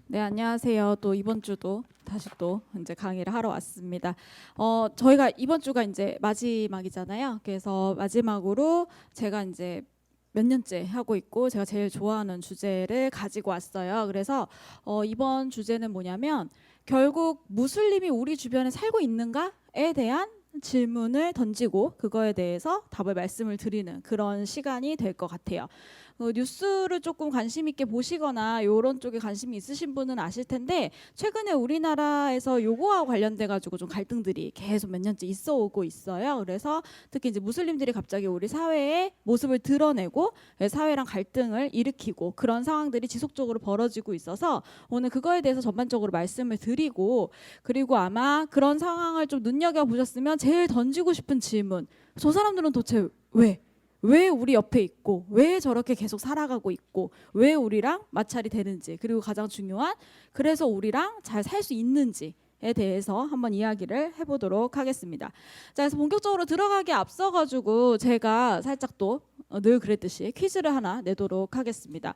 네, 안녕하세요. 또 이번 주도 다시 또 이제 강의를 하러 왔습니다. 저희가 이번 주가 이제 마지막이잖아요. 그래서 마지막으로 제가 이제 몇 년째 하고 있고 제가 제일 좋아하는 주제를 가지고 왔어요. 그래서 이번 주제는 뭐냐면 결국 무슬림이 우리 주변에 살고 있는가에 대한 질문을 던지고 그거에 대해서 답을 말씀을 드리는 그런 시간이 될 것 같아요. 뉴스를 조금 관심 있게 보시거나 이런 쪽에 관심이 있으신 분은 아실 텐데 최근에 우리나라에서 요거와 관련돼 가지고 좀 갈등들이 계속 몇 년째 있어 오고 있어요. 그래서 특히 이제 무슬림들이 갑자기 우리 사회의 모습을 드러내고 사회랑 갈등을 일으키고 그런 상황들이 지속적으로 벌어지고 있어서 오늘 그거에 대해서 전반적으로 말씀을 드리고, 그리고 아마 그런 상황을 좀 눈여겨 보셨으면 제일 던지고 싶은 질문, 저 사람들은 도대체 왜 우리 옆에 있고 왜 저렇게 계속 살아가고 있고 왜 우리랑 마찰이 되는지, 그리고 가장 중요한 그래서 우리랑 잘 살 수 있는지에 대해서 한번 이야기를 해보도록 하겠습니다. 자, 그래서 본격적으로 들어가기 앞서가지고 제가 살짝 또 늘 그랬듯이 퀴즈를 하나 내도록 하겠습니다.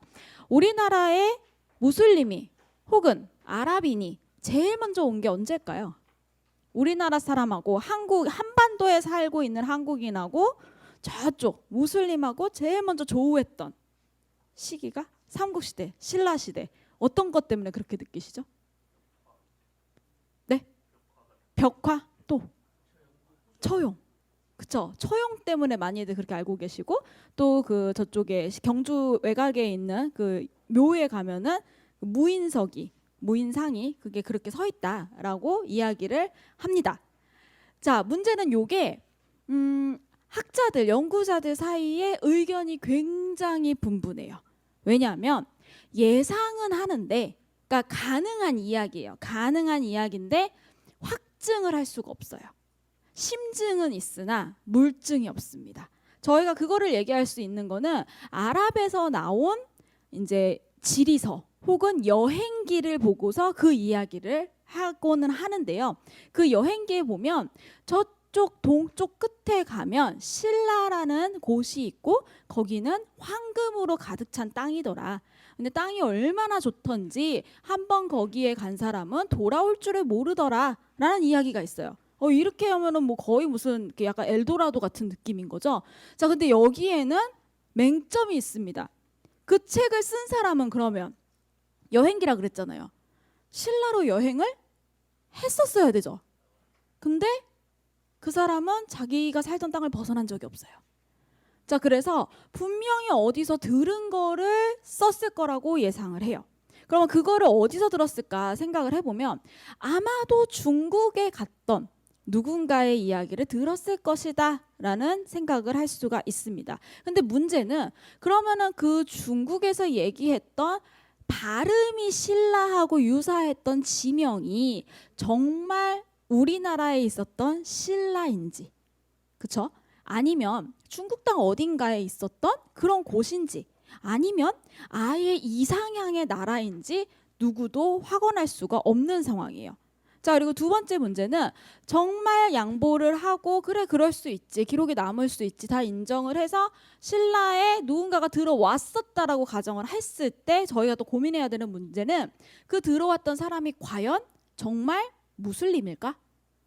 우리나라에 무슬림이 혹은 아랍인이 제일 먼저 온 게 언제일까요? 우리나라 사람하고 한반도에 살고 있는 한국인하고 저쪽 무슬림하고 제일 먼저 조우했던 시기가 삼국시대, 신라시대. 어떤 것 때문에 그렇게 느끼시죠? 네? 벽화, 또 처용. 그쵸? 처용 때문에 많이들 그렇게 알고 계시고, 또 그 저쪽에 경주 외곽에 있는 그 묘에 가면은 무인상이 그게 그렇게 서 있다라고 이야기를 합니다. 자, 문제는 요게 학자들, 연구자들 사이에 의견이 굉장히 분분해요. 왜냐하면 예상은 하는데, 그러니까 가능한 이야기예요. 가능한 이야기인데 확증을 할 수가 없어요. 심증은 있으나 물증이 없습니다. 저희가 그거를 얘기할 수 있는 거는 아랍에서 나온 이제 지리서 혹은 여행기를 보고서 그 이야기를 하고는 하는데요. 그 여행기에 보면 저쪽 동쪽 끝에 가면 신라라는 곳이 있고 거기는 황금으로 가득 찬 땅이더라. 근데 땅이 얼마나 좋던지 한번 거기에 간 사람은 돌아올 줄을 모르더라 라는 이야기가 있어요. 이렇게 하면은 뭐 거의 무슨 약간 엘도라도 같은 느낌인 거죠. 자, 근데 여기에는 맹점이 있습니다. 그 책을 쓴 사람은 그러면 여행기라 그랬잖아요. 신라로 여행을 했었어야 되죠. 근데 그 사람은 자기가 살던 땅을 벗어난 적이 없어요. 자, 그래서 분명히 어디서 들은 거를 썼을 거라고 예상을 해요. 그러면 그거를 어디서 들었을까 생각을 해보면 아마도 중국에 갔던 누군가의 이야기를 들었을 것이다 라는 생각을 할 수가 있습니다. 근데 문제는 그러면은 그 중국에서 얘기했던 발음이 신라하고 유사했던 지명이 정말 우리나라에 있었던 신라인지, 그쵸? 아니면 중국 땅 어딘가에 있었던 그런 곳인지, 아니면 아예 이상향의 나라인지 누구도 확언할 수가 없는 상황이에요. 자, 그리고 두 번째 문제는 정말 양보를 하고 그래 그럴 수 있지, 기록이 남을 수 있지, 다 인정을 해서 신라에 누군가가 들어왔었다라고 가정을 했을 때 저희가 또 고민해야 되는 문제는 그 들어왔던 사람이 과연 정말 무슬림일까?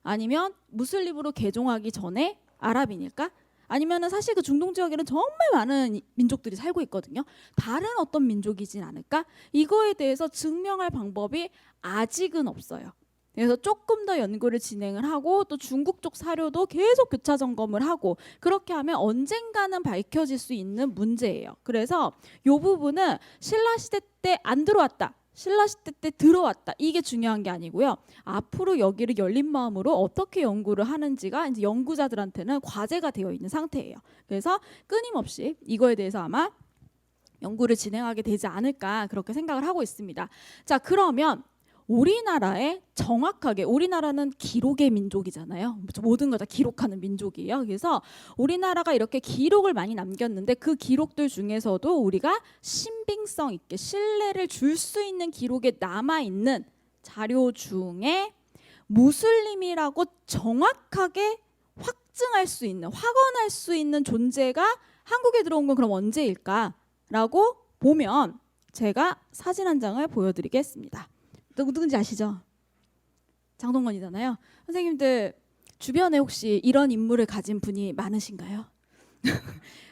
아니면 무슬림으로 개종하기 전에 아랍인일까? 아니면은 사실 그 중동 지역에는 정말 많은 민족들이 살고 있거든요. 다른 어떤 민족이진 않을까? 이거에 대해서 증명할 방법이 아직은 없어요. 그래서 조금 더 연구를 진행을 하고 또 중국 쪽 사료도 계속 교차 점검을 하고 그렇게 하면 언젠가는 밝혀질 수 있는 문제예요. 그래서 이 부분은 신라시대 때 안 들어왔다, 신라시대 때 들어왔다, 이게 중요한 게 아니고요. 앞으로 여기를 열린 마음으로 어떻게 연구를 하는지가 이제 연구자들한테는 과제가 되어 있는 상태예요. 그래서 끊임없이 이거에 대해서 아마 연구를 진행하게 되지 않을까 그렇게 생각을 하고 있습니다. 자, 그러면 우리나라에 정확하게, 우리나라는 기록의 민족이잖아요. 모든 걸 다 기록하는 민족이에요. 그래서 우리나라가 이렇게 기록을 많이 남겼는데 그 기록들 중에서도 우리가 신빙성 있게 신뢰를 줄 수 있는 기록에 남아있는 자료 중에 무슬림이라고 정확하게 확증할 수 있는, 확언할 수 있는 존재가 한국에 들어온 건 그럼 언제일까라고 보면 제가 사진 한 장을 보여드리겠습니다. 누군지 아시죠? 장동건이잖아요. 선생님들 주변에 혹시 이런 인물을 가진 분이 많으신가요?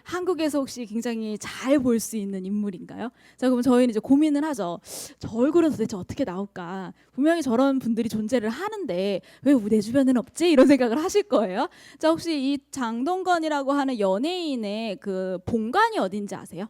한국에서 혹시 굉장히 잘 볼 수 있는 인물인가요? 자, 그럼 저희는 이제 고민을 하죠. 저 얼굴은 도대체 어떻게 나올까? 분명히 저런 분들이 존재를 하는데 왜 내 주변에는 없지? 이런 생각을 하실 거예요. 자, 혹시 이 장동건이라고 하는 연예인의 그 본관이 어딘지 아세요?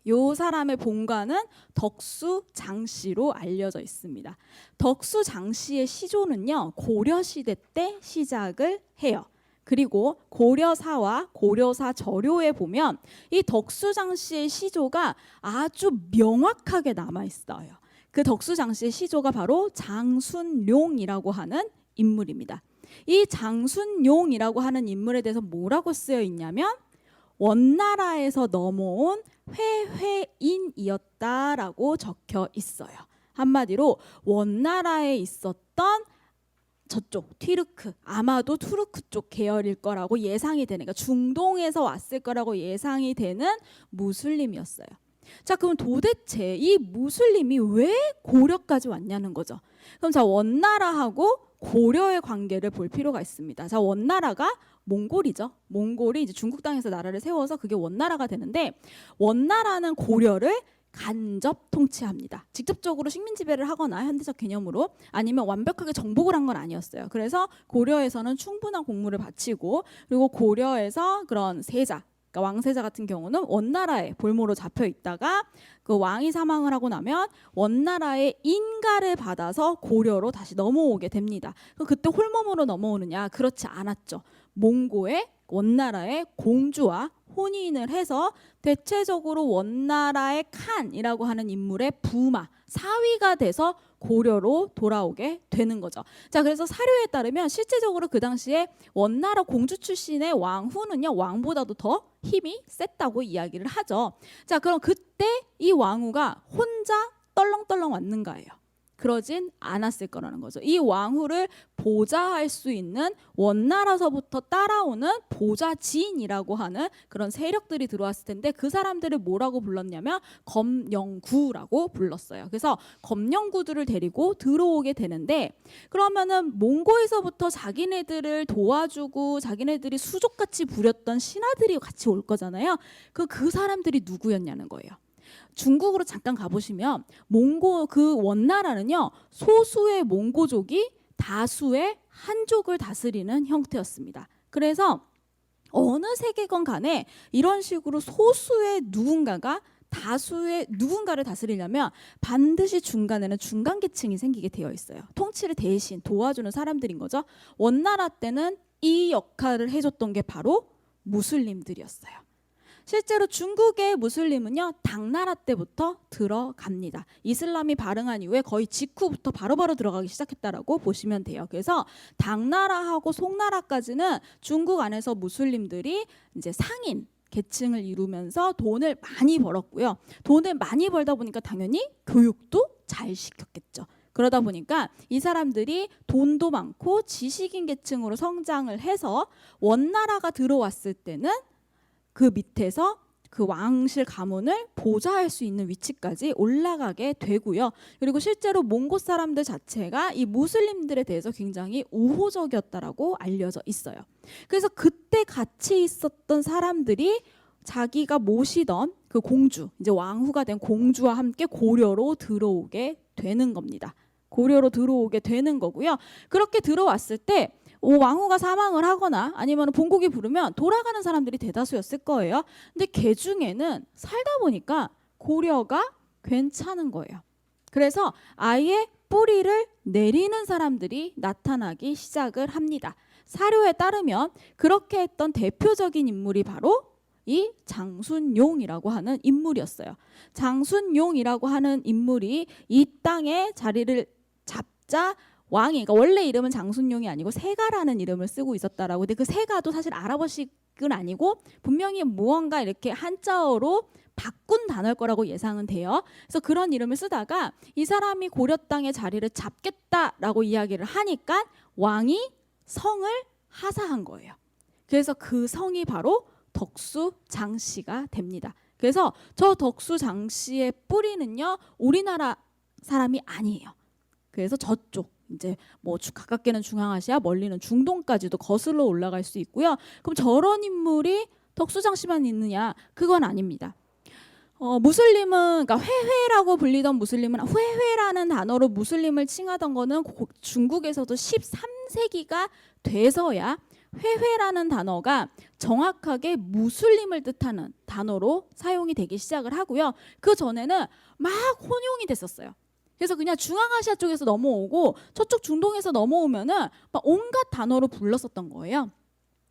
요 사람의 본관은 덕수장시로 알려져 있습니다. 덕수장시의 시조는요, 고려시대 때 시작을 해요. 그리고 고려사와 고려사 저료에 보면 이 덕수장시의 시조가 아주 명확하게 남아 있어요. 그 덕수장시의 시조가 바로 장순룡이라고 하는 인물입니다. 이 장순룡이라고 하는 인물에 대해서 뭐라고 쓰여 있냐면 원나라에서 넘어온 회회인이었다라고 적혀 있어요. 한마디로 원나라에 있었던 저쪽 튀르크, 아마도 투르크 쪽 계열일 거라고 예상이 되는, 그러니까 중동에서 왔을 거라고 예상이 되는 무슬림이었어요. 자, 그럼 도대체 이 무슬림이 왜 고려까지 왔냐는 거죠. 그럼 자, 원나라하고 고려의 관계를 볼 필요가 있습니다. 자, 원나라가 몽골이죠. 몽골이 이제 중국 땅에서 나라를 세워서 그게 원나라가 되는데, 원나라는 고려를 간접 통치합니다. 직접적으로 식민 지배를 하거나 현대적 개념으로, 아니면 완벽하게 정복을 한 건 아니었어요. 그래서 고려에서는 충분한 공물을 바치고, 그리고 고려에서 그런 세자, 그러니까 왕세자 같은 경우는 원나라에 볼모로 잡혀 있다가 그 왕이 사망을 하고 나면 원나라의 인가를 받아서 고려로 다시 넘어오게 됩니다. 그때 홀몸으로 넘어오느냐? 그렇지 않았죠. 몽고의 원나라의 공주와 혼인을 해서 대체적으로 원나라의 칸이라고 하는 인물의 부마, 사위가 돼서 고려로 돌아오게 되는 거죠. 자, 그래서 사료에 따르면 실제적으로 그 당시에 원나라 공주 출신의 왕후는요, 왕보다도 더 힘이 셌다고 이야기를 하죠. 자, 그럼 그때 이 왕후가 혼자 떨렁떨렁 왔는가예요? 그러진 않았을 거라는 거죠. 이 왕후를 보좌할 수 있는 원나라서부터 따라오는 보좌진이라고 하는 그런 세력들이 들어왔을 텐데, 그 사람들을 뭐라고 불렀냐면 검영구라고 불렀어요. 그래서 검영구들을 데리고 들어오게 되는데, 그러면은 몽고에서부터 자기네들을 도와주고 자기네들이 수족같이 부렸던 신하들이 같이 올 거잖아요. 그 사람들이 누구였냐는 거예요. 중국으로 잠깐 가보시면 몽고, 그 원나라는요, 소수의 몽고족이 다수의 한족을 다스리는 형태였습니다. 그래서 어느 세계건 간에 이런 식으로 소수의 누군가가 다수의 누군가를 다스리려면 반드시 중간에는 중간계층이 생기게 되어 있어요. 통치를 대신 도와주는 사람들인 거죠. 원나라 때는 이 역할을 해줬던 게 바로 무슬림들이었어요. 실제로 중국의 무슬림은요, 당나라 때부터 들어갑니다. 이슬람이 발흥한 이후에 거의 직후부터 바로바로 들어가기 시작했다라고 보시면 돼요. 그래서 당나라하고 송나라까지는 중국 안에서 무슬림들이 이제 상인 계층을 이루면서 돈을 많이 벌었고요. 돈을 많이 벌다 보니까 당연히 교육도 잘 시켰겠죠. 그러다 보니까 이 사람들이 돈도 많고 지식인 계층으로 성장을 해서 원나라가 들어왔을 때는 그 밑에서 그 왕실 가문을 보좌할 수 있는 위치까지 올라가게 되고요. 그리고 실제로 몽고 사람들 자체가 이 무슬림들에 대해서 굉장히 우호적이었다라고 알려져 있어요. 그래서 그때 같이 있었던 사람들이 자기가 모시던 그 공주, 이제 왕후가 된 공주와 함께 고려로 들어오게 되는 겁니다. 고려로 들어오게 되는 거고요. 그렇게 들어왔을 때 왕후가 사망을 하거나 아니면 본국이 부르면 돌아가는 사람들이 대다수였을 거예요. 근데 그 중에는 살다 보니까 고려가 괜찮은 거예요. 그래서 아예 뿌리를 내리는 사람들이 나타나기 시작을 합니다. 사료에 따르면 그렇게 했던 대표적인 인물이 바로 이 장순용이라고 하는 인물이었어요. 장순용이라고 하는 인물이 이 땅에 자리를 잡자 왕이, 그러니까 원래 이름은 장순용이 아니고 세가라는 이름을 쓰고 있었다라고. 근데 그 세가도 사실 아랍어식은 아니고 분명히 무언가 이렇게 한자어로 바꾼 단어일 거라고 예상은 돼요. 그래서 그런 이름을 쓰다가 이 사람이 고려 땅에 자리를 잡겠다라고 이야기를 하니까 왕이 성을 하사한 거예요. 그래서 그 성이 바로 덕수장씨가 됩니다. 그래서 저 덕수장씨의 뿌리는요, 우리나라 사람이 아니에요. 그래서 저쪽 이제 뭐 가깝게는 중앙아시아, 멀리는 중동까지도 거슬러 올라갈 수 있고요. 그럼 저런 인물이 덕수장씨만 있느냐? 그건 아닙니다. 무슬림은, 그러니까 회회라고 불리던 무슬림은, 회회라는 단어로 무슬림을 칭하던 거는 중국에서도 13세기가 돼서야 회회라는 단어가 정확하게 무슬림을 뜻하는 단어로 사용이 되기 시작을 하고요. 그 전에는 막 혼용이 됐었어요. 그래서 그냥 중앙아시아 쪽에서 넘어오고 저쪽 중동에서 넘어오면은 막 온갖 단어로 불렀었던 거예요.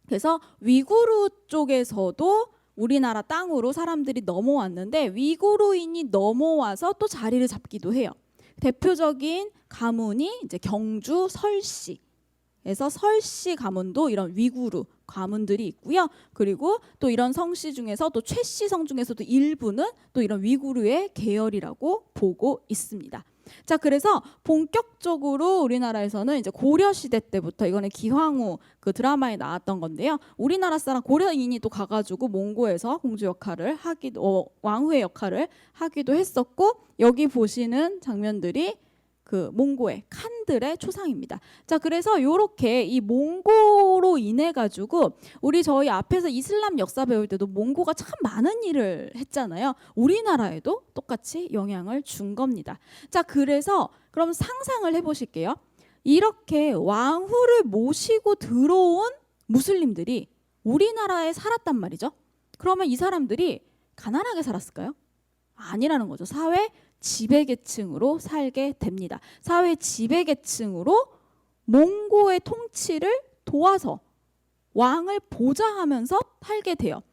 그래서 위구르 쪽에서도 우리나라 땅으로 사람들이 넘어왔는데 위구르인이 넘어와서 또 자리를 잡기도 해요. 대표적인 가문이 이제 경주 설씨에서 설씨 가문도 이런 위구르 가문들이 있고요. 그리고 또 이런 성씨 중에서 또 최씨 성 중에서도 일부는 또 이런 위구르의 계열이라고 보고 있습니다. 자, 그래서 본격적으로 우리나라에서는 이제 고려 시대 때부터, 이거는 기황후 그 드라마에 나왔던 건데요. 우리나라 사람 고려인이 또 가가지고 몽고에서 공주 역할을 하기도, 왕후의 역할을 하기도 했었고, 여기 보시는 장면들이 그 몽고의 칸들의 초상입니다. 자, 그래서 요렇게 이 몽고로 인해 가지고 저희 앞에서 이슬람 역사 배울 때도 몽고가 참 많은 일을 했잖아요. 우리나라에도 똑같이 영향을 준 겁니다. 자, 그래서 그럼 상상을 해보실게요. 이렇게 왕후를 모시고 들어온 무슬림들이 우리나라에 살았단 말이죠. 그러면 이 사람들이 가난하게 살았을까요? 아니라는 거죠. 사회 지배계층으로 살게 됩니다. 사회 지배계층으로 몽고의 통치를 도와서 왕을 보좌하면서 살게 돼요.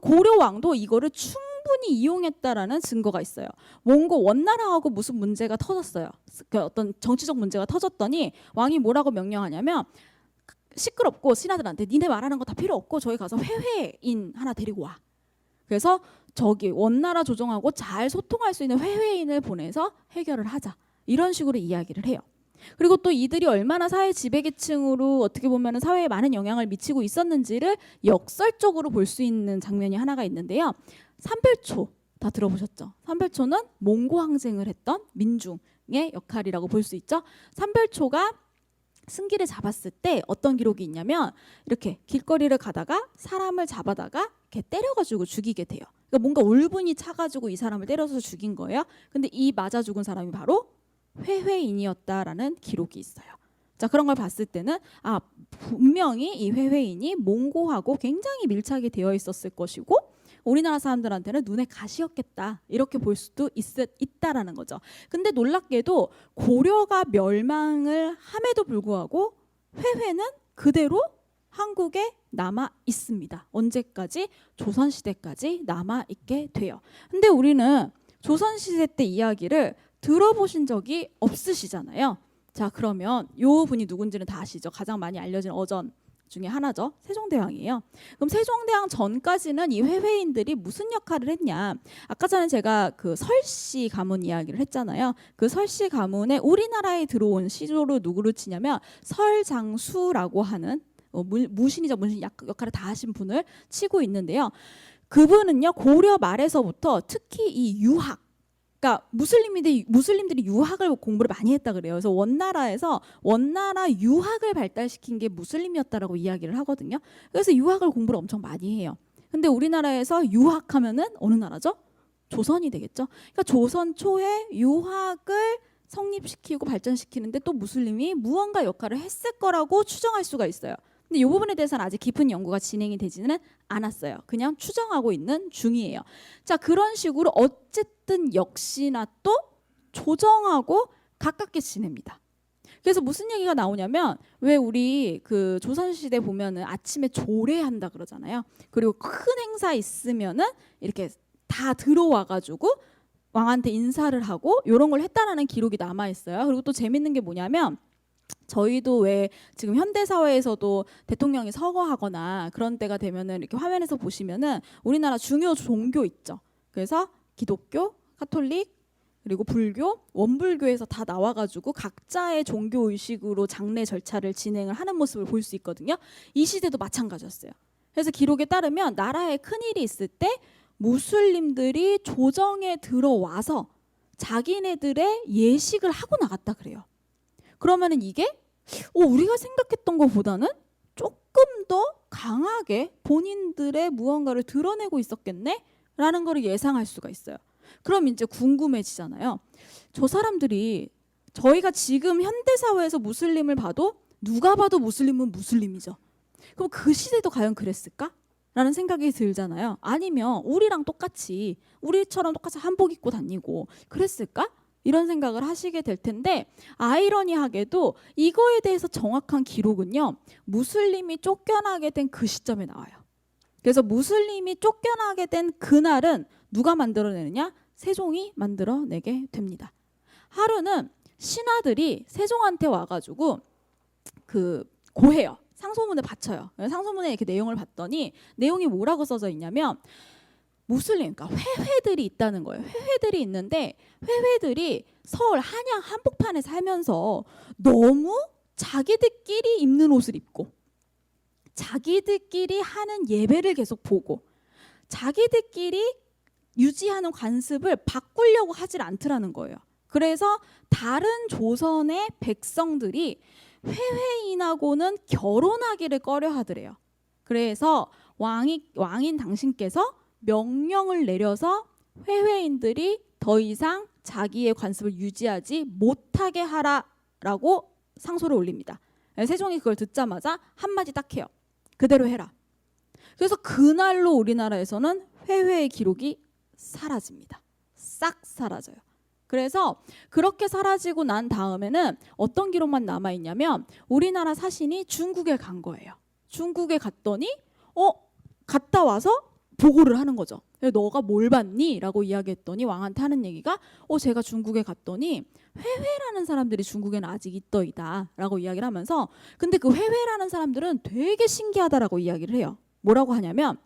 고려 왕도 이거를 충분히 이용했다라는 증거가 있어요. 몽고 원나라하고 무슨 문제가 터졌어요. 그 어떤 정치적 문제가 터졌더니 왕이 뭐라고 명령하냐면, 시끄럽고 신하들한테 니네 말하는 거 다 필요 없고 저희 가서 회회인 하나 데리고 와. 그래서 저기 원나라 조정하고 잘 소통할 수 있는 회회인을 보내서 해결을 하자, 이런 식으로 이야기를 해요. 그리고 또 이들이 얼마나 사회 지배계층으로 어떻게 보면 사회에 많은 영향을 미치고 있었는지를 역설적으로 볼 수 있는 장면이 하나가 있는데요. 삼별초 다 들어보셨죠? 삼별초는 몽고 항쟁을 했던 민중의 역할이라고 볼 수 있죠. 삼별초가 승기를 잡았을 때 어떤 기록이 있냐면, 이렇게 길거리를 가다가 사람을 잡아다가 이렇게 때려가지고 죽이게 돼요. 그러니까 뭔가 울분이 차가지고 이 사람을 때려서 죽인 거예요. 근데 이 맞아 죽은 사람이 바로 회회인이었다라는 기록이 있어요. 자, 그런 걸 봤을 때는 분명히 이 회회인이 몽고하고 굉장히 밀착이 되어 있었을 것이고, 우리나라 사람들한테는 눈에 가시였겠다, 이렇게 볼 수도 있다라는 거죠. 근데 놀랍게도 고려가 멸망을 함에도 불구하고 회회는 그대로 한국에 남아 있습니다. 언제까지? 조선시대까지 남아 있게 돼요. 근데 우리는 조선시대 때 이야기를 들어보신 적이 없으시잖아요. 자, 그러면 요 분이 누군지는 다 아시죠? 가장 많이 알려진 어전 중에 하나죠. 세종대왕이에요. 그럼 세종대왕 전까지는 이 회회인들이 무슨 역할을 했냐? 아까 전에 제가 그 설씨 가문 이야기를 했잖아요. 그 설씨 가문에 우리나라에 들어온 시조로 누구를 치냐면 설장수라고 하는 무신이죠. 무신 역할을 다 하신 분을 치고 있는데요. 그분은요, 고려 말에서부터 특히 이 유학, 그러니까 무슬림들이 유학을 공부를 많이 했다 그래요. 그래서 원나라에서 원나라 유학을 발달시킨 게 무슬림이었다라고 이야기를 하거든요. 그래서 유학을 공부를 엄청 많이 해요. 근데 우리나라에서 유학하면은 어느 나라죠? 조선이 되겠죠. 그러니까 조선 초에 유학을 성립시키고 발전시키는데 또 무슬림이 무언가 역할을 했을 거라고 추정할 수가 있어요. 근데 이 부분에 대해서는 아직 깊은 연구가 진행이 되지는 않았어요. 그냥 추정하고 있는 중이에요. 자, 그런 식으로 어쨌든 역시나 또 조정하고 가깝게 지냅니다. 그래서 무슨 얘기가 나오냐면 왜 우리 그 조선시대 보면은 아침에 조례한다 그러잖아요. 그리고 큰 행사 있으면은 이렇게 다 들어와가지고 왕한테 인사를 하고 이런 걸 했다라는 기록이 남아 있어요. 그리고 또 재밌는 게 뭐냐면 저희도 왜 지금 현대 사회에서도 대통령이 서거하거나 그런 때가 되면은 이렇게 화면에서 보시면은 우리나라 중요 종교 있죠. 그래서 기독교, 카톨릭 그리고 불교, 원불교에서 다 나와가지고 각자의 종교 의식으로 장례 절차를 진행을 하는 모습을 볼 수 있거든요. 이 시대도 마찬가지였어요. 그래서 기록에 따르면 나라에 큰일이 있을 때 무슬림들이 조정에 들어와서 자기네들의 예식을 하고 나갔다 그래요. 그러면은 이게 우리가 생각했던 것보다는 조금 더 강하게 본인들의 무언가를 드러내고 있었겠네? 라는 걸 예상할 수가 있어요. 그럼 이제 궁금해지잖아요. 저 사람들이 저희가 지금 현대사회에서 무슬림을 봐도 누가 봐도 무슬림은 무슬림이죠. 그럼 그 시대도 과연 그랬을까? 라는 생각이 들잖아요. 아니면 우리랑 똑같이 우리처럼 똑같이 한복 입고 다니고 그랬을까? 이런 생각을 하시게 될 텐데 아이러니하게도 이거에 대해서 정확한 기록은요. 무슬림이 쫓겨나게 된 그 시점에 나와요. 그래서 무슬림이 쫓겨나게 된 그날은 누가 만들어내느냐? 세종이 만들어내게 됩니다. 하루는 신하들이 세종한테 와가지고 그 고해요. 상소문을 바쳐요. 상소문에 이렇게 내용을 봤더니 내용이 뭐라고 써져 있냐면 무슬림, 그러니까 회회들이 있다는 거예요. 회회들이 있는데 회회들이 서울 한양 한복판에 살면서 너무 자기들끼리 입는 옷을 입고 자기들끼리 하는 예배를 계속 보고 자기들끼리 유지하는 관습을 바꾸려고 하질 않더라는 거예요. 그래서 다른 조선의 백성들이 회회인하고는 결혼하기를 꺼려하더래요. 그래서 왕인 당신께서 명령을 내려서 회회인들이 더 이상 자기의 관습을 유지하지 못하게 하라라고 상소를 올립니다. 세종이 그걸 듣자마자 한마디 딱 해요. 그대로 해라. 그래서 그날로 우리나라에서는 회회의 기록이 사라집니다. 싹 사라져요. 그래서 그렇게 사라지고 난 다음에는 어떤 기록만 남아있냐면 우리나라 사신이 중국에 간 거예요. 중국에 갔더니 갔다 와서 보고를 하는 거죠. 너가 뭘 봤니? 라고 이야기했더니 왕한테 하는 얘기가 제가 중국에 갔더니 회회라는 사람들이 중국에는 아직 있더이다 라고 이야기를 하면서 근데 그 회회라는 사람들은 되게 신기하다라고 이야기를 해요. 뭐라고 하냐면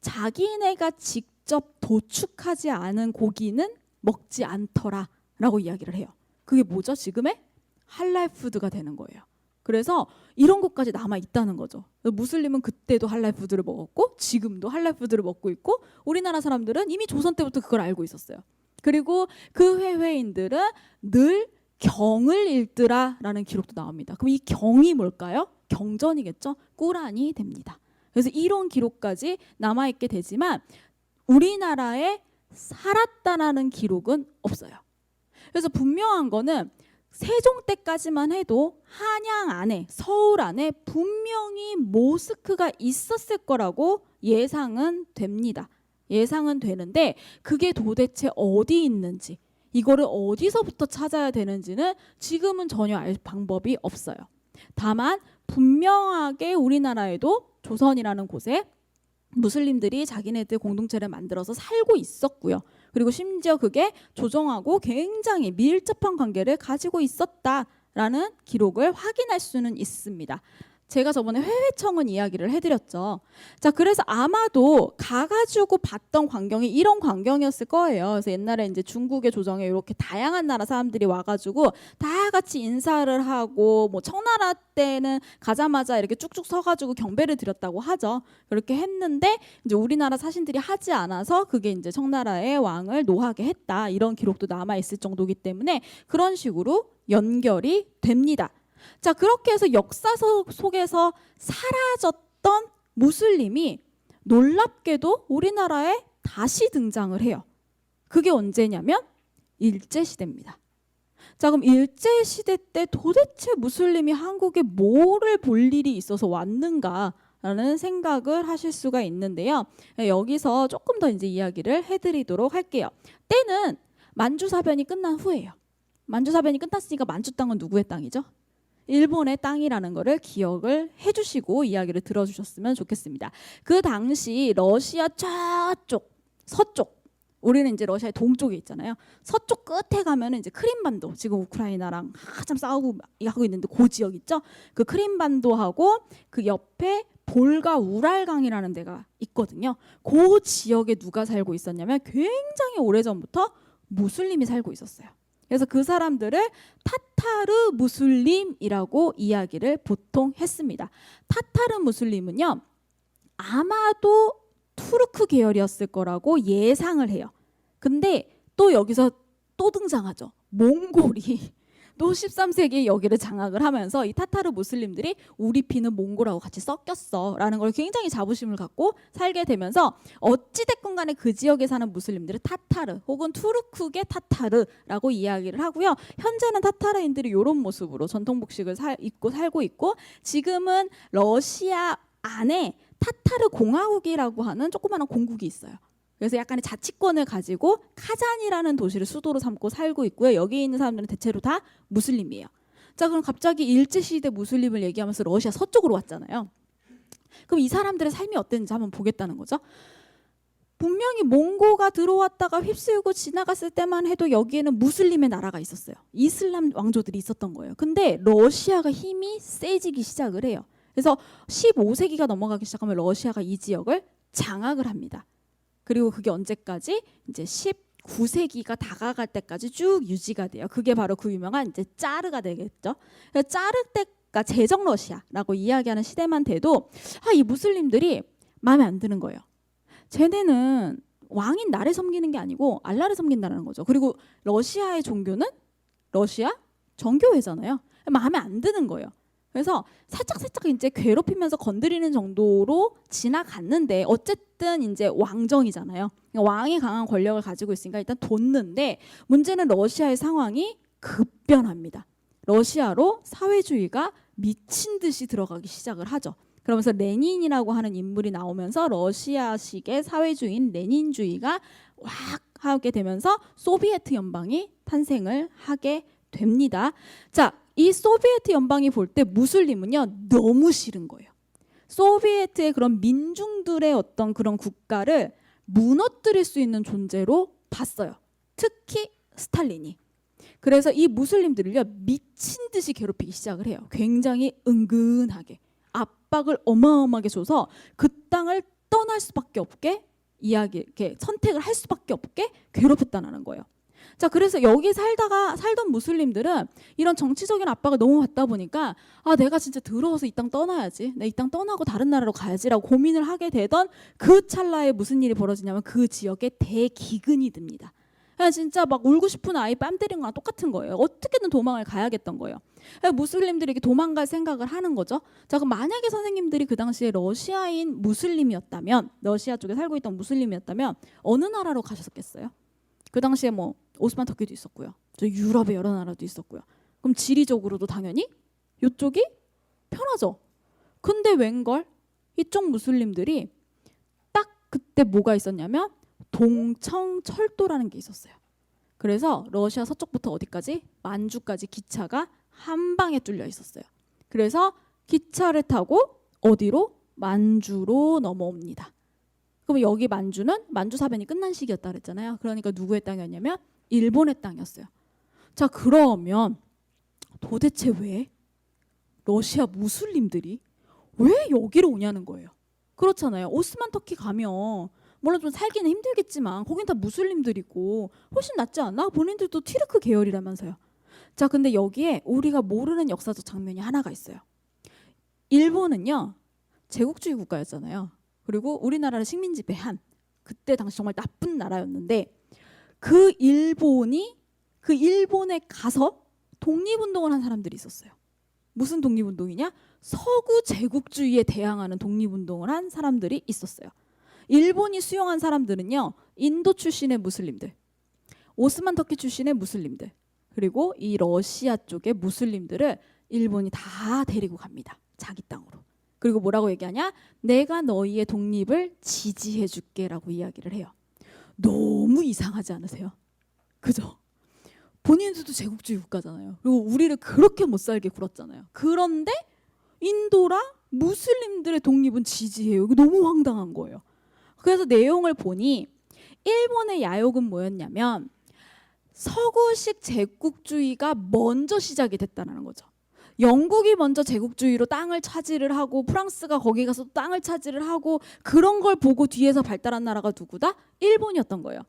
자기네가 직접 도축하지 않은 고기는 먹지 않더라 라고 이야기를 해요. 그게 뭐죠? 지금의 할랄 푸드가 되는 거예요. 그래서 이런 것까지 남아 있다는 거죠. 무슬림은 그때도 할랄 푸드를 먹었고 지금도 할랄 푸드를 먹고 있고 우리나라 사람들은 이미 조선 때부터 그걸 알고 있었어요. 그리고 그 회회인들은 늘 경을 읽더라라는 기록도 나옵니다. 그럼 이 경이 뭘까요? 경전이겠죠. 꾸란이 됩니다. 그래서 이런 기록까지 남아있게 되지만 우리나라에 살았다라는 기록은 없어요. 그래서 분명한 거는 세종 때까지만 해도 한양 안에 서울 안에 분명히 모스크가 있었을 거라고 예상은 됩니다. 예상은 되는데 그게 도대체 어디 있는지 이거를 어디서부터 찾아야 되는지는 지금은 전혀 알 방법이 없어요. 다만 분명하게 우리나라에도 조선이라는 곳에 무슬림들이 자기네들 공동체를 만들어서 살고 있었고요. 그리고 심지어 그게 조정하고 굉장히 밀접한 관계를 가지고 있었다라는 기록을 확인할 수는 있습니다. 제가 저번에 회회청은 이야기를 해드렸죠. 자, 그래서 아마도 가가지고 봤던 광경이 이런 광경이었을 거예요. 그래서 옛날에 이제 중국의 조정에 이렇게 다양한 나라 사람들이 와가지고 다 같이 인사를 하고 뭐 청나라 때는 가자마자 이렇게 쭉쭉 서가지고 경배를 드렸다고 하죠. 그렇게 했는데 이제 우리나라 사신들이 하지 않아서 그게 이제 청나라의 왕을 노하게 했다 이런 기록도 남아 있을 정도이기 때문에 그런 식으로 연결이 됩니다. 자, 그렇게 해서 역사 속에서 사라졌던 무슬림이 놀랍게도 우리나라에 다시 등장을 해요. 그게 언제냐면 일제시대입니다. 자, 그럼 일제시대 때 도대체 무슬림이 한국에 뭐를 볼 일이 있어서 왔는가라는 생각을 하실 수가 있는데요. 여기서 조금 더 이제 이야기를 해드리도록 할게요. 때는 만주사변이 끝난 후예요. 만주사변이 끝났으니까 만주 땅은 누구의 땅이죠? 일본의 땅이라는 거를 기억을 해주시고 이야기를 들어주셨으면 좋겠습니다. 그 당시 러시아 저쪽 서쪽, 우리는 이제 러시아의 동쪽에 있잖아요. 서쪽 끝에 가면은 이제 크림반도, 지금 우크라이나랑 한참 싸우고 하고 있는데 그 지역 있죠. 그 크림반도하고 그 옆에 볼가 우랄강이라는 데가 있거든요. 그 지역에 누가 살고 있었냐면 굉장히 오래전부터 무슬림이 살고 있었어요. 그래서 그 사람들을 타타르 무슬림이라고 이야기를 보통 했습니다. 타타르 무슬림은요, 아마도 투르크 계열이었을 거라고 예상을 해요. 근데 또 여기서 또 등장하죠. 몽골이 또 13세기에 여기를 장악을 하면서 이 타타르 무슬림들이 우리 피는 몽골하고 같이 섞였어 라는 걸 굉장히 자부심을 갖고 살게 되면서 어찌됐건 간에 그 지역에 사는 무슬림들을 타타르 혹은 투르크계 타타르라고 이야기를 하고요. 현재는 타타르인들이 이런 모습으로 전통 복식을 입고 살고 있고, 지금은 러시아 안에 타타르 공화국이라고 하는 조그마한 공국이 있어요. 그래서 약간의 자치권을 가지고 카잔이라는 도시를 수도로 삼고 살고 있고요. 여기 있는 사람들은 대체로 다 무슬림이에요. 자, 그럼 갑자기 일제시대 무슬림을 얘기하면서 러시아 서쪽으로 왔잖아요. 그럼 이 사람들의 삶이 어땠는지 한번 보겠다는 거죠. 분명히 몽고가 들어왔다가 휩쓸고 지나갔을 때만 해도 여기에는 무슬림의 나라가 있었어요. 이슬람 왕조들이 있었던 거예요. 근데 러시아가 힘이 세지기 시작을 해요. 그래서 15세기가 넘어가기 시작하면 러시아가 이 지역을 장악을 합니다. 그리고 그게 언제까지? 이제 19세기가 다가갈 때까지 쭉 유지가 돼요. 그게 바로 그 유명한 이제 짜르가 되겠죠. 짜르 때가 제정 러시아라고 이야기하는 시대만 돼도 이 무슬림들이 마음에 안 드는 거예요. 쟤네는 왕인 나를 섬기는 게 아니고 알라를 섬긴다는 거죠. 그리고 러시아의 종교는 러시아 정교회잖아요. 마음에 안 드는 거예요. 그래서 살짝 이제 괴롭히면서 건드리는 정도로 지나갔는데, 어쨌든 이제 왕정이잖아요. 왕이 강한 권력을 가지고 있으니까 일단 뒀는데, 문제는 러시아의 상황이 급변합니다. 러시아로 사회주의가 미친 듯이 들어가기 시작을 하죠. 그러면서 레닌이라고 하는 인물이 나오면서 러시아식의 사회주의인 레닌주의가 확 하게 되면서 소비에트 연방이 탄생을 하게 됩니다. 자, 이 소비에트 연방이 볼 때 무슬림은요 너무 싫은 거예요. 소비에트의 그런 민중들의 어떤 그런 국가를 무너뜨릴 수 있는 존재로 봤어요. 특히 스탈린이. 그래서 이 무슬림들을요 미친 듯이 괴롭히기 시작을 해요. 굉장히 은근하게 압박을 어마어마하게 줘서 그 땅을 떠날 수밖에 없게 이렇게 선택을 할 수밖에 없게 괴롭혔다는 거예요. 자, 그래서 여기 살던 무슬림들은 이런 정치적인 압박을 너무 받다 보니까 내가 진짜 더러워서 이 땅 떠나야지, 내 이 땅 떠나고 다른 나라로 가야지라고 고민을 하게 되던 그 찰나에 무슨 일이 벌어지냐면 그 지역에 대기근이 듭니다. 진짜 막 울고 싶은 아이 뺨 때린 거랑 똑같은 거예요. 어떻게든 도망을 가야겠던 거예요. 무슬림들이 이렇게 도망갈 생각을 하는 거죠. 자, 그럼 만약에 선생님들이 그 당시에 러시아인 무슬림이었다면, 러시아 쪽에 살고 있던 무슬림이었다면 어느 나라로 가셨겠어요? 그 당시에 뭐 오스만 터키도 있었고요. 저 유럽의 여러 나라도 있었고요. 그럼 지리적으로도 당연히 이쪽이 편하죠. 근데 웬걸 이쪽 무슬림들이 딱 그때 뭐가 있었냐면 동청철도라는 게 있었어요. 그래서 러시아 서쪽부터 어디까지? 만주까지 기차가 한 방에 뚫려 있었어요. 그래서 기차를 타고 어디로? 만주로 넘어옵니다. 그럼 여기 만주는 만주사변이 끝난 시기였다 그랬잖아요. 그러니까 누구의 땅이었냐면 일본의 땅이었어요. 자, 그러면 도대체 왜 러시아 무슬림들이 왜 여기로 오냐는 거예요. 그렇잖아요. 오스만 터키 가면 물론 좀 살기는 힘들겠지만 거긴 다 무슬림들이고 훨씬 낫지 않나? 본인들도 튀르크 계열이라면서요. 자, 근데 여기에 우리가 모르는 역사적 장면이 하나가 있어요. 일본은요 제국주의 국가였잖아요. 그리고 우리나라를 식민 지배한, 그때 당시 정말 나쁜 나라였는데 그 일본에 가서 독립운동을 한 사람들이 있었어요. 무슨 독립운동이냐? 서구 제국주의에 대항하는 독립운동을 한 사람들이 있었어요. 일본이 수용한 사람들은요 인도 출신의 무슬림들, 오스만 터키 출신의 무슬림들, 그리고 이 러시아 쪽의 무슬림들을 일본이 다 데리고 갑니다. 자기 땅으로. 그리고 뭐라고 얘기하냐? 내가 너희의 독립을 지지해 줄게 라고 이야기를 해요. 너무 이상하지 않으세요? 그죠? 본인들도 제국주의 국가잖아요. 그리고 우리를 그렇게 못 살게 굴었잖아요. 그런데 인도랑 무슬림들의 독립은 지지해요. 이거 너무 황당한 거예요. 그래서 내용을 보니 일본의 야욕은 뭐였냐면 서구식 제국주의가 먼저 시작이 됐다는 거죠. 영국이 먼저 제국주의로 땅을 차지를 하고 프랑스가 거기 가서 땅을 차지를 하고 그런 걸 보고 뒤에서 발달한 나라가 누구다? 일본이었던 거예요.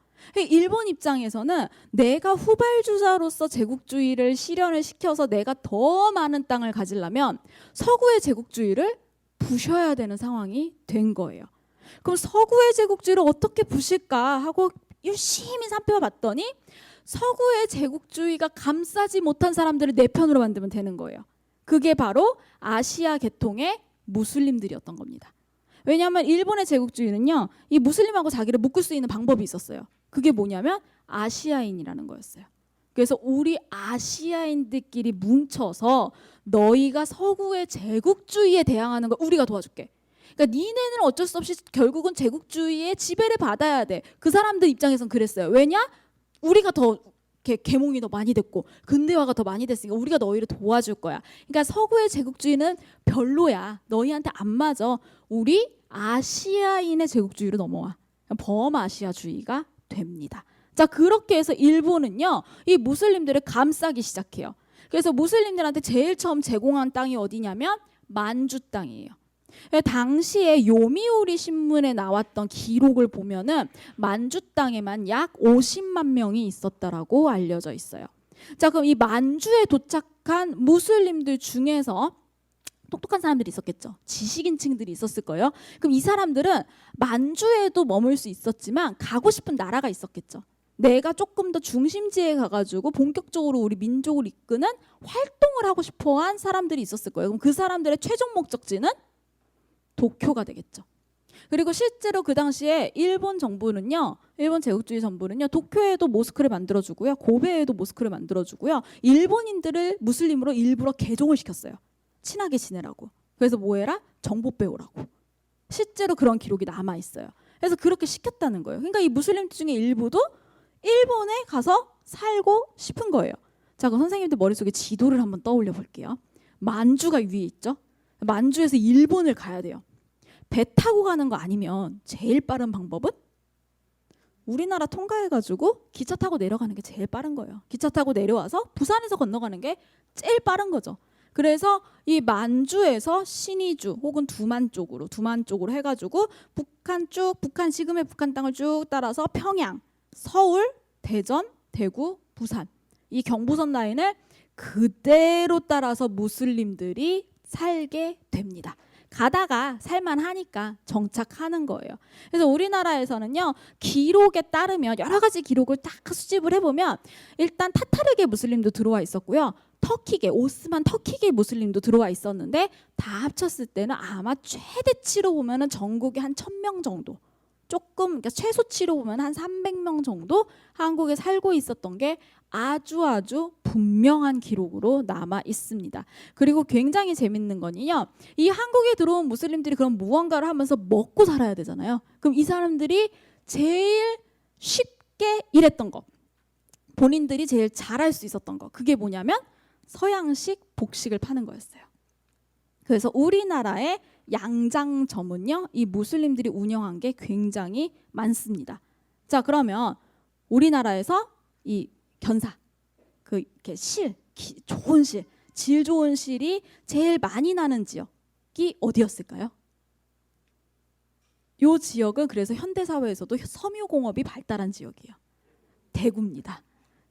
일본 입장에서는 내가 후발주자로서 제국주의를 실현을 시켜서 내가 더 많은 땅을 가지려면 서구의 제국주의를 부셔야 되는 상황이 된 거예요. 그럼 서구의 제국주의를 어떻게 부실까 하고 열심히 살펴봤더니 서구의 제국주의가 감싸지 못한 사람들을 내 편으로 만들면 되는 거예요. 그게 바로 아시아 계통의 무슬림들이었던 겁니다. 왜냐하면 일본의 제국주의는요, 이 무슬림하고 자기를 묶을 수 있는 방법이 있었어요. 그게 뭐냐면 아시아인이라는 거였어요. 그래서 우리 아시아인들끼리 뭉쳐서 너희가 서구의 제국주의에 대항하는 걸 우리가 도와줄게. 그러니까 니네는 어쩔 수 없이 결국은 제국주의의 지배를 받아야 돼. 그 사람들 입장에선 그랬어요. 왜냐? 우리가 더 계몽이 더 많이 됐고 근대화가 더 많이 됐으니까 우리가 너희를 도와줄 거야. 그러니까 서구의 제국주의는 별로야. 너희한테 안 맞아. 우리 아시아인의 제국주의로 넘어와. 범아시아주의가 됩니다. 자, 그렇게 해서 일본은요, 이 무슬림들을 감싸기 시작해요. 그래서 무슬림들한테 제일 처음 제공한 땅이 어디냐면 만주 땅이에요. 당시에 요미우리 신문에 나왔던 기록을 보면은 만주 땅에만 약 50만 명이 있었다라고 알려져 있어요. 자, 그럼 이 만주에 도착한 무슬림들 중에서 똑똑한 사람들이 있었겠죠. 지식인층들이 있었을 거예요. 그럼 이 사람들은 만주에도 머물 수 있었지만 가고 싶은 나라가 있었겠죠. 내가 조금 더 중심지에 가가지고 본격적으로 우리 민족을 이끄는 활동을 하고 싶어한 사람들이 있었을 거예요. 그럼 그 사람들의 최종 목적지는 도쿄가 되겠죠. 그리고 실제로 그 당시에 일본 정부는요, 일본 제국주의 정부는요, 도쿄에도 모스크를 만들어주고요, 고베에도 모스크를 만들어주고요, 일본인들을 무슬림으로 일부러 개종을 시켰어요. 친하게 지내라고. 그래서 뭐해라? 정보 빼오라고. 실제로 그런 기록이 남아 있어요. 그래서 그렇게 시켰다는 거예요. 그러니까 이 무슬림 중에 일부도 일본에 가서 살고 싶은 거예요. 자, 그럼 선생님들 머릿속에 지도를 한번 떠올려 볼게요. 만주가 위에 있죠. 만주에서 일본을 가야 돼요. 배 타고 가는 거 아니면 제일 빠른 방법은 우리나라 통과해가지고 기차 타고 내려가는 게 제일 빠른 거예요. 기차 타고 내려와서 부산에서 건너가는 게 제일 빠른 거죠. 그래서 이 만주에서 신의주 혹은 두만 쪽으로 해가지고 북한 지금의 북한 땅을 쭉 따라서 평양, 서울, 대전, 대구, 부산 이 경부선 라인을 그대로 따라서 무슬림들이 살게 됩니다. 가다가 살만하니까 정착하는 거예요. 그래서 우리나라에서는요, 기록에 따르면 여러 가지 기록을 딱 수집을 해보면 일단 타타르계 무슬림도 들어와 있었고요, 오스만 터키계 무슬림도 들어와 있었는데 다 합쳤을 때는 아마 최대치로 보면은 전국에 한 1000명 정도, 조금 그러니까 최소치로 보면 한 300명 정도 한국에 살고 있었던 게 아주 분명한 기록으로 남아 있습니다. 그리고 굉장히 재밌는 거는요, 이 한국에 들어온 무슬림들이 그럼 무언가를 하면서 먹고 살아야 되잖아요. 그럼 이 사람들이 제일 쉽게 일했던 거, 본인들이 제일 잘할 수 있었던 거, 그게 뭐냐면 서양식 복식을 파는 거였어요. 그래서 우리나라의 양장점은요, 이 무슬림들이 운영한 게 굉장히 많습니다. 자, 그러면 우리나라에서 이 견사, 이렇게 좋은 실, 질 좋은 실이 제일 많이 나는 지역이 어디였을까요? 이 지역은 그래서 현대 사회에서도 섬유공업이 발달한 지역이에요. 대구입니다.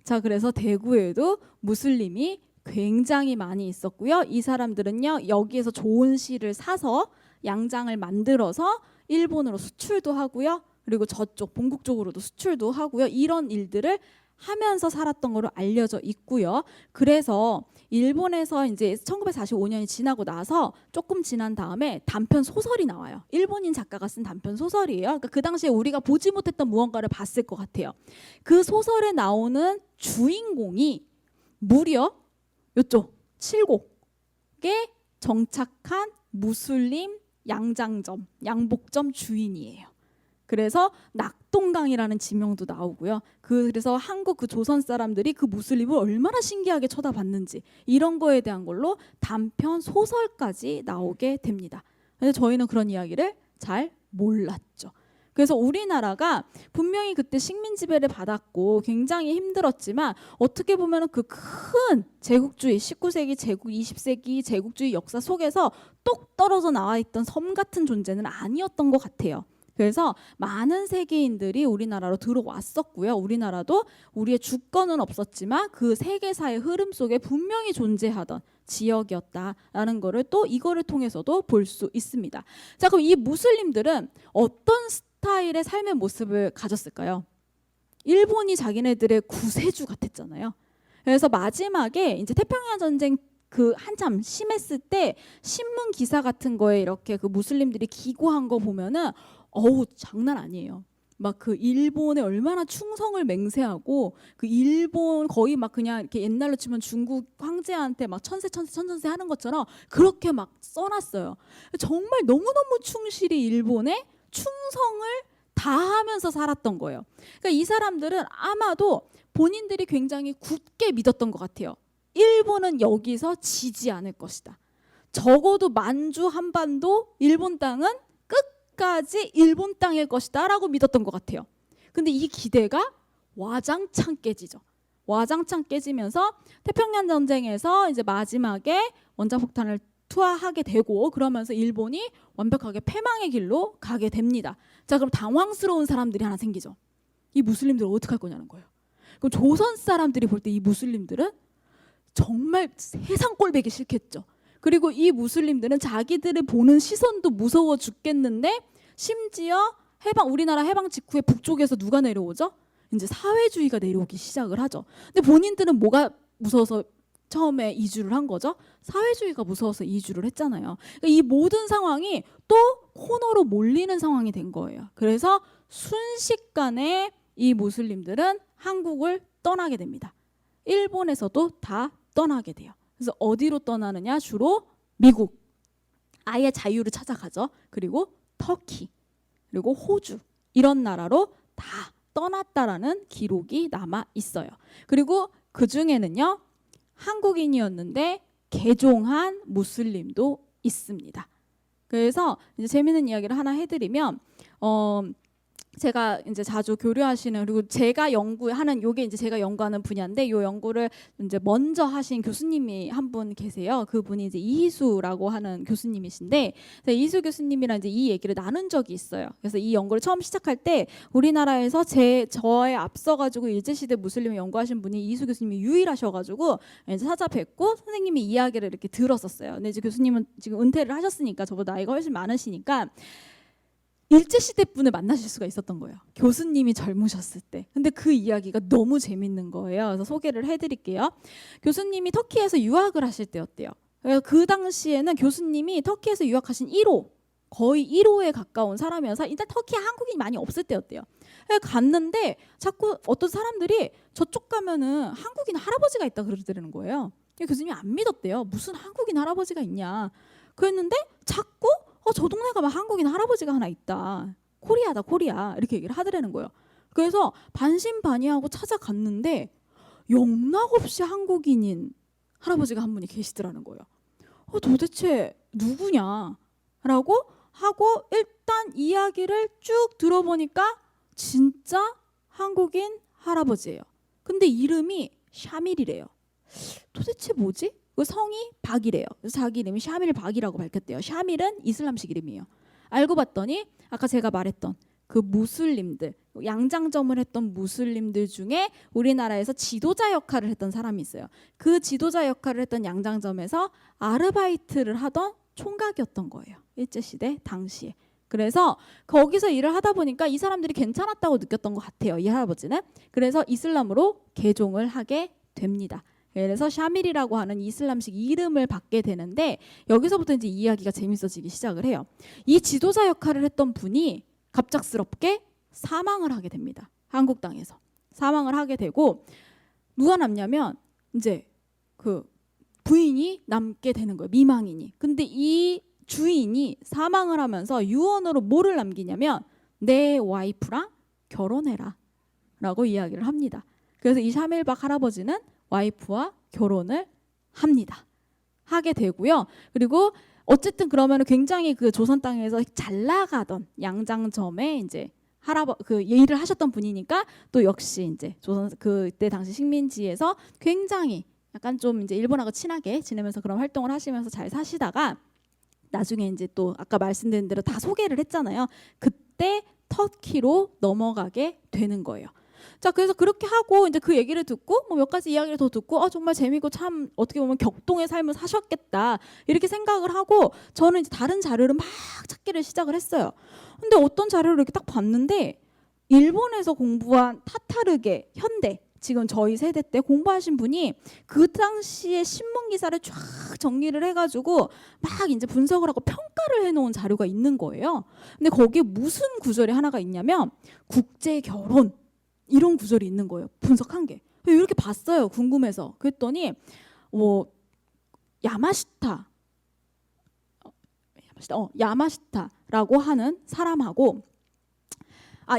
자, 그래서 대구에도 무슬림이 굉장히 많이 있었고요. 이 사람들은요, 여기에서 좋은 실을 사서 양장을 만들어서 일본으로 수출도 하고요, 그리고 저쪽 본국 쪽으로도 수출도 하고요. 이런 일들을 하면서 살았던 거로 알려져 있고요. 그래서 일본에서 이제 1945년이 지나고 나서 조금 지난 다음에 단편 소설이 나와요. 일본인 작가가 쓴 단편 소설이에요. 그러니까 그 당시에 우리가 보지 못했던 무언가를 봤을 것 같아요. 그 소설에 나오는 주인공이 무려 이쪽 7곡에 정착한 무슬림 양장점, 양복점 주인이에요. 그래서 낙동강이라는 지명도 나오고요. 그래서 한국 그 조선 사람들이 그 무슬림을 얼마나 신기하게 쳐다봤는지 이런 거에 대한 걸로 단편 소설까지 나오게 됩니다. 근데 저희는 그런 이야기를 잘 몰랐죠. 그래서 우리나라가 분명히 그때 식민 지배를 받았고 굉장히 힘들었지만 어떻게 보면 그 큰 제국주의 19세기 제국 20세기 제국주의 역사 속에서 똑 떨어져 나와 있던 섬 같은 존재는 아니었던 것 같아요. 그래서 많은 세계인들이 우리나라로 들어왔었고요. 우리나라도 우리의 주권은 없었지만 그 세계사의 흐름 속에 분명히 존재하던 지역이었다라는 거를 또 이거를 통해서도 볼 수 있습니다. 자, 그럼 이 무슬림들은 어떤 스타일의 삶의 모습을 가졌을까요? 일본이 자기네들의 구세주 같았잖아요. 그래서 마지막에 이제 태평양 전쟁 그 한참 심했을 때 신문 기사 같은 거에 이렇게 그 무슬림들이 기고한 거 보면은 어우 장난 아니에요. 막 그 일본에 얼마나 충성을 맹세하고 그 일본 거의 막 그냥 이렇게 옛날로 치면 중국 황제한테 막 천세 하는 것처럼 그렇게 막 써놨어요. 정말 너무너무 충실히 일본에 충성을 다하면서 살았던 거예요. 그러니까 이 사람들은 아마도 본인들이 굉장히 굳게 믿었던 것 같아요. 일본은 여기서 지지 않을 것이다. 적어도 만주 한반도 일본 땅은 끝까지 일본 땅일 것이다 라고 믿었던 것 같아요. 근데 이 기대가 와장창 깨지죠. 와장창 깨지면서 태평양 전쟁에서 이제 마지막에 원자폭탄을 투하하게 되고 그러면서 일본이 완벽하게 패망의 길로 가게 됩니다. 자, 그럼 당황스러운 사람들이 하나 생기죠. 이 무슬림들 어떻게 할 거냐는 거예요. 그럼 조선 사람들이 볼 때 이 무슬림들은 정말 세상 꼴보기 싫겠죠. 그리고 이 무슬림들은 자기들을 보는 시선도 무서워 죽겠는데 심지어 우리나라 해방 직후에 북쪽에서 누가 내려오죠? 이제 사회주의가 내려오기 시작을 하죠. 근데 본인들은 뭐가 무서워서 처음에 이주를 한 거죠? 사회주의가 무서워서 이주를 했잖아요. 그러니까 이 모든 상황이 또 코너로 몰리는 상황이 된 거예요. 그래서 순식간에 이 무슬림들은 한국을 떠나게 됩니다. 일본에서도 다 떠나게 돼요. 그래서 어디로 떠나느냐? 주로 미국, 아예 자유를 찾아가죠. 그리고 터키, 그리고 호주 이런 나라로 다 떠났다라는 기록이 남아 있어요. 그리고 그 중에는요 한국인이었는데 개종한 무슬림도 있습니다. 그래서 이제 재미있는 이야기를 하나 해드리면 제가 이제 자주 교류하시는 그리고 제가 연구하는 요게 이제 제가 연구하는 분야인데 요 연구를 이제 먼저 하신 교수님이 한 분 계세요. 그분이 이제 이희수라고 하는 교수님이신데 이희수 교수님이랑 이제 이 얘기를 나눈 적이 있어요. 그래서 이 연구를 처음 시작할 때 우리나라에서 저에 앞서가지고 일제시대 무슬림을 연구하신 분이 이희수 교수님이 유일하셔가지고 이제 찾아뵙고 선생님이 이야기를 이렇게 들었었어요. 근데 이제 교수님은 지금 은퇴를 하셨으니까 저보다 나이가 훨씬 많으시니까. 일제시대 분을 만나실 수가 있었던 거예요. 교수님이 젊으셨을 때. 근데 그 이야기가 너무 재밌는 거예요. 그래서 소개를 해드릴게요. 교수님이 터키에서 유학을 하실 때였대요. 그 당시에는 교수님이 터키에서 유학하신 1호, 거의 1호에 가까운 사람이어서 일단 터키에 한국인이 많이 없을 때였대요. 갔는데 자꾸 어떤 사람들이 저쪽 가면은 한국인 할아버지가 있다 그러더라는 거예요. 교수님이 안 믿었대요. 무슨 한국인 할아버지가 있냐. 그랬는데 자꾸 저 동네 가면 한국인 할아버지가 하나 있다. 코리아다 코리아 이렇게 얘기를 하더라는 거예요. 그래서 반신반의하고 찾아갔는데 영락없이 한국인인 할아버지가 한 분이 계시더라는 거예요. 도대체 누구냐라고 하고 일단 이야기를 쭉 들어보니까 진짜 한국인 할아버지예요. 근데 이름이 샤밀이래요. 도대체 뭐지? 그 성이 박이래요. 그래서 자기 이름이 샤밀 박이라고 밝혔대요. 샤밀은 이슬람식 이름이에요. 알고 봤더니 아까 제가 말했던 그 무슬림들, 양장점을 했던 무슬림들 중에 우리나라에서 지도자 역할을 했던 사람이 있어요. 그 지도자 역할을 했던 양장점에서 아르바이트를 하던 총각이었던 거예요. 일제시대 당시에. 그래서 거기서 일을 하다 보니까 이 사람들이 괜찮았다고 느꼈던 것 같아요. 이 할아버지는. 그래서 이슬람으로 개종을 하게 됩니다. 그래서 샤밀이라고 하는 이슬람식 이름을 받게 되는데 여기서부터 이제 이야기가 재밌어지기 시작을 해요. 이 지도자 역할을 했던 분이 갑작스럽게 사망을 하게 됩니다. 한국 땅에서 사망을 하게 되고 누가 남냐면 이제 그 부인이 남게 되는 거예요. 미망인이. 근데 이 주인이 사망을 하면서 유언으로 뭐를 남기냐면 내 와이프랑 결혼해라 라고 이야기를 합니다. 그래서 이 샤밀박 할아버지는 와이프와 결혼을 합니다. 하게 되고요. 그리고 어쨌든 그러면 굉장히 그 조선 땅에서 잘 나가던 양장점에 이제 그 일을 하셨던 분이니까 또 역시 이제 조선 그때 당시 식민지에서 굉장히 약간 좀 이제 일본하고 친하게 지내면서 그런 활동을 하시면서 잘 사시다가 나중에 이제 또 아까 말씀드린 대로 다 소개를 했잖아요. 그때 터키로 넘어가게 되는 거예요. 자, 그래서 그렇게 하고 이제 그 얘기를 듣고 뭐 몇 가지 이야기를 더 듣고 정말 재미있고 참 어떻게 보면 격동의 삶을 사셨겠다 이렇게 생각을 하고 저는 이제 다른 자료를 막 찾기를 시작을 했어요. 근데 어떤 자료를 이렇게 딱 봤는데 일본에서 공부한 타타르계 현대 지금 저희 세대 때 공부하신 분이 그 당시에 신문 기사를 쫙 정리를 해가지고 막 이제 분석을 하고 평가를 해놓은 자료가 있는 거예요. 근데 거기에 무슨 구절이 하나가 있냐면 국제 결혼 이런 구절이 있는 거예요. 분석한 게. 이렇게 봤어요. 궁금해서. 그랬더니 야마시타라고 하는 사람하고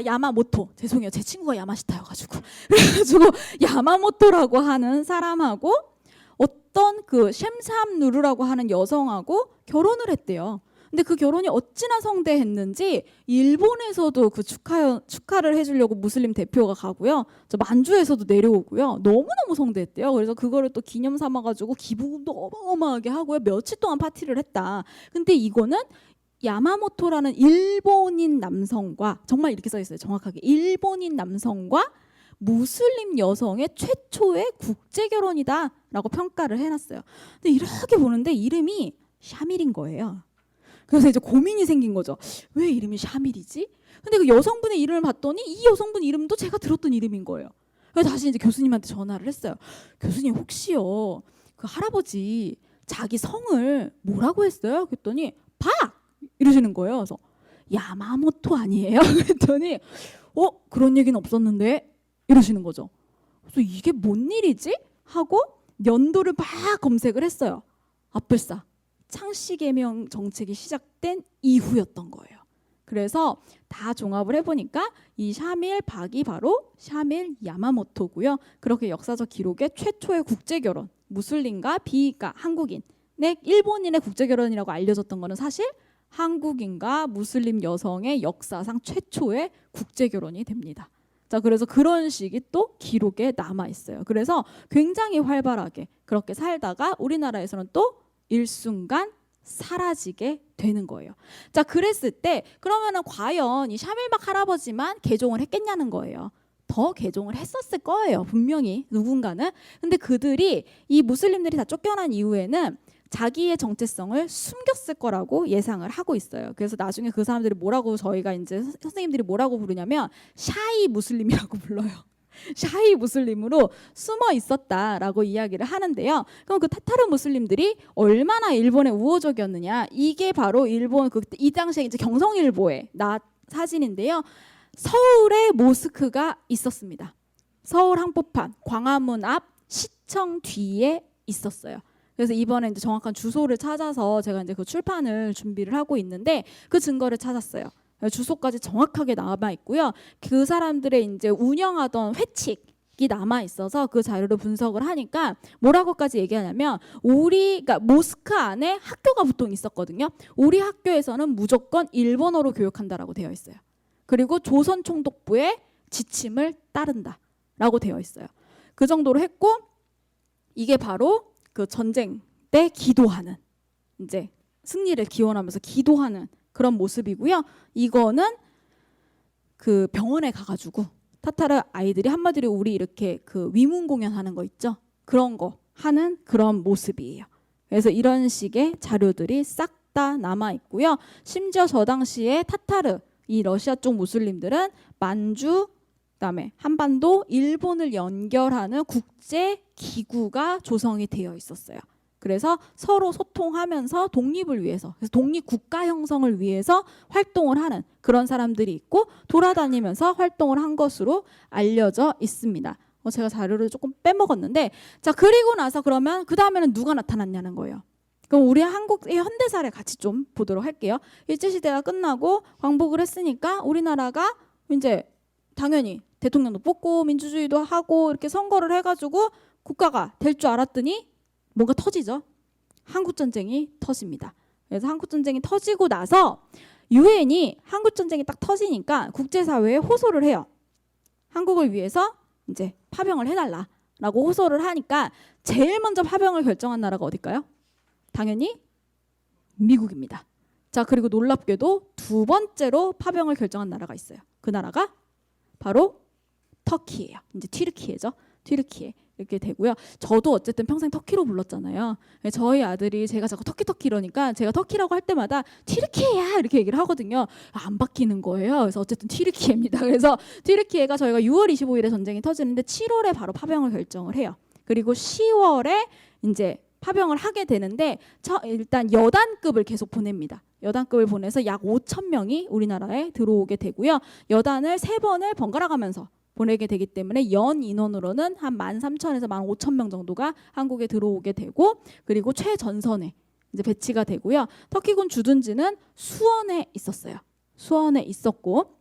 야마모토 죄송해요. 제 친구가 야마시타여가지고 그래가지고 야마모토라고 하는 사람하고 어떤 그 셴삼누르라고 하는 여성하고 결혼을 했대요. 근데 그 결혼이 어찌나 성대했는지 일본에서도 그 축하를 해주려고 무슬림 대표가 가고요. 저 만주에서도 내려오고요. 너무너무 성대했대요. 그래서 그거를 또 기념 삼아가지고 기부금도 어마어마하게 하고요. 며칠 동안 파티를 했다. 근데 이거는 야마모토라는 일본인 남성과 정말 이렇게 써 있어요. 정확하게 일본인 남성과 무슬림 여성의 최초의 국제 결혼이다라고 평가를 해놨어요. 근데 이렇게 보는데 이름이 샤밀인 거예요. 그래서 이제 고민이 생긴 거죠. 왜 이름이 샤밀이지? 근데 그 여성분의 이름을 봤더니 이 여성분 이름도 제가 들었던 이름인 거예요. 그래서 다시 이제 교수님한테 전화를 했어요. 교수님 혹시요 그 할아버지 자기 성을 뭐라고 했어요? 그랬더니 박 이러시는 거예요. 그래서 야마모토 아니에요? 그랬더니 그런 얘기는 없었는데 이러시는 거죠. 그래서 이게 뭔 일이지? 하고 연도를 막 검색을 했어요. 아뿔싸 창씨개명 정책이 시작된 이후였던 거예요. 그래서 다 종합을 해보니까 이 샤밀 박이 바로 샤밀 야마모토고요. 그렇게 역사적 기록에 최초의 국제결혼 무슬림과 그러니까 한국인의 일본인의 국제결혼이라고 알려졌던 거는 사실 한국인과 무슬림 여성의 역사상 최초의 국제결혼이 됩니다. 자, 그래서 그런 식이 또 기록에 남아 있어요. 그래서 굉장히 활발하게 그렇게 살다가 우리나라에서는 또 일순간 사라지게 되는 거예요. 자, 그랬을 때 그러면은 과연 이 샤밀박 할아버지만 개종을 했겠냐는 거예요. 더 개종을 했었을 거예요. 분명히 누군가는. 근데 그들이 이 무슬림들이 다 쫓겨난 이후에는 자기의 정체성을 숨겼을 거라고 예상을 하고 있어요. 그래서 나중에 그 사람들이 뭐라고 저희가 이제 선생님들이 뭐라고 부르냐면 샤이 무슬림이라고 불러요. 샤이 무슬림으로 숨어 있었다라고 이야기를 하는데요. 그럼 그 타타르 무슬림들이 얼마나 일본에 우호적이었느냐? 이게 바로 일본 이 당시에 이제 경성일보의 사진인데요. 서울에 모스크가 있었습니다. 서울 한복판 광화문 앞 시청 뒤에 있었어요. 그래서 이번에 이제 정확한 주소를 찾아서 제가 이제 그 출판을 준비를 하고 있는데 그 증거를 찾았어요. 주소까지 정확하게 남아 있고요. 그 사람들의 이제 운영하던 회칙이 남아 있어서 그 자료를 분석을 하니까 뭐라고까지 얘기하냐면 그러니까 모스크 안에 학교가 보통 있었거든요. 우리 학교에서는 무조건 일본어로 교육한다라고 되어 있어요. 그리고 조선 총독부의 지침을 따른다라고 되어 있어요. 그 정도로 했고 이게 바로 그 전쟁 때 기도하는 이제 승리를 기원하면서 기도하는 그런 모습이고요. 이거는 그 병원에 가가지고 타타르 아이들이 한마디로 우리 이렇게 그 위문 공연하는 거 있죠. 그런 거 하는 그런 모습이에요. 그래서 이런 식의 자료들이 싹 다 남아 있고요. 심지어 저 당시에 타타르 이 러시아 쪽 무슬림들은 만주 그다음에 한반도 일본을 연결하는 국제 기구가 조성이 되어 있었어요. 그래서 서로 소통하면서 독립을 위해서 그래서 독립 국가 형성을 위해서 활동을 하는 그런 사람들이 있고 돌아다니면서 활동을 한 것으로 알려져 있습니다. 제가 자료를 조금 빼먹었는데 자 그리고 나서 그러면 그 다음에는 누가 나타났냐는 거예요. 그럼 우리 한국의 현대사를 같이 좀 보도록 할게요. 일제시대가 끝나고 광복을 했으니까 우리나라가 이제 당연히 대통령도 뽑고 민주주의도 하고 이렇게 선거를 해가지고 국가가 될 줄 알았더니 뭔가 터지죠. 한국전쟁이 터집니다. 그래서 한국전쟁이 터지고 나서 유엔이 한국전쟁이 딱 터지니까 국제사회에 호소를 해요. 한국을 위해서 이제 파병을 해달라라고 호소를 하니까 제일 먼저 파병을 결정한 나라가 어딜까요? 당연히 미국입니다. 자, 그리고 놀랍게도 두 번째로 파병을 결정한 나라가 있어요. 그 나라가 바로 터키예요. 이제 튀르키예죠. 튀르키예 이렇게 되고요. 저도 어쨌든 평생 터키로 불렀잖아요. 저희 아들이 제가 자꾸 터키 이러니까 제가 터키라고 할 때마다 튀르키예야 이렇게 얘기를 하거든요. 안 바뀌는 거예요. 그래서 어쨌든 튀르키예입니다. 그래서 튀르키예가 저희가 6월 25일에 전쟁이 터지는데 7월에 바로 파병을 결정을 해요. 그리고 10월에 이제 파병을 하게 되는데 일단 여단급을 계속 보냅니다. 여단급을 보내서 약 5천 명이 우리나라에 들어오게 되고요. 여단을 3번을 번갈아 가면서 보내게 되기 때문에 연 인원으로는 한 13,000에서 15,000명 정도가 한국에 들어오게 되고, 그리고 최전선에 이제 배치가 되고요. 터키군 주둔지는 수원에 있었어요. 수원에 있었고,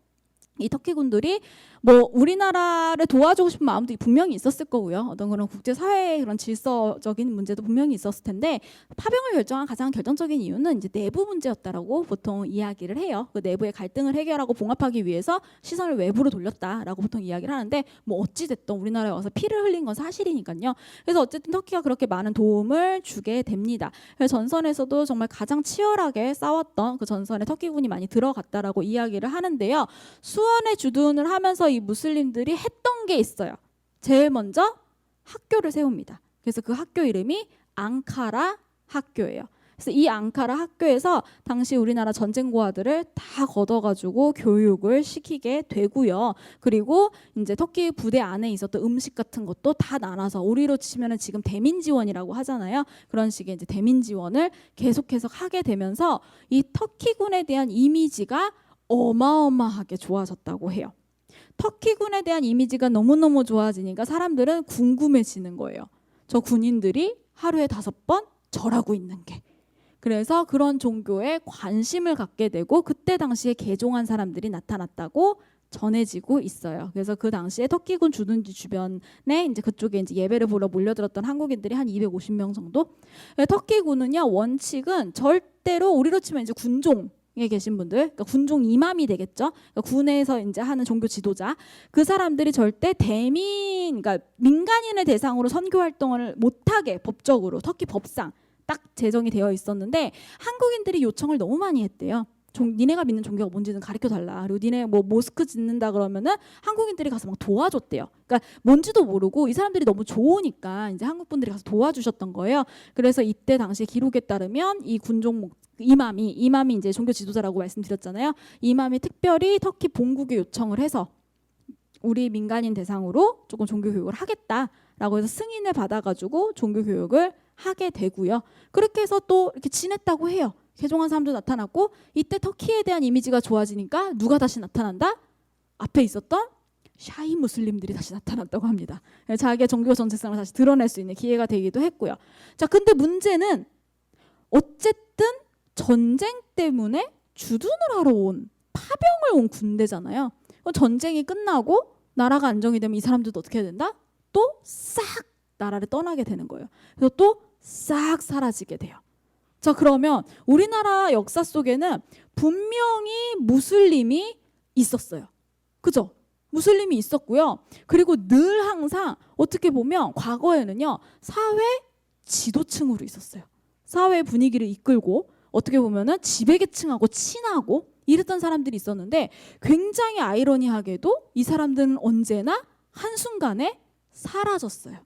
이 터키군들이 뭐 우리나라를 도와주고 싶은 마음도 분명히 있었을 거고요. 어떤 그런 국제사회의 그런 질서적인 문제도 분명히 있었을 텐데, 파병을 결정한 가장 결정적인 이유는 이제 내부 문제였다라고 보통 이야기를 해요. 그 내부의 갈등을 해결하고 봉합하기 위해서 시선을 외부로 돌렸다라고 보통 이야기를 하는데, 뭐 어찌 됐든 우리나라에 와서 피를 흘린 건 사실이니까요. 그래서 어쨌든 터키가 그렇게 많은 도움을 주게 됩니다. 그래서 전선에서도 정말 가장 치열하게 싸웠던 그 전선에 터키군이 많이 들어갔다라고 이야기를 하는데요. 수원에 주둔을 하면서 이 무슬림들이 했던 게 있어요. 제일 먼저 학교를 세웁니다. 그래서 그 학교 이름이 앙카라 학교예요. 그래서 이 앙카라 학교에서 당시 우리나라 전쟁 고아들을 다 걷어가지고 교육을 시키게 되고요. 그리고 이제 터키 부대 안에 있었던 음식 같은 것도 다 나눠서, 우리로 치면은 지금 대민 지원이라고 하잖아요. 그런 식의 이제 대민 지원을 계속해서 하게 되면서 이 터키군에 대한 이미지가 어마어마하게 좋아졌다고 해요. 터키군에 대한 이미지가 너무너무 좋아지니까 사람들은 궁금해지는 거예요. 저 군인들이 하루에 5번 절하고 있는 게. 그래서 그런 종교에 관심을 갖게 되고, 그때 당시에 개종한 사람들이 나타났다고 전해지고 있어요. 그래서 그 당시에 터키군 주둔지 주변에 이제 그쪽에 이제 예배를 보러 몰려들었던 한국인들이 한 250명 정도. 터키군은요, 원칙은 절대로 우리로 치면 이제 군종 에 계신 분들, 그러니까 군종 이맘이 되겠죠. 그러니까 군에서 이제 하는 종교 지도자, 그 사람들이 절대 대민, 그러니까 민간인을 대상으로 선교 활동을 못하게 법적으로 터키 법상 딱 제정이 되어 있었는데, 한국인들이 요청을 너무 많이 했대요. 니네가 믿는 종교가 뭔지는 가르쳐 달라. 그리고 니네 뭐 모스크 짓는다 그러면은 한국인들이 가서 막 도와줬대요. 그러니까 뭔지도 모르고 이 사람들이 너무 좋으니까 이제 한국 분들이 가서 도와주셨던 거예요. 그래서 이때 당시 기록에 따르면 이 군종 이맘이 이제 종교 지도자라고 말씀드렸잖아요. 이맘이 특별히 터키 본국에 요청을 해서 우리 민간인 대상으로 조금 종교 교육을 하겠다라고 해서 승인을 받아가지고 종교 교육을 하게 되고요. 그렇게 해서 또 이렇게 지냈다고 해요. 개종한 사람도 나타났고, 이때 터키에 대한 이미지가 좋아지니까 누가 다시 나타난다? 앞에 있었던 샤이 무슬림들이 다시 나타났다고 합니다. 자기의 종교 정체성을 다시 드러낼 수 있는 기회가 되기도 했고요. 자, 근데 문제는 어쨌든 전쟁 때문에 주둔을 하러 파병을 온 군대잖아요. 전쟁이 끝나고 나라가 안정이 되면 이 사람들도 어떻게 해야 된다? 또 싹 나라를 떠나게 되는 거예요. 그래서 또 싹 사라지게 돼요. 자, 그러면 우리나라 역사 속에는 분명히 무슬림이 있었어요. 그죠? 무슬림이 있었고요. 그리고 늘 항상 어떻게 보면 과거에는요, 사회 지도층으로 있었어요. 사회 분위기를 이끌고 어떻게 보면은 지배계층하고 친하고 이랬던 사람들이 있었는데, 굉장히 아이러니하게도 이 사람들은 언제나 한순간에 사라졌어요.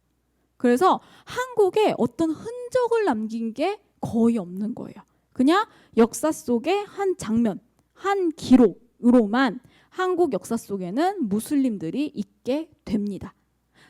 그래서 한국에 어떤 흔적을 남긴 게 거의 없는 거예요. 그냥 역사 속의 한 장면, 한 기록으로만 한국 역사 속에는 무슬림들이 있게 됩니다.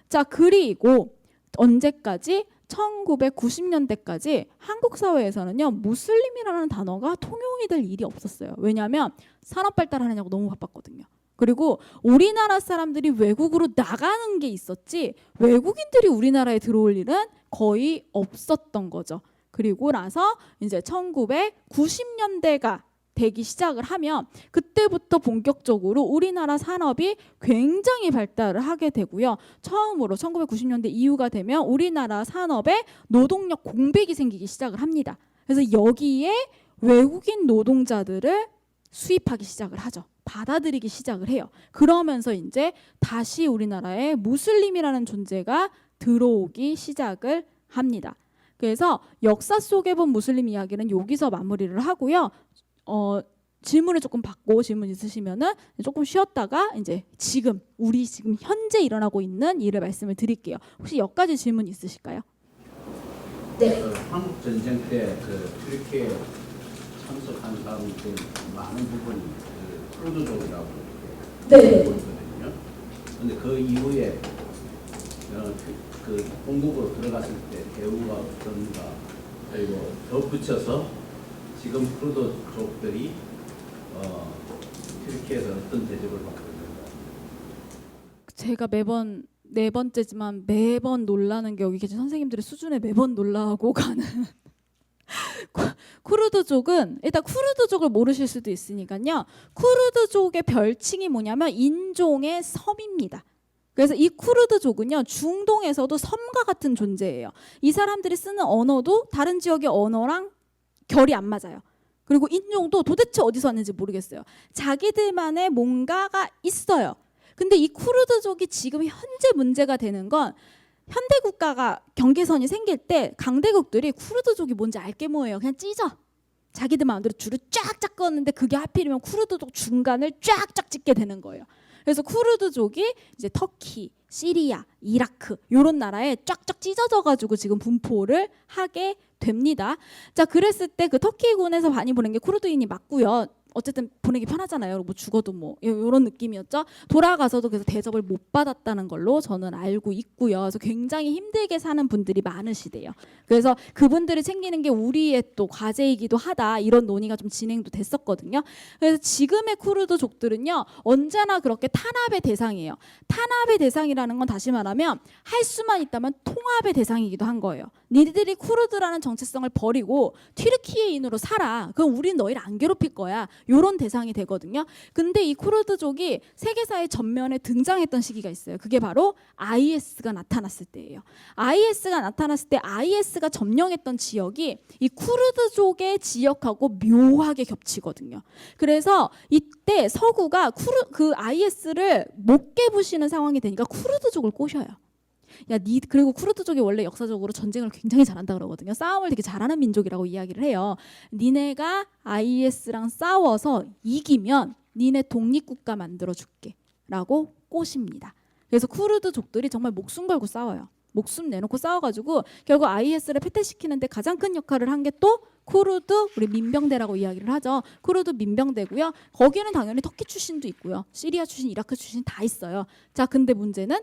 자, 그리고 언제까지? 1990년대까지 한국 사회에서는요, 무슬림이라는 단어가 통용이 될 일이 없었어요. 왜냐하면 산업 발달하느냐고 너무 바빴거든요. 그리고 우리나라 사람들이 외국으로 나가는 게 있었지, 외국인들이 우리나라에 들어올 일은 거의 없었던 거죠. 그리고 나서 이제 1990년대가 되기 시작을 하면 그때부터 본격적으로 우리나라 산업이 굉장히 발달을 하게 되고요. 처음으로 1990년대 이후가 되면 우리나라 산업에 노동력 공백이 생기기 시작을 합니다. 그래서 여기에 외국인 노동자들을 수입하기 시작을 하죠. 받아들이기 시작을 해요. 그러면서 이제 다시 우리나라에 무슬림이라는 존재가 들어오기 시작을 합니다. 그래서 역사 속에 본 무슬림 이야기는 여기서 마무리를 하고요. 질문을 조금 받고 질문 있으시면은 조금 쉬었다가 이제 우리 지금 현재 일어나고 있는 일을 말씀을 드릴게요. 혹시 여기까지 질문 있으실까요? 네. 한국 전쟁 때 튀르키예 참석한 사람들 많은 부분이 쿠르드족이라고 보이거든요. 그런데 그 이후에 그 본국으로 들어갔을 때 대우가 어떤가, 그리고 덧붙여서 지금 쿠르드족들이 튀르키예에서 어떤 대접을 받고 있는가. 제가 매번 네 번째지만 매번 놀라는 게 여기 계신 선생님들의 수준에 매번 놀라고 가는 쿠르드족은 일단 쿠르드족을 모르실 수도 있으니까요. 쿠르드족의 별칭이 뭐냐면 인종의 섬입니다. 그래서 이 쿠르드족은요, 중동에서도 섬과 같은 존재예요. 이 사람들이 쓰는 언어도 다른 지역의 언어랑 결이 안 맞아요. 그리고 인종도 도대체 어디서 왔는지 모르겠어요. 자기들만의 뭔가가 있어요. 근데 이 쿠르드족이 지금 현재 문제가 되는 건 현대 국가가 경계선이 생길 때 강대국들이 쿠르드족이 뭔지 알게 뭐예요. 그냥 찢어. 자기들 마음대로 줄을 쫙쫙 껐는데 그게 하필이면 쿠르드족 중간을 쫙쫙 찢게 되는 거예요. 그래서 쿠르드족이 이제 터키, 시리아, 이라크 이런 나라에 쫙쫙 찢어져 가지고 지금 분포를 하게 됩니다. 자, 그랬을 때 그 터키군에서 많이 보낸 게 쿠르드인이 맞고요. 어쨌든 보내기 편하잖아요. 뭐 죽어도 뭐 이런 느낌이었죠. 돌아가서도 그래서 대접을 못 받았다는 걸로 저는 알고 있고요. 그래서 굉장히 힘들게 사는 분들이 많으시대요. 그래서 그분들을 챙기는 게 우리의 또 과제이기도 하다, 이런 논의가 좀 진행도 됐었거든요. 그래서 지금의 쿠르드족들은요, 언제나 그렇게 탄압의 대상이에요. 탄압의 대상이라는 건 다시 말하면 할 수만 있다면 통합의 대상이기도 한 거예요. 니들이 쿠르드라는 정체성을 버리고 튀르키예인으로 살아. 그럼 우린 너희를 안 괴롭힐 거야. 요런 대상이 되거든요. 근데 이 쿠르드족이 세계사의 전면에 등장했던 시기가 있어요. 그게 바로 IS가 나타났을 때예요. IS가 나타났을 때 IS가 점령했던 지역이 이 쿠르드족의 지역하고 묘하게 겹치거든요. 그래서 이때 서구가 그 IS를 못 깨부시는 상황이 되니까 쿠르드족을 꼬셔요. 그리고 쿠르드족이 원래 역사적으로 전쟁을 굉장히 잘한다 그러거든요. 싸움을 되게 잘하는 민족이라고 이야기를 해요. 니네가 IS랑 싸워서 이기면 니네 독립국가 만들어줄게 라고 꼬십니다. 그래서 쿠르드족들이 정말 목숨 걸고 싸워요. 목숨 내놓고 싸워가지고 결국 IS를 패퇴시키는데 가장 큰 역할을 한 게 또 쿠르드 우리 민병대라고 이야기를 하죠. 쿠르드 민병대고요. 거기는 당연히 터키 출신도 있고요. 시리아 출신, 이라크 출신 다 있어요. 자, 근데 문제는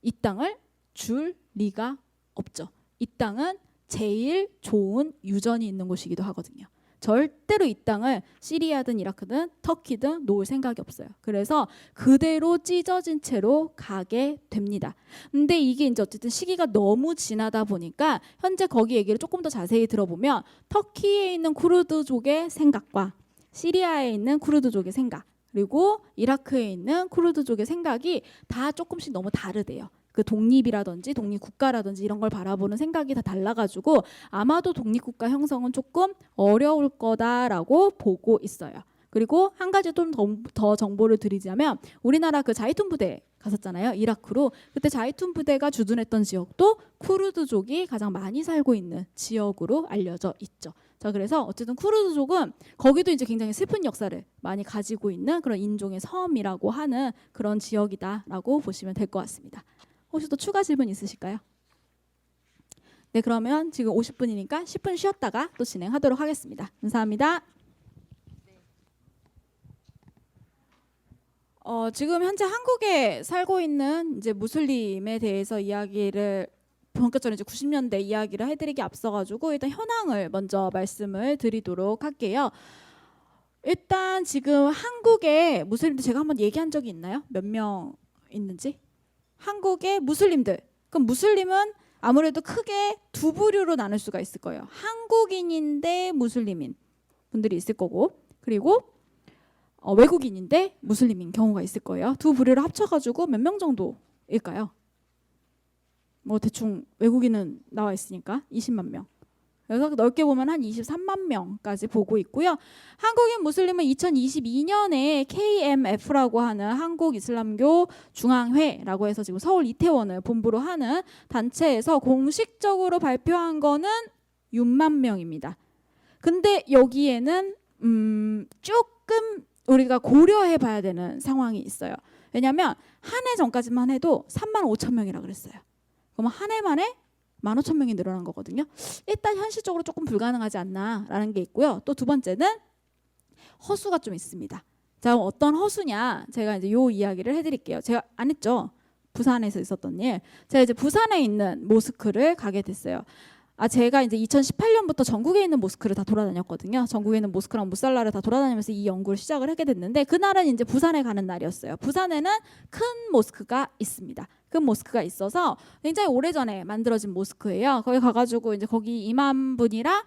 이 땅을 줄 리가 없죠. 이 땅은 제일 좋은 유전이 있는 곳이기도 하거든요. 절대로 이 땅을 시리아든 이라크든 터키든 놓을 생각이 없어요. 그래서 그대로 찢어진 채로 가게 됩니다. 근데 이게 이제 어쨌든 시기가 너무 지나다 보니까 현재 거기 얘기를 조금 더 자세히 들어보면 터키에 있는 쿠르드족의 생각과 시리아에 있는 쿠르드족의 생각, 그리고 이라크에 있는 쿠르드족의 생각이 다 조금씩 너무 다르대요. 그 독립이라든지 독립국가라든지 이런 걸 바라보는 생각이 다 달라가지고 아마도 독립국가 형성은 조금 어려울 거다라고 보고 있어요. 그리고 한 가지 좀 더 정보를 드리자면 우리나라 그 자이툰 부대 갔었잖아요. 이라크로. 그때 자이툰 부대가 주둔했던 지역도 쿠르드족이 가장 많이 살고 있는 지역으로 알려져 있죠. 자, 그래서 어쨌든 쿠르드족은 거기도 이제 굉장히 슬픈 역사를 많이 가지고 있는 그런 인종의 섬이라고 하는 그런 지역이다라고 보시면 될 것 같습니다. 혹시 또 추가 질문 있으실까요? 네, 그러면 지금 50분이니까 10분 쉬었다가 또 진행하도록 하겠습니다. 감사합니다. 지금 현재 한국에 살고 있는 이제 무슬림에 대해서 이야기를 본격적으로 이제 90년대 이야기를 해드리기 앞서가지고 일단 현황을 먼저 말씀을 드리도록 할게요. 일단 지금 한국에 무슬림들 제가 한번 얘기한 적이 있나요? 몇 명 있는지? 한국의 무슬림들. 그럼 무슬림은 아무래도 크게 두 부류로 나눌 수가 있을 거예요. 한국인인데 무슬림인 분들이 있을 거고, 그리고 외국인인데 무슬림인 경우가 있을 거예요. 두 부류를 합쳐가지고 몇 명 정도일까요? 뭐 대충 외국인은 나와 있으니까 20만 명. 그래서 넓게 보면 한 23만 명까지 보고 있고요. 한국인 무슬림은 2022년에 KMF라고 하는 한국 이슬람교 중앙회라고 해서 지금 서울 이태원을 본부로 하는 단체에서 공식적으로 발표한 거는 6만 명입니다. 근데 여기에는 조금 우리가 고려해 봐야 되는 상황이 있어요. 왜냐하면 한 해 전까지만 해도 3만 5천 명이라 그랬어요. 그러면 한 해 만에 15,000명이 늘어난 거거든요. 일단 현실적으로 조금 불가능하지 않나라는 게 있고요. 또 두 번째는 허수가 좀 있습니다. 자, 어떤 허수냐? 제가 이제 요 이야기를 해드릴게요. 제가 안 했죠. 부산에서 있었던 일. 제가 이제 부산에 있는 모스크를 가게 됐어요. 제가 이제 2018년부터 전국에 있는 모스크를 다 돌아다녔거든요. 전국에 있는 모스크랑 무살라를 다 돌아다니면서 이 연구를 시작을 하게 됐는데 그날은 이제 부산에 가는 날이었어요. 부산에는 큰 모스크가 있습니다. 큰 모스크가 있어서 굉장히 오래전에 만들어진 모스크예요. 거기 가가지고 이제 거기 임암분이랑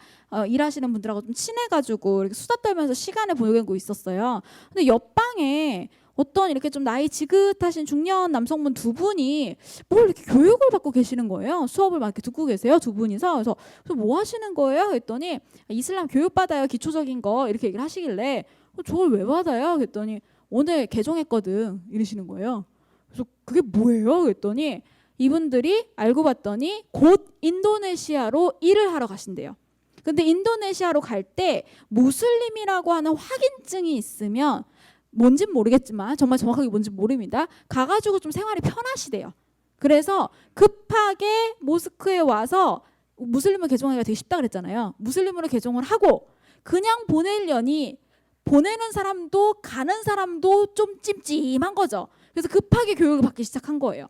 일하시는 분들하고 좀 친해가지고 이렇게 수다 떨면서 시간을 보내고 있었어요. 근데 옆방에 어떤 이렇게 좀 나이 지긋하신 중년 남성분 두 분이 뭘 이렇게 교육을 받고 계시는 거예요. 수업을 막 이렇게 듣고 계세요. 두 분이서. 그래서 뭐 하시는 거예요? 그랬더니 이슬람 교육 받아요. 기초적인 거 이렇게 얘기를 하시길래 저걸 왜 받아요? 그랬더니 오늘 개종했거든 이러시는 거예요. 그래서 그게 뭐예요? 그랬더니 이분들이 알고 봤더니 곧 인도네시아로 일을 하러 가신대요. 근데 인도네시아로 갈 때 무슬림이라고 하는 확인증이 있으면 뭔진 모르겠지만 정말 정확하게 뭔지 모릅니다. 가가지고 좀 생활이 편하시대요. 그래서 급하게 모스크에 와서 무슬림을 개종하기가 되게 쉽다 그랬잖아요. 무슬림으로 개종을 하고 그냥 보내려니 보내는 사람도 가는 사람도 좀 찜찜한 거죠. 그래서 급하게 교육을 받기 시작한 거예요.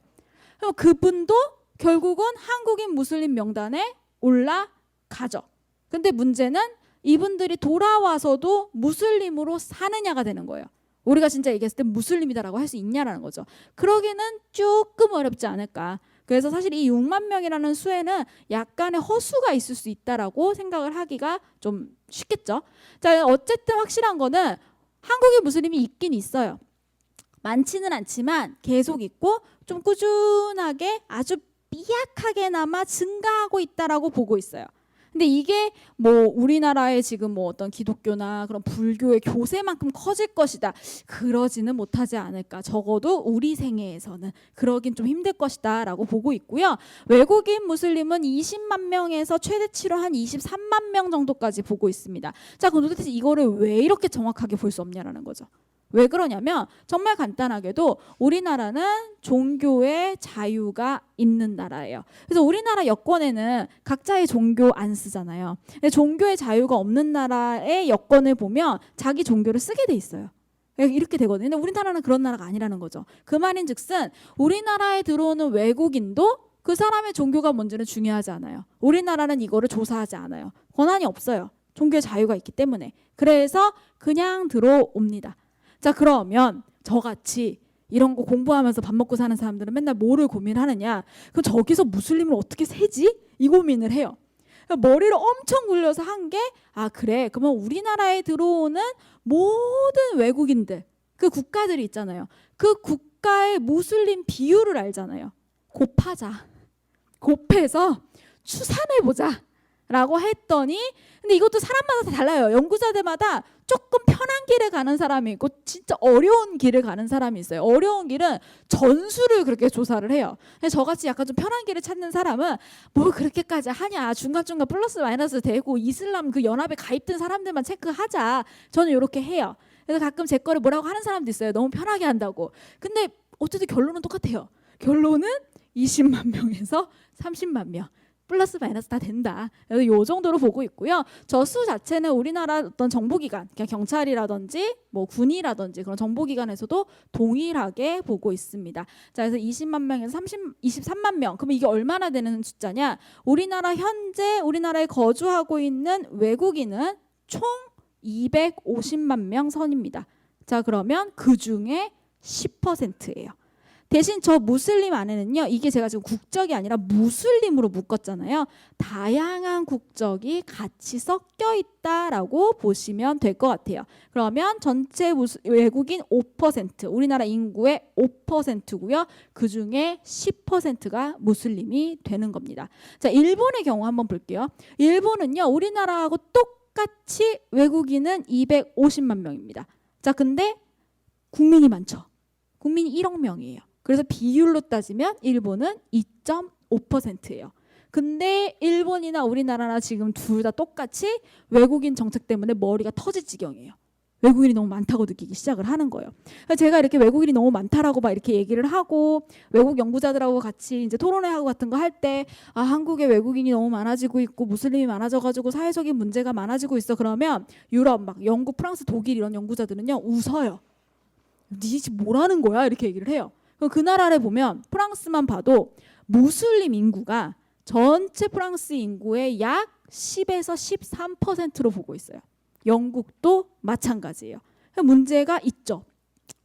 그럼 그분도 결국은 한국인 무슬림 명단에 올라가죠. 근데 문제는 이분들이 돌아와서도 무슬림으로 사느냐가 되는 거예요. 우리가 진짜 얘기했을 때 무슬림이다라고 할 수 있냐라는 거죠. 그러기는 조금 어렵지 않을까. 그래서 사실 이 6만 명이라는 수에는 약간의 허수가 있을 수 있다라고 생각을 하기가 좀 쉽겠죠. 자, 어쨌든 확실한 거는 한국의 무슬림이 있긴 있어요. 많지는 않지만 계속 있고 좀 꾸준하게 아주 삐약하게나마 증가하고 있다라고 보고 있어요. 근데 이게 뭐 우리나라의 지금 뭐 어떤 기독교나 그런 불교의 교세만큼 커질 것이다. 그러지는 못하지 않을까. 적어도 우리 생애에서는 그러긴 좀 힘들 것이다 라고 보고 있고요. 외국인 무슬림은 20만 명에서 최대치로 한 23만 명 정도까지 보고 있습니다. 자, 그럼 도대체 이거를 왜 이렇게 정확하게 볼 수 없냐라는 거죠. 왜 그러냐면 정말 간단하게도 우리나라는 종교의 자유가 있는 나라예요. 그래서 우리나라 여권에는 각자의 종교 안 쓰잖아요. 근데 종교의 자유가 없는 나라의 여권을 보면 자기 종교를 쓰게 돼 있어요. 이렇게 되거든요. 근데 우리나라는 그런 나라가 아니라는 거죠. 그 말인즉슨 우리나라에 들어오는 외국인도 그 사람의 종교가 뭔지는 중요하지 않아요. 우리나라는 이거를 조사하지 않아요. 권한이 없어요. 종교의 자유가 있기 때문에. 그래서 그냥 들어옵니다. 자, 그러면 저같이 이런 거 공부하면서 밥 먹고 사는 사람들은 맨날 뭐를 고민하느냐? 그럼 저기서 무슬림을 어떻게 세지? 이 고민을 해요. 머리를 엄청 굴려서 한 게 그래. 그러면 우리나라에 들어오는 모든 외국인들 그 국가들이 있잖아요. 그 국가의 무슬림 비율을 알잖아요. 곱하자. 곱해서 추산해보자 라고 했더니 근데 이것도 사람마다 다 달라요. 연구자들마다 조금 편한 길을 가는 사람이 있고 진짜 어려운 길을 가는 사람이 있어요. 어려운 길은 전수를 그렇게 조사를 해요. 저같이 약간 좀 편한 길을 찾는 사람은 뭘 그렇게까지 하냐. 중간중간 플러스 마이너스 되고 이슬람 그 연합에 가입된 사람들만 체크하자. 저는 이렇게 해요. 그래서 가끔 제 거를 뭐라고 하는 사람도 있어요. 너무 편하게 한다고. 근데 어쨌든 결론은 똑같아요. 결론은 20만 명에서 30만 명. 플러스 마이너스 다 된다. 그래서 이 정도로 보고 있고요. 저 수 자체는 우리나라 어떤 정보기관, 그냥 경찰이라든지 뭐 군이라든지 그런 정보기관에서도 동일하게 보고 있습니다. 자, 그래서 20만 명에서 23만 명. 그러면 이게 얼마나 되는 숫자냐? 우리나라 현재 우리나라에 거주하고 있는 외국인은 총 250만 명 선입니다. 자, 그러면 그 중에 10%예요. 대신 저 무슬림 안에는요, 이게 제가 지금 국적이 아니라 무슬림으로 묶었잖아요. 다양한 국적이 같이 섞여 있다라고 보시면 될 것 같아요. 그러면 전체 외국인 5%, 우리나라 인구의 5%고요. 그 중에 10%가 무슬림이 되는 겁니다. 자, 일본의 경우 한번 볼게요. 일본은요, 우리나라하고 똑같이 외국인은 250만 명입니다. 자, 근데 국민이 많죠. 국민이 1억 명이에요. 그래서 비율로 따지면 일본은 2.5%예요. 근데 일본이나 우리나라나 지금 둘 다 똑같이 외국인 정책 때문에 머리가 터질 지경이에요. 외국인이 너무 많다고 느끼기 시작을 하는 거예요. 제가 이렇게 외국인이 너무 많다라고 막 이렇게 얘기를 하고 외국 연구자들하고 같이 이제 토론회하고 같은 거 할 때 한국에 외국인이 너무 많아지고 있고 무슬림이 많아져가지고 사회적인 문제가 많아지고 있어. 그러면 유럽 막 영국, 프랑스, 독일 이런 연구자들은요 웃어요. 니 지금 뭐라는 거야? 이렇게 얘기를 해요. 그 나라를 보면 프랑스만 봐도 무슬림 인구가 전체 프랑스 인구의 약 10에서 13%로 보고 있어요. 영국도 마찬가지예요. 문제가 있죠.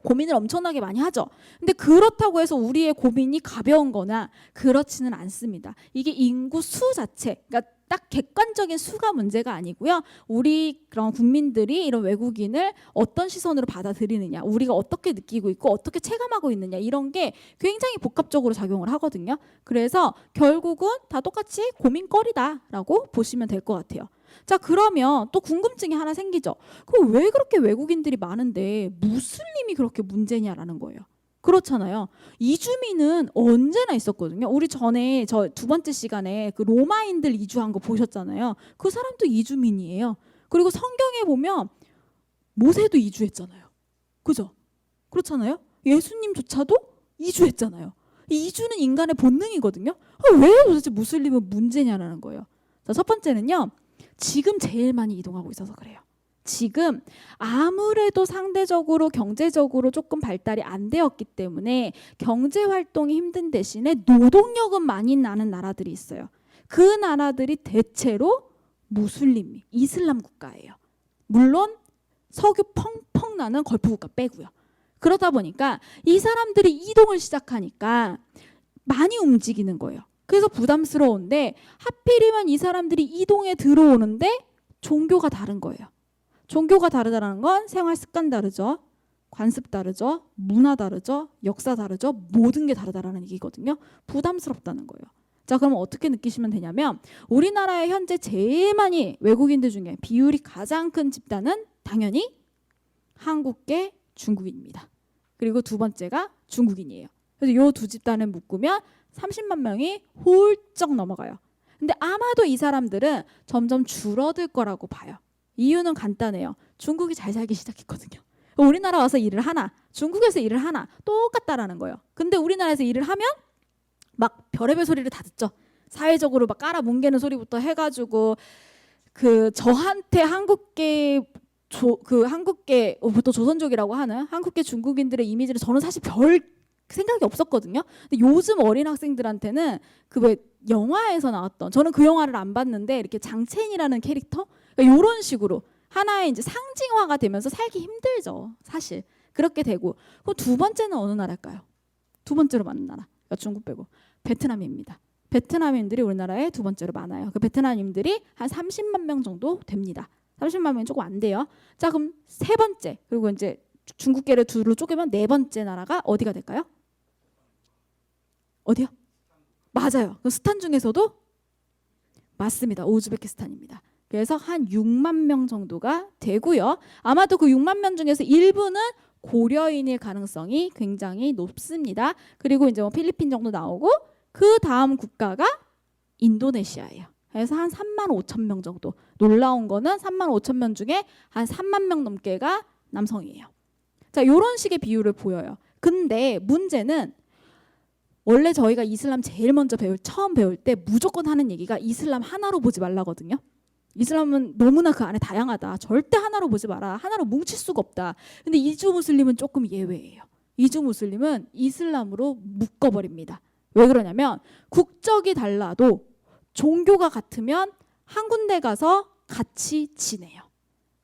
고민을 엄청나게 많이 하죠. 근데 그렇다고 해서 우리의 고민이 가벼운 거나 그렇지는 않습니다. 이게 인구 수 자체, 그러니까 딱 객관적인 수가 문제가 아니고요. 우리 그런 국민들이 이런 외국인을 어떤 시선으로 받아들이느냐, 우리가 어떻게 느끼고 있고 어떻게 체감하고 있느냐, 이런 게 굉장히 복합적으로 작용을 하거든요. 그래서 결국은 다 똑같이 고민거리다라고 보시면 될 것 같아요. 자, 그러면 또 궁금증이 하나 생기죠. 그럼 왜 그렇게 외국인들이 많은데 무슬림이 그렇게 문제냐라는 거예요. 그렇잖아요. 이주민은 언제나 있었거든요. 우리 전에 저 두 번째 시간에 그 로마인들 이주한 거 보셨잖아요. 그 사람도 이주민이에요. 그리고 성경에 보면 모세도 이주했잖아요. 그죠? 그렇잖아요. 예수님조차도 이주했잖아요. 이 이주는 인간의 본능이거든요. 왜 도대체 무슬림은 문제냐라는 거예요. 자, 첫 번째는요. 지금 제일 많이 이동하고 있어서 그래요. 지금 아무래도 상대적으로 경제적으로 조금 발달이 안 되었기 때문에 경제 활동이 힘든 대신에 노동력은 많이 나는 나라들이 있어요. 그 나라들이 대체로 무슬림, 이슬람 국가예요. 물론 석유 펑펑 나는 걸프 국가 빼고요. 그러다 보니까 이 사람들이 이동을 시작하니까 많이 움직이는 거예요. 그래서 부담스러운데 하필이면 이 사람들이 이동에 들어오는데 종교가 다른 거예요. 종교가 다르다는 건 생활 습관 다르죠. 관습 다르죠. 문화 다르죠. 역사 다르죠. 모든 게 다르다라는 얘기거든요. 부담스럽다는 거예요. 자, 그럼 어떻게 느끼시면 되냐면 우리나라에 현재 제일 많이 외국인들 중에 비율이 가장 큰 집단은 당연히 한국계 중국인입니다. 그리고 두 번째가 중국인이에요. 그래서 이 두 집단을 묶으면 30만 명이 훌쩍 넘어가요. 근데 아마도 이 사람들은 점점 줄어들 거라고 봐요. 이유는 간단해요. 중국이 잘 살기 시작했거든요. 우리나라 와서 일을 하나, 중국에서 일을 하나 똑같다라는 거예요. 근데 우리나라에서 일을 하면 막 별의별 소리를 다 듣죠. 사회적으로 막 깔아 뭉개는 소리부터 해가지고 그 저한테 한국계 보통 조선족이라고 하는 한국계 중국인들의 이미지를 저는 사실 별 생각이 없었거든요. 근데 요즘 어린 학생들한테는 그 왜 영화에서 나왔던, 저는 그 영화를 안 봤는데 이렇게 장첸이라는 캐릭터, 그러니까 이런 식으로 하나의 이제 상징화가 되면서 살기 힘들죠. 사실 그렇게 되고. 그럼 두 번째는 어느 나라일까요? 두 번째로 많은 나라, 그러니까 중국 빼고 베트남입니다. 베트남인들이 우리나라에 두 번째로 많아요. 그 베트남인들이 한 30만 명 정도 됩니다. 30만 명이 조금 안 돼요. 자, 그럼 세 번째, 그리고 이제 중국계를 둘로 쪼개면 네 번째 나라가 어디가 될까요? 어디요? 맞아요. 그 스탄 중에서도 맞습니다. 우즈베키스탄입니다. 그래서 한 6만 명 정도가 되고요. 아마도 그 6만 명 중에서 일부는 고려인일 가능성이 굉장히 높습니다. 그리고 이제 뭐 필리핀 정도 나오고 그 다음 국가가 인도네시아예요. 그래서 한 3만 5천 명 정도. 놀라운 거는 3만 5천 명 중에 한 3만 명 넘게가 남성이에요. 자, 이런 식의 비율을 보여요. 근데 문제는 원래 저희가 이슬람 제일 먼저 처음 배울 때 무조건 하는 얘기가 이슬람 하나로 보지 말라거든요. 이슬람은 너무나 그 안에 다양하다. 절대 하나로 보지 마라. 하나로 뭉칠 수가 없다. 근데 이주 무슬림은 조금 예외예요. 이주 무슬림은 이슬람으로 묶어버립니다. 왜 그러냐면 국적이 달라도 종교가 같으면 한 군데 가서 같이 지내요.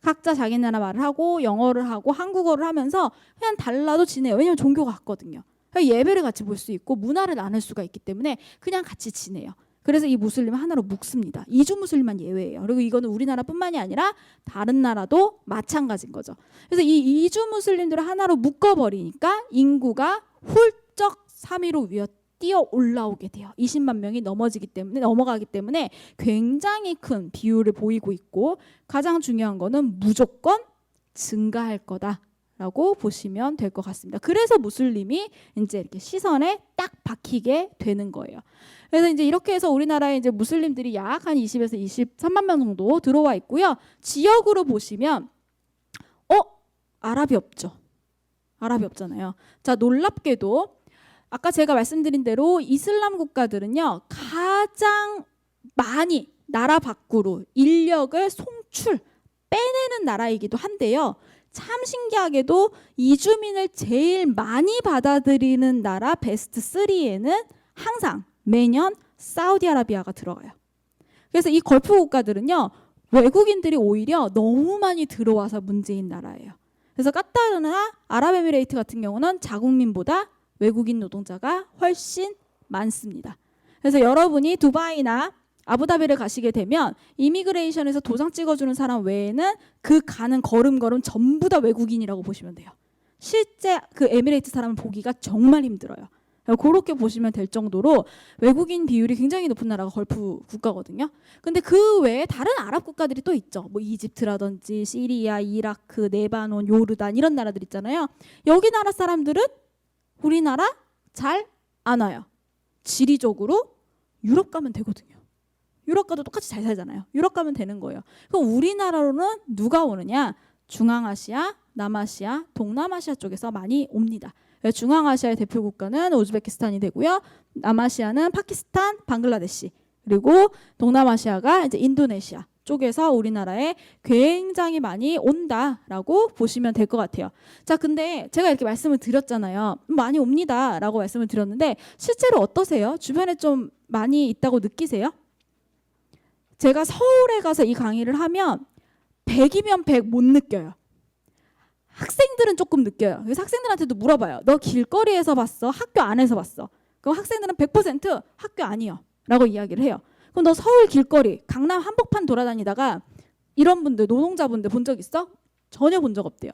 각자 자기 나라 말을 하고 영어를 하고 한국어를 하면서 그냥 달라도 지내요. 왜냐면 종교가 같거든요. 그러니까 예배를 같이 볼 수 있고 문화를 나눌 수가 있기 때문에 그냥 같이 지내요. 그래서 이 무슬림은 하나로 묶습니다. 이주 무슬림만 예외예요. 그리고 이거는 우리나라뿐만이 아니라 다른 나라도 마찬가지인 거죠. 그래서 이 이주 무슬림들을 하나로 묶어버리니까 인구가 훌쩍 3위로 뛰어 올라오게 돼요. 20만 명이 넘어가기 때문에 굉장히 큰 비율을 보이고 있고, 가장 중요한 거는 무조건 증가할 거다라고 보시면 될 것 같습니다. 그래서 무슬림이 이제 이렇게 시선에 딱 박히게 되는 거예요. 그래서 이제 이렇게 해서 우리나라에 이제 무슬림들이 약 한 20에서 23만 명 정도 들어와 있고요. 지역으로 보시면 아랍이 없죠. 아랍이 없잖아요. 자, 놀랍게도 아까 제가 말씀드린 대로 이슬람 국가들은요, 가장 많이 나라 밖으로 인력을 송출, 빼내는 나라이기도 한데요. 참 신기하게도 이주민을 제일 많이 받아들이는 나라 베스트 3에는 항상 매년 사우디아라비아가 들어가요. 그래서 이 걸프 국가들은요, 외국인들이 오히려 너무 많이 들어와서 문제인 나라예요. 그래서 까타르나 아랍에미레이트 같은 경우는 자국민보다 외국인 노동자가 훨씬 많습니다. 그래서 여러분이 두바이나 아부다비를 가시게 되면 이미그레이션에서 도장 찍어주는 사람 외에는 그 가는 걸음걸음 전부 다 외국인이라고 보시면 돼요. 실제 그 에미레이트 사람을 보기가 정말 힘들어요. 그렇게 보시면 될 정도로 외국인 비율이 굉장히 높은 나라가 걸프 국가거든요. 근데 그 외에 다른 아랍 국가들이 또 있죠. 뭐 이집트라든지 시리아, 이라크, 레바논, 요르단 이런 나라들 있잖아요. 여기 나라 사람들은 우리나라 잘 안 와요. 지리적으로 유럽 가면 되거든요. 유럽 가도 똑같이 잘 살잖아요. 유럽 가면 되는 거예요. 그럼 우리나라로는 누가 오느냐? 중앙아시아, 남아시아, 동남아시아 쪽에서 많이 옵니다. 중앙아시아의 대표 국가는 우즈베키스탄이 되고요. 남아시아는 파키스탄, 방글라데시, 그리고 동남아시아가 이제 인도네시아 쪽에서 우리나라에 굉장히 많이 온다라고 보시면 될 것 같아요. 자, 근데 제가 이렇게 말씀을 드렸잖아요. 많이 옵니다라고 말씀을 드렸는데 실제로 어떠세요? 주변에 좀 많이 있다고 느끼세요? 제가 서울에 가서 이 강의를 하면 100이면 100 못 느껴요. 학생들은 조금 느껴요. 그래서 학생들한테도 물어봐요. 너 길거리에서 봤어? 학교 안에서 봤어? 그럼 학생들은 100% 학교 아니요 라고 이야기를 해요. 그럼 너 서울 길거리, 강남 한복판 돌아다니다가 이런 분들, 노동자분들 본 적 있어? 전혀 본 적 없대요.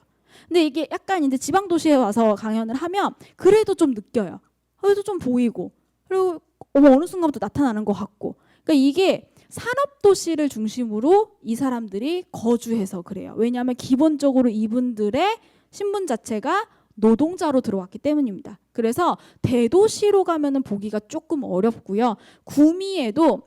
근데 이게 약간 이제 지방 도시에 와서 강연을 하면 그래도 좀 느껴요. 그래도 좀 보이고, 그리고 어느 순간부터 나타나는 것 같고. 그러니까 이게 산업 도시를 중심으로 이 사람들이 거주해서 그래요. 왜냐하면 기본적으로 이분들의 신분 자체가 노동자로 들어왔기 때문입니다. 그래서 대도시로 가면은 보기가 조금 어렵고요. 구미에도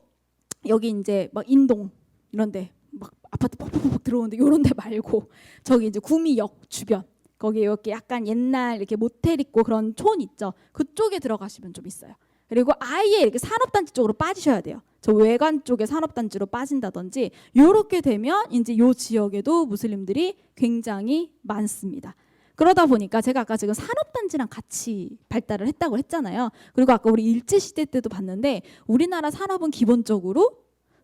여기 이제 막 인동 이런데 막 아파트 퍽퍽퍽 들어오는데 이런 데 말고 저기 이제 구미역 주변 거기 이렇게 약간 옛날 이렇게 모텔 있고 그런 촌 있죠. 그쪽에 들어가시면 좀 있어요. 그리고 아예 이렇게 산업단지 쪽으로 빠지셔야 돼요. 저 외관 쪽에 산업단지로 빠진다든지 이렇게 되면 이제 요 지역에도 무슬림들이 굉장히 많습니다. 그러다 보니까 제가 아까 지금 산업단지랑 같이 발달을 했다고 했잖아요. 그리고 아까 우리 일제시대 때도 봤는데 우리나라 산업은 기본적으로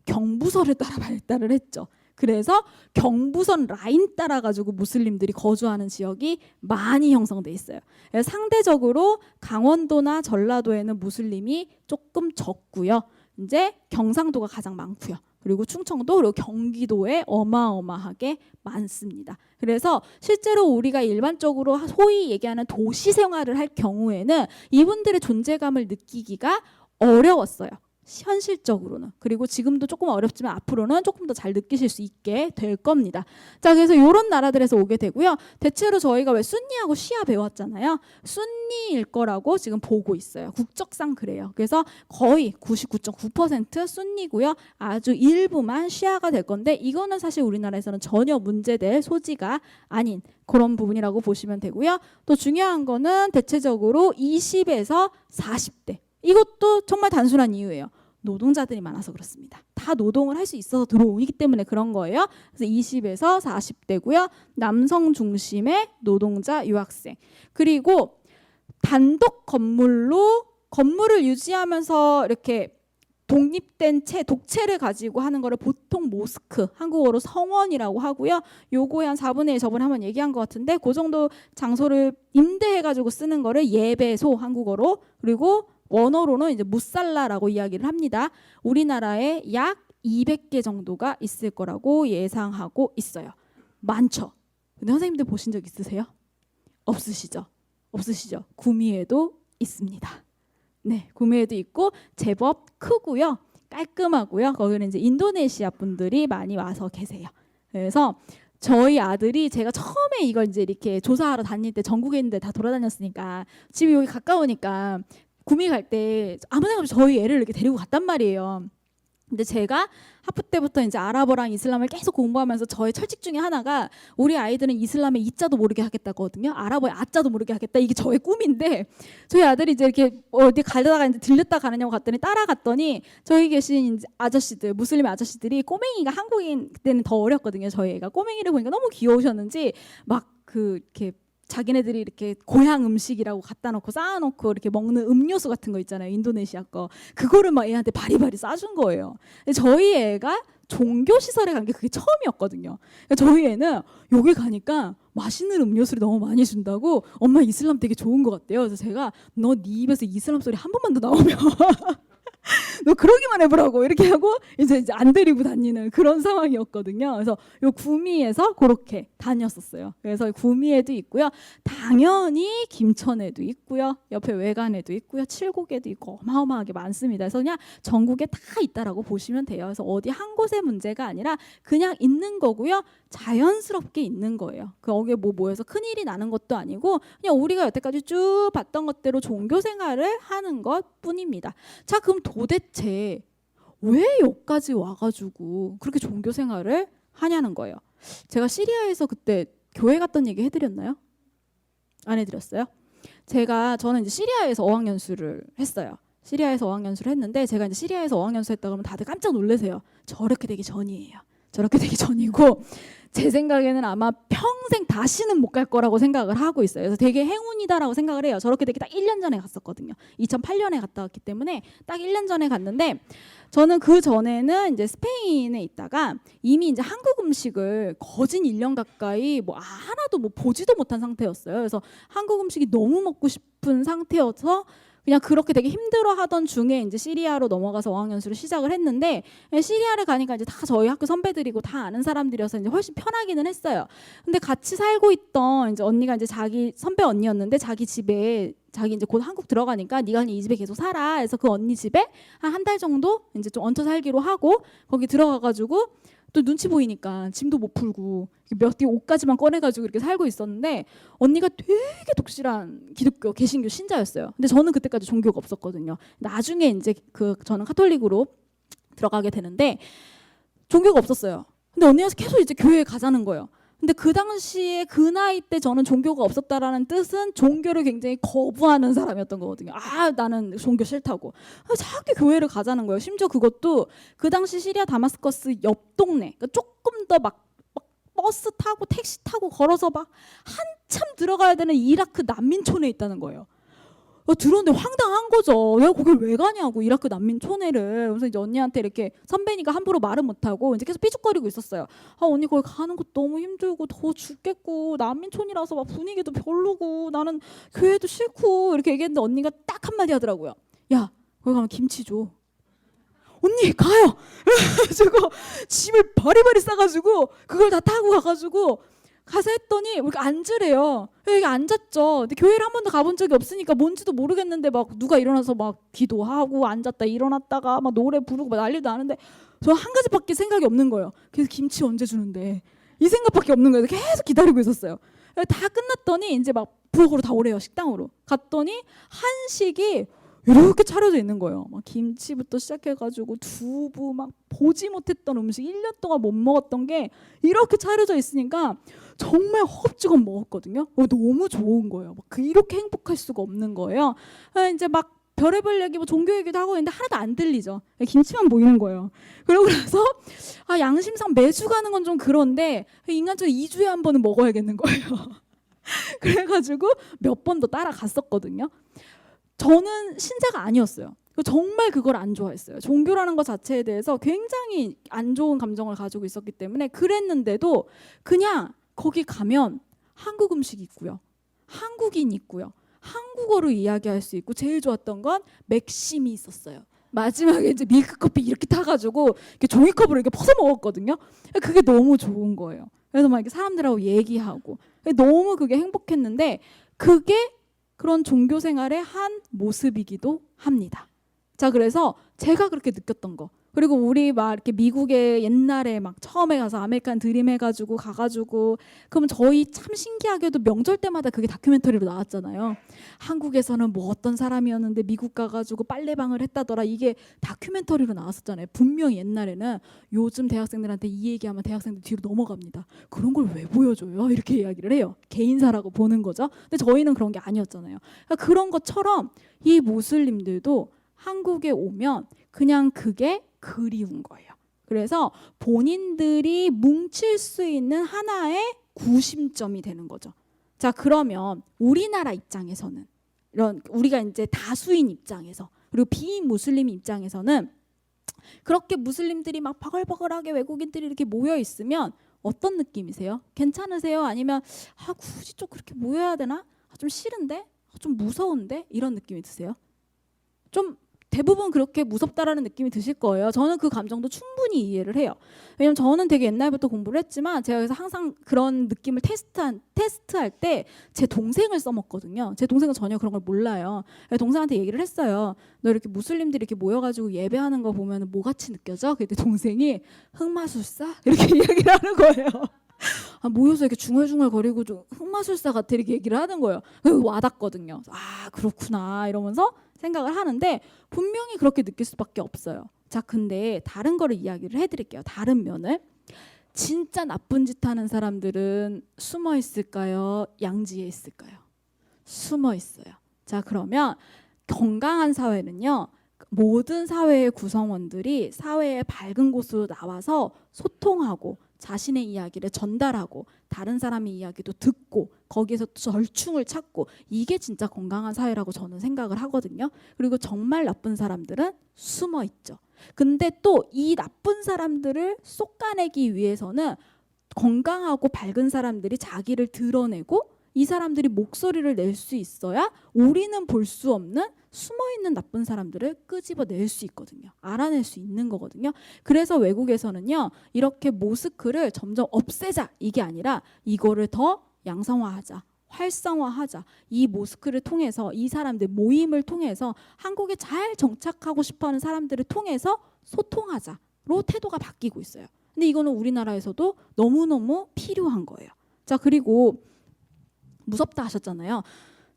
경부선을 따라 발달을 했죠. 그래서 경부선 라인 따라가지고 무슬림들이 거주하는 지역이 많이 형성돼 있어요. 상대적으로 강원도나 전라도에는 무슬림이 조금 적고요. 이제 경상도가 가장 많고요. 그리고 충청도 그리고 경기도에 어마어마하게 많습니다. 그래서 실제로 우리가 일반적으로 소위 얘기하는 도시 생활을 할 경우에는 이분들의 존재감을 느끼기가 어려웠어요. 현실적으로는. 그리고 지금도 조금 어렵지만 앞으로는 조금 더 잘 느끼실 수 있게 될 겁니다. 자, 그래서 이런 나라들에서 오게 되고요. 대체로 저희가 왜 순니하고 시아 배웠잖아요. 순니일 거라고 지금 보고 있어요. 국적상 그래요. 그래서 거의 99.9% 순니고요. 아주 일부만 시아가 될 건데 이거는 사실 우리나라에서는 전혀 문제될 소지가 아닌 그런 부분이라고 보시면 되고요. 또 중요한 거는 대체적으로 20에서 40대. 이것도 정말 단순한 이유예요. 노동자들이 많아서 그렇습니다. 다 노동을 할 수 있어서 들어오기 때문에 그런 거예요. 그래서 20에서 40대고요. 남성 중심의 노동자, 유학생. 그리고 단독 건물로 건물을 유지하면서 이렇게 독립된 채, 독채를 가지고 하는 거를 보통 모스크, 한국어로 성원이라고 하고요. 요거의 한 4분의 1 저번에 한번 얘기한 것 같은데 그 정도 장소를 임대해가지고 쓰는 거를 예배소, 한국어로. 그리고 원어로는 이제 무살라라고 이야기를 합니다. 우리나라에 약 200개 정도가 있을 거라고 예상하고 있어요. 많죠? 근데 선생님들 보신 적 있으세요? 없으시죠? 없으시죠? 구미에도 있습니다. 네, 구미에도 있고 제법 크고요. 깔끔하고요. 거기는 이제 인도네시아 분들이 많이 와서 계세요. 그래서 저희 아들이 제가 처음에 이걸 이제 이렇게 조사하러 다닐 때 전국에 있는데 다 돌아다녔으니까 집이 여기 가까우니까 구미 갈 때 아무 생각 없이 저희 애를 이렇게 데리고 갔단 말이에요. 근데 제가 하프 때부터 이제 아랍어랑 이슬람을 계속 공부하면서 저의 철칙 중에 하나가 우리 아이들은 이슬람의 이자도 모르게 하겠다거든요. 아랍어의 아자도 모르게 하겠다. 이게 저의 꿈인데 저희 아들이 이제 이렇게 어디 가다가 이제 들렸다 가느냐고 갔더니 따라갔더니 저기 계신 이제 아저씨들, 무슬림 아저씨들이 꼬맹이가 한국인 그때는 더 어렸거든요. 저희 애가 꼬맹이를 보니까 너무 귀여우셨는지 막 그 이렇게 자기네들이 이렇게 고향 음식이라고 갖다 놓고 쌓아놓고 이렇게 먹는 음료수 같은 거 있잖아요. 인도네시아 거. 그거를 막 애한테 바리바리 싸준 거예요. 근데 저희 애가 종교 시설에 간 게 그게 처음이었거든요. 그러니까 저희 애는 여기 가니까 맛있는 음료수를 너무 많이 준다고 엄마 이슬람 되게 좋은 것 같대요. 그래서 제가 너 네 입에서 이슬람 소리 한 번만 더 나오면 너 그러기만 해보라고 이렇게 하고 이제 안 데리고 다니는 그런 상황이었거든요. 그래서 요 구미에서 그렇게 다녔었어요. 그래서 구미에도 있고요. 당연히 김천에도 있고요. 옆에 외관에도 있고요. 칠곡에도 있고 어마어마하게 많습니다. 그래서 그냥 전국에 다 있다라고 보시면 돼요. 그래서 어디 한 곳의 문제가 아니라 그냥 있는 거고요. 자연스럽게 있는 거예요. 거기에 뭐 모여서 큰일이 나는 것도 아니고 그냥 우리가 여태까지 쭉 봤던 것대로 종교 생활을 하는 것뿐입니다. 자, 그럼 도대체 왜 여기까지 와가지고 그렇게 종교 생활을 하냐는 거예요. 제가 시리아에서 그때 교회 갔던 얘기 해드렸나요? 안 해드렸어요? 저는 이제 시리아에서 어학연수를 했어요. 시리아에서 어학연수를 했는데 제가 이제 시리아에서 어학연수 했다 그러면 다들 깜짝 놀라세요. 저렇게 되기 전이에요. 저렇게 되기 전이고 제 생각에는 아마 평생 다시는 못 갈 거라고 생각을 하고 있어요. 그래서 되게 행운이다라고 생각을 해요. 저렇게 되기 딱 1년 전에 갔었거든요. 2008년에 갔다 왔기 때문에 딱 1년 전에 갔는데 저는 그 전에는 이제 스페인에 있다가 이미 이제 한국 음식을 거진 1년 가까이 뭐 하나도 뭐 보지도 못한 상태였어요. 그래서 한국 음식이 너무 먹고 싶은 상태여서 그냥 그렇게 되게 힘들어하던 중에 이제 시리아로 넘어가서 어학연수를 시작을 했는데 시리아를 가니까 이제 다 저희 학교 선배들이고 다 아는 사람들이어서 이제 훨씬 편하기는 했어요. 근데 같이 살고 있던 이제 언니가 이제 자기 선배 언니였는데 자기 집에 자기 이제 곧 한국 들어가니까 네가 그냥 이 집에 계속 살아. 그래서 그 언니 집에 한 달 정도 이제 좀 얹혀 살기로 하고 거기 들어가가지고 또 눈치 보이니까 짐도 못 풀고 몇 개 옷까지만 꺼내가지고 이렇게 살고 있었는데 언니가 되게 독실한 기독교 개신교 신자였어요. 근데 저는 그때까지 종교가 없었거든요. 나중에 이제 저는 카톨릭으로 들어가게 되는데 종교가 없었어요. 근데 언니가 계속 이제 교회에 가자는 거예요. 근데 그 당시에 그 나이 때 저는 종교가 없었다라는 뜻은 종교를 굉장히 거부하는 사람이었던 거거든요. 아, 나는 종교 싫다고. 자꾸 교회를 가자는 거예요. 심지어 그것도 그 당시 시리아 다마스커스 옆 동네, 그러니까 조금 더 막 버스 타고 택시 타고 걸어서 막 한참 들어가야 되는 이라크 난민촌에 있다는 거예요. 들었는데 황당한 거죠. 내가 거길 왜 가냐고 이라크 난민촌에를. 그래서 이제 언니한테 이렇게 선배니까 함부로 말은 못하고 이제 계속 삐죽거리고 있었어요. 아, 언니 거기 가는 거 너무 힘들고 더 죽겠고 난민촌이라서 막 분위기도 별로고 나는 교회도 싫고 이렇게 얘기했는데 언니가 딱 한마디 하더라고요. 야, 거기 가면 김치 줘. 언니 가요. 그래가지고 짐을 바리바리 싸가지고 그걸 다 타고 가가지고 가서 했더니 이렇게 앉으래요. 여기 앉았죠. 근데 교회를 한 번도 가본 적이 없으니까 뭔지도 모르겠는데 막 누가 일어나서 막 기도하고 앉았다 일어났다가 막 노래 부르고 막 난리도 나는데 저 한 가지밖에 생각이 없는 거예요. 그래서 김치 언제 주는데 이 생각밖에 없는 거예요. 계속 기다리고 있었어요. 다 끝났더니 이제 막 부엌으로 다 오래요. 식당으로 갔더니 한식이 이렇게 차려져 있는 거예요. 막 김치부터 시작해가지고 두부 막 보지 못했던 음식 1년 동안 못 먹었던 게 이렇게 차려져 있으니까 정말 허겁지겁 먹었거든요. 너무 좋은 거예요. 막 이렇게 행복할 수가 없는 거예요. 이제 막 별의별 얘기 뭐 종교 얘기도 하고 있는데 하나도 안 들리죠. 김치만 보이는 거예요. 그러고 나서 양심상 매주 가는 건 좀 그런데 인간적으로 2주에 한 번은 먹어야겠는 거예요. 그래가지고 몇 번 더 따라갔었거든요. 저는 신자가 아니었어요. 정말 그걸 안 좋아했어요. 종교라는 것 자체에 대해서 굉장히 안 좋은 감정을 가지고 있었기 때문에 그랬는데도 그냥 거기 가면 한국 음식이 있고요. 한국인 있고요. 한국어로 이야기할 수 있고 제일 좋았던 건 맥심이 있었어요. 마지막에 이제 밀크커피 이렇게 타가지고 이렇게 종이컵으로 이렇게 퍼서 먹었거든요. 그게 너무 좋은 거예요. 그래서 막 이렇게 사람들하고 얘기하고 너무 그게 행복했는데 그게 그런 종교 생활의 한 모습이기도 합니다. 자, 그래서 제가 그렇게 느꼈던 거. 그리고 우리 막 이렇게 미국에 옛날에 막 처음에 가서 아메리칸 드림 해가지고 가가지고 그러면 저희 참 신기하게도 명절 때마다 그게 다큐멘터리로 나왔잖아요. 한국에서는 뭐 어떤 사람이었는데 미국 가가지고 빨래방을 했다더라. 이게 다큐멘터리로 나왔었잖아요. 분명히 옛날에는. 요즘 대학생들한테 이 얘기하면 대학생들 뒤로 넘어갑니다. 그런 걸 왜 보여줘요? 이렇게 이야기를 해요. 개인사라고 보는 거죠. 근데 저희는 그런 게 아니었잖아요. 그러니까 그런 것처럼 이 모슬림들도 한국에 오면 그냥 그게 그리운 거예요. 그래서 본인들이 뭉칠 수 있는 하나의 구심점이 되는 거죠. 자, 그러면 우리나라 입장에서는 이런 우리가 이제 다수인 입장에서 그리고 비무슬림 입장에서는 그렇게 무슬림들이 막 버글버글하게 외국인들이 이렇게 모여 있으면 어떤 느낌이세요? 괜찮으세요? 아니면 굳이 좀 그렇게 모여야 되나? 좀 싫은데? 좀 무서운데? 이런 느낌이 드세요? 좀 대부분 그렇게 무섭다라는 느낌이 드실 거예요. 저는 그 감정도 충분히 이해를 해요. 왜냐면 저는 되게 옛날부터 공부를 했지만 제가 그래서 항상 그런 느낌을 테스트할 때 제 동생을 써먹거든요. 제 동생은 전혀 그런 걸 몰라요. 동생한테 얘기를 했어요. 너 이렇게 무슬림들이 이렇게 모여가지고 예배하는 거 보면 뭐같이 느껴져? 그때 동생이 흑마술사? 이렇게 이야기를 하는 거예요. 모여서 이렇게 중얼중얼 거리고 좀 흑마술사 같아 이렇게 얘기를 하는 거예요. 와닿거든요. 그렇구나 이러면서 생각을 하는데 분명히 그렇게 느낄 수밖에 없어요. 자, 근데 다른 거를 이야기를 해드릴게요. 다른 면을. 진짜 나쁜 짓 하는 사람들은 숨어 있을까요? 양지에 있을까요? 숨어 있어요. 자, 그러면 건강한 사회는요. 모든 사회의 구성원들이 사회의 밝은 곳으로 나와서 소통하고 자신의 이야기를 전달하고 다른 사람의 이야기도 듣고 거기에서 절충을 찾고 이게 진짜 건강한 사회라고 저는 생각을 하거든요. 그리고 정말 나쁜 사람들은 숨어 있죠. 근데 또 이 나쁜 사람들을 솎아내기 위해서는 건강하고 밝은 사람들이 자기를 드러내고 이 사람들이 목소리를 낼 수 있어야 우리는 볼 수 없는 숨어있는 나쁜 사람들을 끄집어낼 수 있거든요. 알아낼 수 있는 거거든요. 그래서 외국에서는요. 이렇게 모스크를 점점 없애자 이게 아니라 이거를 더 양성화하자. 활성화하자. 이 모스크를 통해서 이 사람들 모임을 통해서 한국에 잘 정착하고 싶어하는 사람들을 통해서 소통하자로 태도가 바뀌고 있어요. 근데 이거는 우리나라에서도 너무너무 필요한 거예요. 자, 그리고 무섭다 하셨잖아요.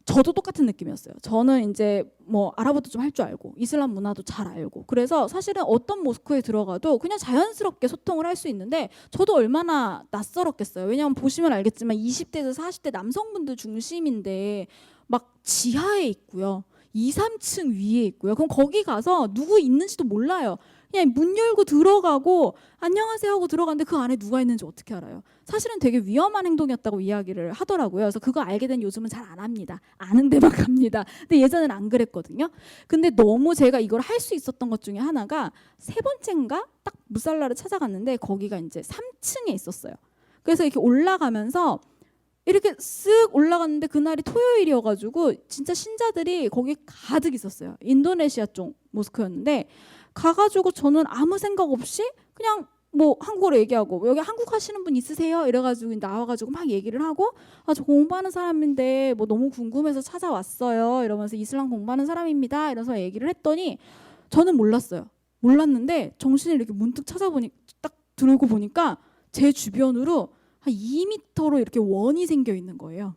저도 똑같은 느낌이었어요. 저는 이제 뭐 아랍어도 좀 할 줄 알고 이슬람 문화도 잘 알고 그래서 사실은 어떤 모스크에 들어가도 그냥 자연스럽게 소통을 할 수 있는데 저도 얼마나 낯설었겠어요. 왜냐하면 보시면 알겠지만 20대에서 40대 남성분들 중심인데 막 지하에 있고요. 2, 3층 위에 있고요. 그럼 거기 가서 누구 있는지도 몰라요. 그냥 문 열고 들어가고 안녕하세요 하고 들어갔는데 그 안에 누가 있는지 어떻게 알아요? 사실은 되게 위험한 행동이었다고 이야기를 하더라고요. 그래서 그거 알게 된 요즘은 잘 안 합니다. 아는 데만 갑니다. 근데 예전에는 안 그랬거든요. 근데 너무 제가 이걸 할 수 있었던 것 중에 하나가 세 번째인가 딱 무살라를 찾아갔는데 거기가 이제 3층에 있었어요. 그래서 이렇게 올라가면서 이렇게 쓱 올라갔는데 그날이 토요일이어가지고 진짜 신자들이 거기 가득 있었어요. 인도네시아 쪽 모스크였는데 가가지고 저는 아무 생각 없이 그냥 뭐 한국어로 얘기하고 여기 한국 하시는 분 있으세요? 이래가지고 나와가지고 막 얘기를 하고 저 공부하는 사람인데 뭐 너무 궁금해서 찾아왔어요. 이러면서 이슬람 공부하는 사람입니다. 이러면서 얘기를 했더니 저는 몰랐어요. 몰랐는데 정신을 이렇게 문득 찾아보니 딱 들고 보니까 제 주변으로 한 2m로 이렇게 원이 생겨 있는 거예요.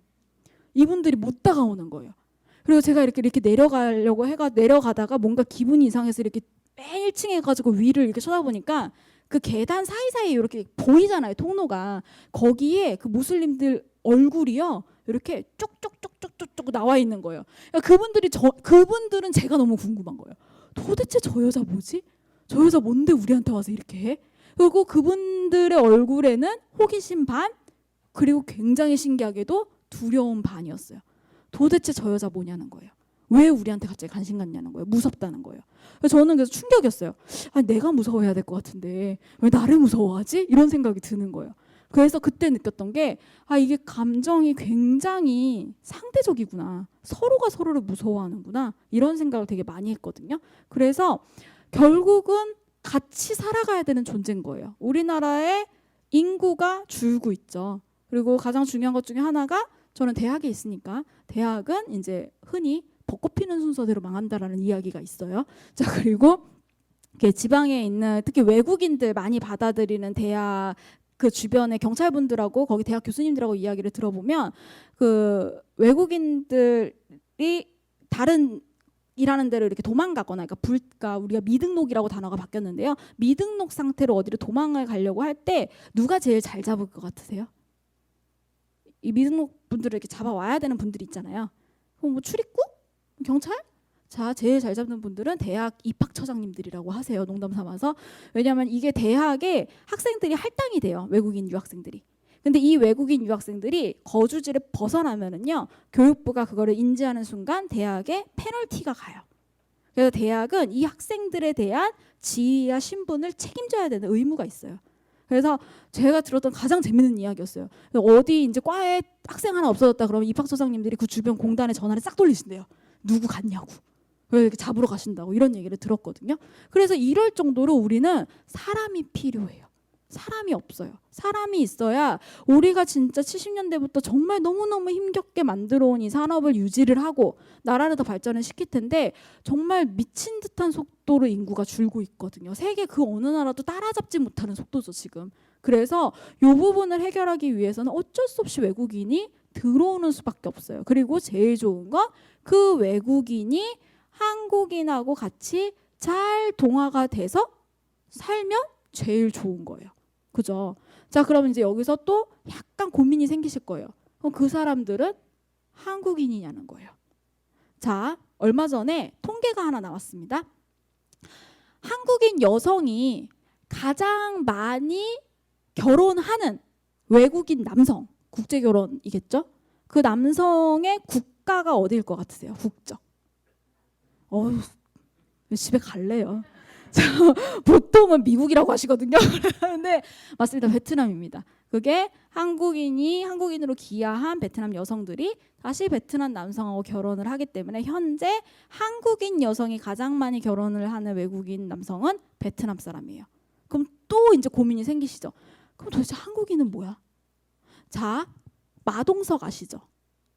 이분들이 못 다가오는 거예요. 그리고 제가 이렇게 내려가려고 내려가다가 뭔가 기분이 이상해서 이렇게 맨 1층에 가지고 위를 이렇게 쳐다보니까 그 계단 사이사이에 이렇게 보이잖아요. 통로가. 거기에 그 무슬림들 얼굴이요. 이렇게 쭉쭉쭉쭉쭉 나와 있는 거예요. 그러니까 그분들은 제가 너무 궁금한 거예요. 도대체 저 여자 뭐지? 저 여자 뭔데 우리한테 와서 이렇게 해? 그리고 그분들의 얼굴에는 호기심 반 그리고 굉장히 신기하게도 두려움 반이었어요. 도대체 저 여자 뭐냐는 거예요. 왜 우리한테 갑자기 관심 갖냐는 거예요. 무섭다는 거예요. 그래서 저는 그래서 충격이었어요. 아니, 내가 무서워해야 될 것 같은데 왜 나를 무서워하지? 이런 생각이 드는 거예요. 그래서 그때 느꼈던 게 이게 감정이 굉장히 상대적이구나. 서로가 서로를 무서워하는구나. 이런 생각을 되게 많이 했거든요. 그래서 결국은 같이 살아가야 되는 존재인 거예요. 우리나라의 인구가 줄고 있죠. 그리고 가장 중요한 것 중에 하나가 저는 대학에 있으니까 대학은 이제 흔히 벚꽃 피는 순서대로 망한다라는 이야기가 있어요. 자, 그리고 지방에 있는 특히 외국인들 많이 받아들이는 대학 그 주변의 경찰분들하고 거기 대학 교수님들하고 이야기를 들어보면 그 외국인들이 다른 일하는 데로 이렇게 도망가거나 그러니까 우리가 미등록이라고 단어가 바뀌었는데요. 미등록 상태로 어디로 도망을 가려고 할 때 누가 제일 잘 잡을 것 같으세요? 이 미등록 분들을 이렇게 잡아와야 되는 분들이 있잖아요. 그럼 뭐 출입구? 경찰? 자, 제일 잘 잡는 분들은 대학 입학처장님들이라고 하세요. 농담 삼아서. 왜냐하면 이게 대학에 학생들이 할당이 돼요. 외국인 유학생들이. 근데 이 외국인 유학생들이 거주지를 벗어나면은요, 교육부가 그거를 인지하는 순간 대학에 페널티가 가요. 그래서 대학은 이 학생들에 대한 지위와 신분을 책임져야 되는 의무가 있어요. 그래서 제가 들었던 가장 재밌는 이야기였어요. 어디 이제 과에 학생 하나 없어졌다 그러면 입학처장님들이 그 주변 공단에 전화를 싹 돌리신대요. 누구 갔냐고. 왜 이렇게 잡으러 가신다고 이런 얘기를 들었거든요. 그래서 이럴 정도로 우리는 사람이 필요해요. 사람이 없어요. 사람이 있어야 우리가 진짜 70년대부터 정말 너무너무 힘겹게 만들어 온 이 산업을 유지를 하고 나라를 더 발전을 시킬 텐데 정말 미친 듯한 속도로 인구가 줄고 있거든요. 세계 그 어느 나라도 따라잡지 못하는 속도죠, 지금. 그래서 이 부분을 해결하기 위해서는 어쩔 수 없이 외국인이 들어오는 수밖에 없어요. 그리고 제일 좋은 건 그 외국인이 한국인하고 같이 잘 동화가 돼서 살면 제일 좋은 거예요. 그죠? 자, 그럼 이제 여기서 또 약간 고민이 생기실 거예요. 그럼 그 사람들은 한국인이냐는 거예요. 자, 얼마 전에 통계가 하나 나왔습니다. 한국인 여성이 가장 많이 결혼하는 외국인 남성, 국제 결혼이겠죠? 그 남성의 국가가 어디일 것 같으세요? 국적. 집에 갈래요. 보통은 미국이라고 하시거든요. 근데 맞습니다. 베트남입니다. 그게 한국인으로 귀화한 베트남 여성들이 다시 베트남 남성하고 결혼을 하기 때문에 현재 한국인 여성이 가장 많이 결혼을 하는 외국인 남성은 베트남 사람이에요. 그럼 또 이제 고민이 생기시죠. 그럼 도대체 한국인은 뭐야? 자, 마동석 아시죠?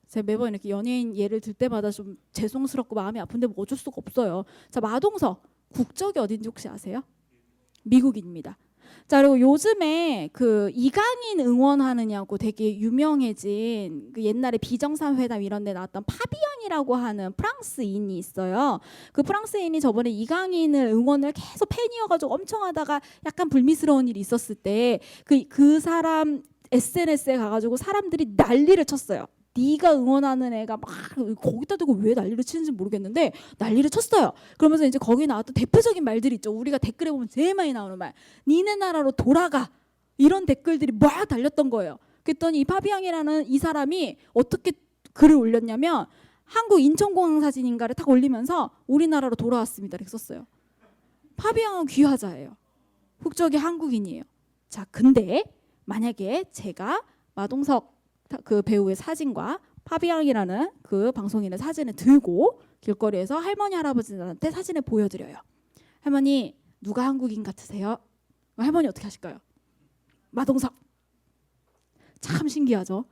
제가 매번 이렇게 연예인 예를 들 때마다 좀 죄송스럽고 마음이 아픈데 뭐 어쩔 수가 없어요. 자, 마동석 국적이 어딘지 혹시 아세요? 미국인입니다. 자, 그리고 요즘에 그 이강인 응원하느냐고 되게 유명해진 그 옛날에 비정상회담 이런 데 나왔던 파비앙이라고 하는 프랑스인이 있어요. 그 프랑스인이 저번에 이강인을 응원을 계속 팬이어가지고 엄청 하다가 약간 불미스러운 일이 있었을 때 그 사람 SNS에 가가지고 사람들이 난리를 쳤어요. 네가 응원하는 애가 막 거기다 대고 왜 난리를 치는지 모르겠는데 난리를 쳤어요. 그러면서 이제 거기 나왔던 대표적인 말들이 있죠. 우리가 댓글에 보면 제일 많이 나오는 말. 니네 나라로 돌아가. 이런 댓글들이 막 달렸던 거예요. 그랬더니 이 파비앙이라는 이 사람이 어떻게 글을 올렸냐면 한국 인천공항 사진인가를 딱 올리면서 우리나라로 돌아왔습니다. 이렇게 썼어요. 파비앙은 귀화자예요. 국적이 한국인이에요. 자, 근데 만약에 제가 마동석 그 배우의 사진과 파비앙이라는 그 방송인의 사진을 들고 길거리에서 할머니 할아버지들한테 사진을 보여드려요. 할머니 누가 한국인 같으세요? 할머니 어떻게 하실까요? 마동석. 참 신기하죠.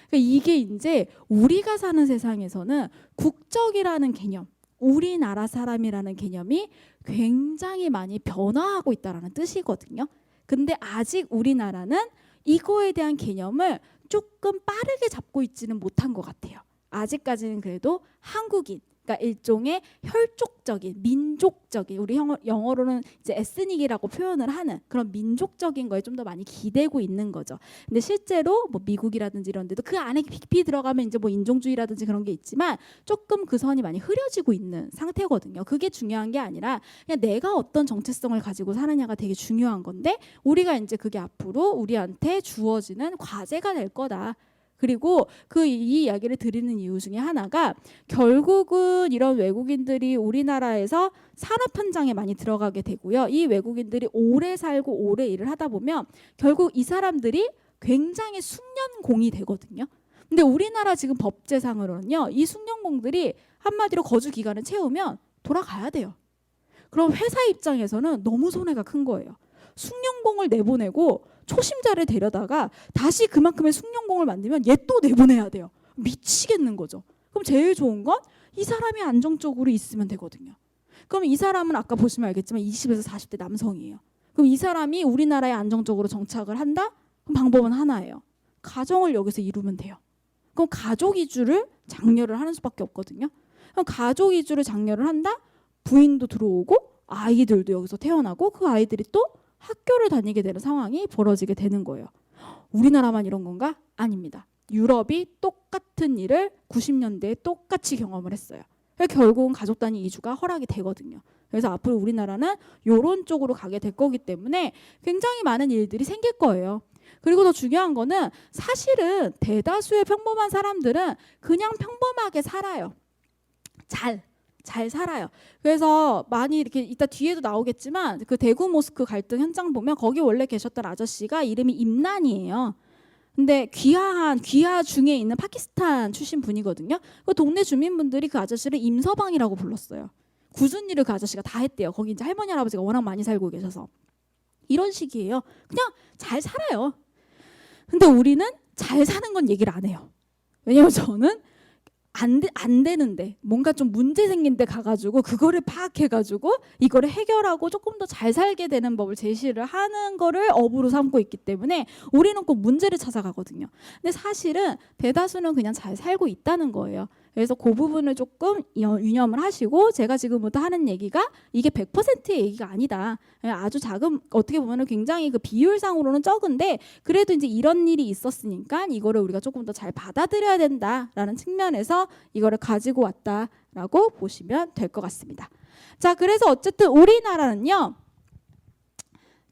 그러니까 이게 이제 우리가 사는 세상에서는 국적이라는 개념, 우리나라 사람이라는 개념이 굉장히 많이 변화하고 있다는 뜻이거든요. 근데 아직 우리나라는 이거에 대한 개념을 조금 빠르게 잡고 있지는 못한 것 같아요. 아직까지는 그래도 한국인, 그러니까 일종의 혈족적인, 민족적인, 우리 영어로는 이제 에스닉이라고 표현을 하는 그런 민족적인 거에 좀 더 많이 기대고 있는 거죠. 근데 실제로 뭐 미국이라든지 이런 데도 그 안에 깊이 들어가면 이제 뭐 인종주의라든지 그런 게 있지만 조금 그 선이 많이 흐려지고 있는 상태거든요. 그게 중요한 게 아니라 그냥 내가 어떤 정체성을 가지고 사느냐가 되게 중요한 건데 우리가 이제 그게 앞으로 우리한테 주어지는 과제가 될 거다. 그리고 이 이야기를 드리는 이유 중에 하나가 결국은 이런 외국인들이 우리나라에서 산업 현장에 많이 들어가게 되고요. 이 외국인들이 오래 살고 오래 일을 하다 보면 결국 이 사람들이 굉장히 숙련공이 되거든요. 근데 우리나라 지금 법제상으로는요. 이 숙련공들이 한마디로 거주 기간을 채우면 돌아가야 돼요. 그럼 회사 입장에서는 너무 손해가 큰 거예요. 숙련공을 내보내고 초심자를 데려다가 다시 그만큼의 숙련공을 만들면 얘 또 내보내야 돼요. 미치겠는 거죠. 그럼 제일 좋은 건 이 사람이 안정적으로 있으면 되거든요. 그럼 이 사람은 아까 보시면 알겠지만 20에서 40대 남성이에요. 그럼 이 사람이 우리나라에 안정적으로 정착을 한다? 그럼 방법은 하나예요. 가정을 여기서 이루면 돼요. 그럼 가족 이주를 장려를 하는 수밖에 없거든요. 그럼 가족 이주를 장려를 한다? 부인도 들어오고 아이들도 여기서 태어나고 그 아이들이 또 학교를 다니게 되는 상황이 벌어지게 되는 거예요. 우리나라만 이런 건가? 아닙니다. 유럽이 똑같은 일을 90년대에 똑같이 경험을 했어요. 결국은 가족 단위 이주가 허락이 되거든요. 그래서 앞으로 우리나라는 이런 쪽으로 가게 될 거기 때문에 굉장히 많은 일들이 생길 거예요. 그리고 더 중요한 거는 사실은 대다수의 평범한 사람들은 그냥 평범하게 살아요. 잘 살아요. 그래서 많이 이렇게 이따 뒤에도 나오겠지만 그 대구 모스크 갈등 현장 보면 거기 원래 계셨던 아저씨가 이름이 임란이에요. 근데 귀하 중에 있는 파키스탄 출신 분이거든요. 그 동네 주민분들이 그 아저씨를 임서방이라고 불렀어요. 굳은 일을 그 아저씨가 다 했대요. 거기 이제 할머니 할아버지가 워낙 많이 살고 계셔서 이런 식이에요. 그냥 잘 살아요. 근데 우리는 잘 사는 건 얘기를 안 해요. 왜냐면 저는 안 되는데 뭔가 좀 문제 생긴 데 가가지고 그거를 파악해가지고 이거를 해결하고 조금 더 잘 살게 되는 법을 제시를 하는 거를 업으로 삼고 있기 때문에 우리는 꼭 문제를 찾아가거든요. 근데 사실은 대다수는 그냥 잘 살고 있다는 거예요. 그래서 그 부분을 조금 유념을 하시고 제가 지금부터 하는 얘기가 이게 100%의 얘기가 아니다. 아주 작은 어떻게 보면 굉장히 그 비율상으로는 적은데 그래도 이제 이런 일이 있었으니까 이거를 우리가 조금 더 잘 받아들여야 된다라는 측면에서 이거를 가지고 왔다라고 보시면 될 것 같습니다. 자, 그래서 어쨌든 우리나라는요.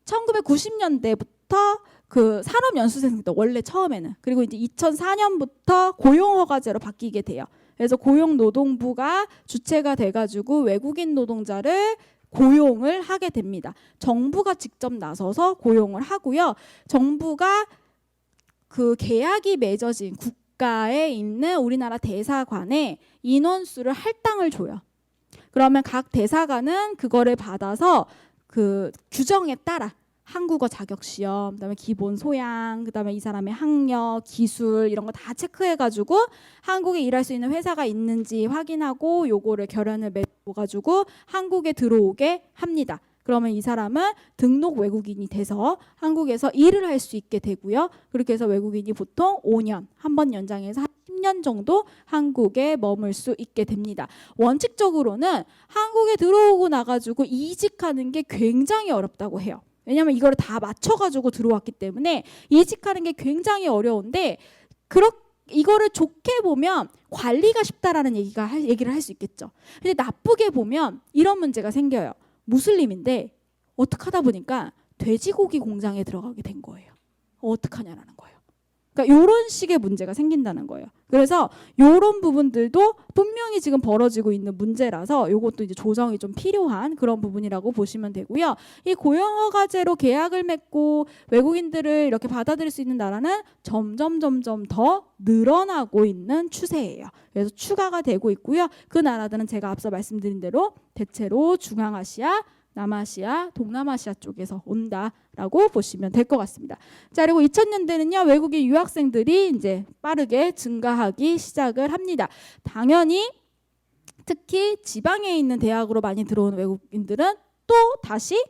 1990년대부터 그 산업연수생도 원래 처음에는 그리고 이제 2004년부터 고용허가제로 바뀌게 돼요. 그래서 고용노동부가 주체가 돼가지고 외국인 노동자를 고용을 하게 됩니다. 정부가 직접 나서서 고용을 하고요. 정부가 그 계약이 맺어진 국가에 있는 우리나라 대사관에 인원수를 할당을 줘요. 그러면 각 대사관은 그거를 받아서 그 규정에 따라 한국어 자격 시험, 그다음에 기본 소양, 그다음에 이 사람의 학력, 기술 이런 거 다 체크해가지고 한국에 일할 수 있는 회사가 있는지 확인하고 요거를 결연을 맺어가지고 한국에 들어오게 합니다. 그러면 이 사람은 등록 외국인이 돼서 한국에서 일을 할 수 있게 되고요. 그렇게 해서 외국인이 보통 5년, 한 번 연장해서 10년 정도 한국에 머물 수 있게 됩니다. 원칙적으로는 한국에 들어오고 나가지고 이직하는 게 굉장히 어렵다고 해요. 왜냐하면 이거를 다 맞춰가지고 들어왔기 때문에 이직하는 게 굉장히 어려운데 이거를 좋게 보면 관리가 쉽다라는 얘기를 할 수 있겠죠. 근데 나쁘게 보면 이런 문제가 생겨요. 무슬림인데 어떻게 하다 보니까 돼지고기 공장에 들어가게 된 거예요. 어떡하냐라는 거예요. 그러니까 이런 식의 문제가 생긴다는 거예요. 그래서 이런 부분들도 분명히 지금 벌어지고 있는 문제라서 이것도 이제 조정이 좀 필요한 그런 부분이라고 보시면 되고요. 이 고용허가제로 계약을 맺고 외국인들을 이렇게 받아들일 수 있는 나라는 점점 더 늘어나고 있는 추세예요. 그래서 추가가 되고 있고요. 그 나라들은 제가 앞서 말씀드린 대로 대체로 중앙아시아, 남아시아, 동남아시아 쪽에서 온다라고 보시면 될 것 같습니다. 자, 그리고 2000년대는요. 외국인 유학생들이 이제 빠르게 증가하기 시작을 합니다. 당연히 특히 지방에 있는 대학으로 많이 들어오는 외국인들은 또 다시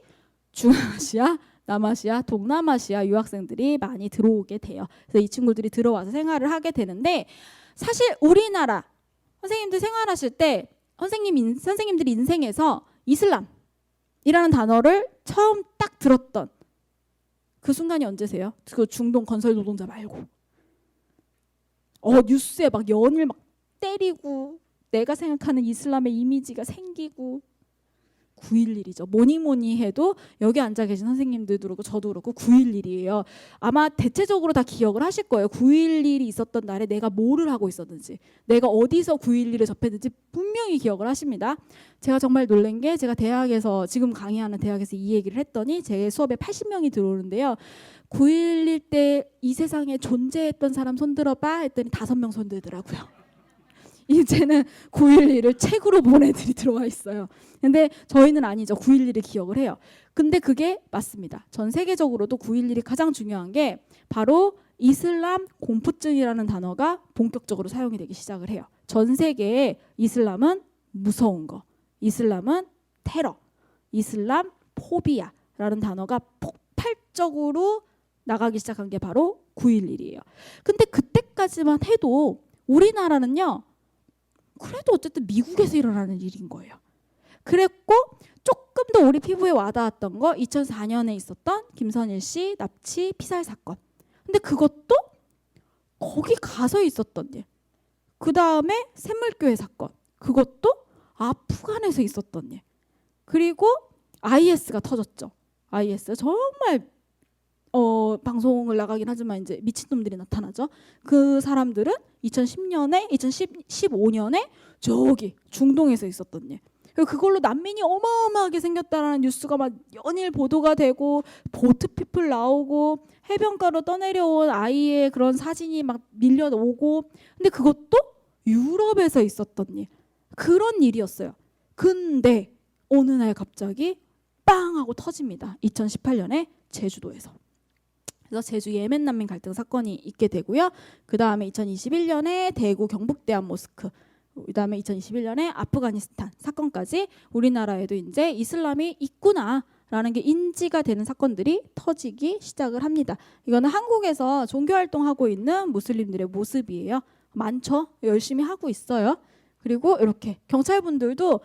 중앙아시아, 남아시아, 동남아시아 유학생들이 많이 들어오게 돼요. 그래서 이 친구들이 들어와서 생활을 하게 되는데 사실 우리나라 선생님들 생활하실 때 선생님들이 인생에서 이슬람 이라는 단어를 처음 딱 들었던 그 순간이 언제세요? 그 중동 건설 노동자 말고 뉴스에 막 연을 막 때리고 내가 생각하는 이슬람의 이미지가 생기고 9.11이죠. 뭐니 해도 여기 앉아 계신 선생님들도 그렇고 저도 그렇고 9.11이에요. 아마 대체적으로 다 기억을 하실 거예요. 9.11이 있었던 날에 내가 뭐를 하고 있었는지, 내가 어디서 9.11을 접했는지 분명히 기억을 하십니다. 제가 정말 놀란 게 제가 대학에서 지금 강의하는 대학에서 이 얘기를 했더니 제 수업에 80명이 들어오는데요. 9.11 때 이 세상에 존재했던 사람 손들어봐 했더니 5명 손들더라고요. 이제는 9.11을 책으로 본 애들이 들어와 있어요. 근데 저희는 아니죠. 9.11을 기억을 해요. 근데 그게 맞습니다. 전 세계적으로도 9.11이 가장 중요한 게 바로 이슬람 공포증이라는 단어가 본격적으로 사용이 되기 시작을 해요. 전 세계에 이슬람은 무서운 거, 이슬람은 테러, 이슬람 포비아라는 단어가 폭발적으로 나가기 시작한 게 바로 9.11이에요. 근데 그때까지만 해도 우리나라는요, 그래도 어쨌든 미국에서 일어나는 일인 거예요. 그랬고 조금 더 우리 피부에 와닿았던 거 2004년에 있었던 김선일 씨 납치 피살 사건. 근데 그것도 거기 가서 있었던 일. 그 다음에 샘물교회 사건. 그것도 아프간에서 있었던 일. 그리고 IS가 터졌죠. IS 정말 방송을 나가긴 하지만 이제 미친놈들이 나타나죠. 그 사람들은 2015년에 저기 중동에서 있었던 일. 그걸로 난민이 어마어마하게 생겼다라는 뉴스가 막 연일 보도가 되고 보트피플 나오고 해변가로 떠내려온 아이의 그런 사진이 막 밀려오고, 근데 그것도 유럽에서 있었던 일. 그런 일이었어요. 근데 어느 날 갑자기 빵 하고 터집니다. 2018년에 제주도에서. 그래서 제주 예멘 난민 갈등 사건이 있게 되고요. 그 다음에 2021년에 대구 경북대한 모스크, 그 다음에 2021년에 아프가니스탄 사건까지 우리나라에도 이제 이슬람이 있구나라는 게 인지가 되는 사건들이 터지기 시작을 합니다. 이거는 한국에서 종교활동하고 있는 무슬림들의 모습이에요. 많죠? 열심히 하고 있어요. 그리고 이렇게 경찰분들도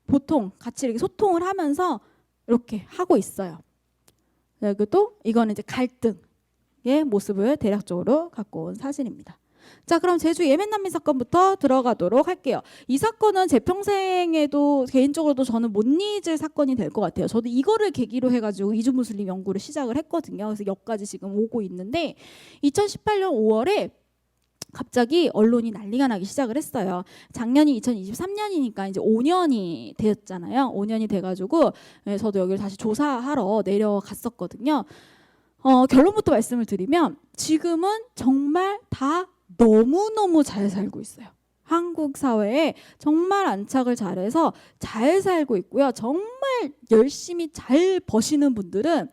보통 같이 이렇게 소통을 하면서 이렇게 하고 있어요. 그리고 또 이거는 이제 갈등의 모습을 대략적으로 갖고 온 사진입니다. 자, 그럼 제주 예멘 난민 사건부터 들어가도록 할게요. 이 사건은 제 평생에도 개인적으로도 저는 못 잊을 사건이 될 것 같아요. 저도 이거를 계기로 해가지고 이주 무슬림 연구를 시작을 했거든요. 그래서 여기까지 지금 오고 있는데 2018년 5월에 갑자기 언론이 난리가 나기 시작을 했어요. 작년이 2023년이니까 이제 5년이 되었잖아요. 5년이 돼가지고 저도 여기를 다시 조사하러 내려갔었거든요. 결론부터 말씀을 드리면 지금은 정말 다 너무너무 잘 살고 있어요. 한국 사회에 정말 안착을 잘해서 잘 살고 있고요. 정말 열심히 잘 버시는 분들은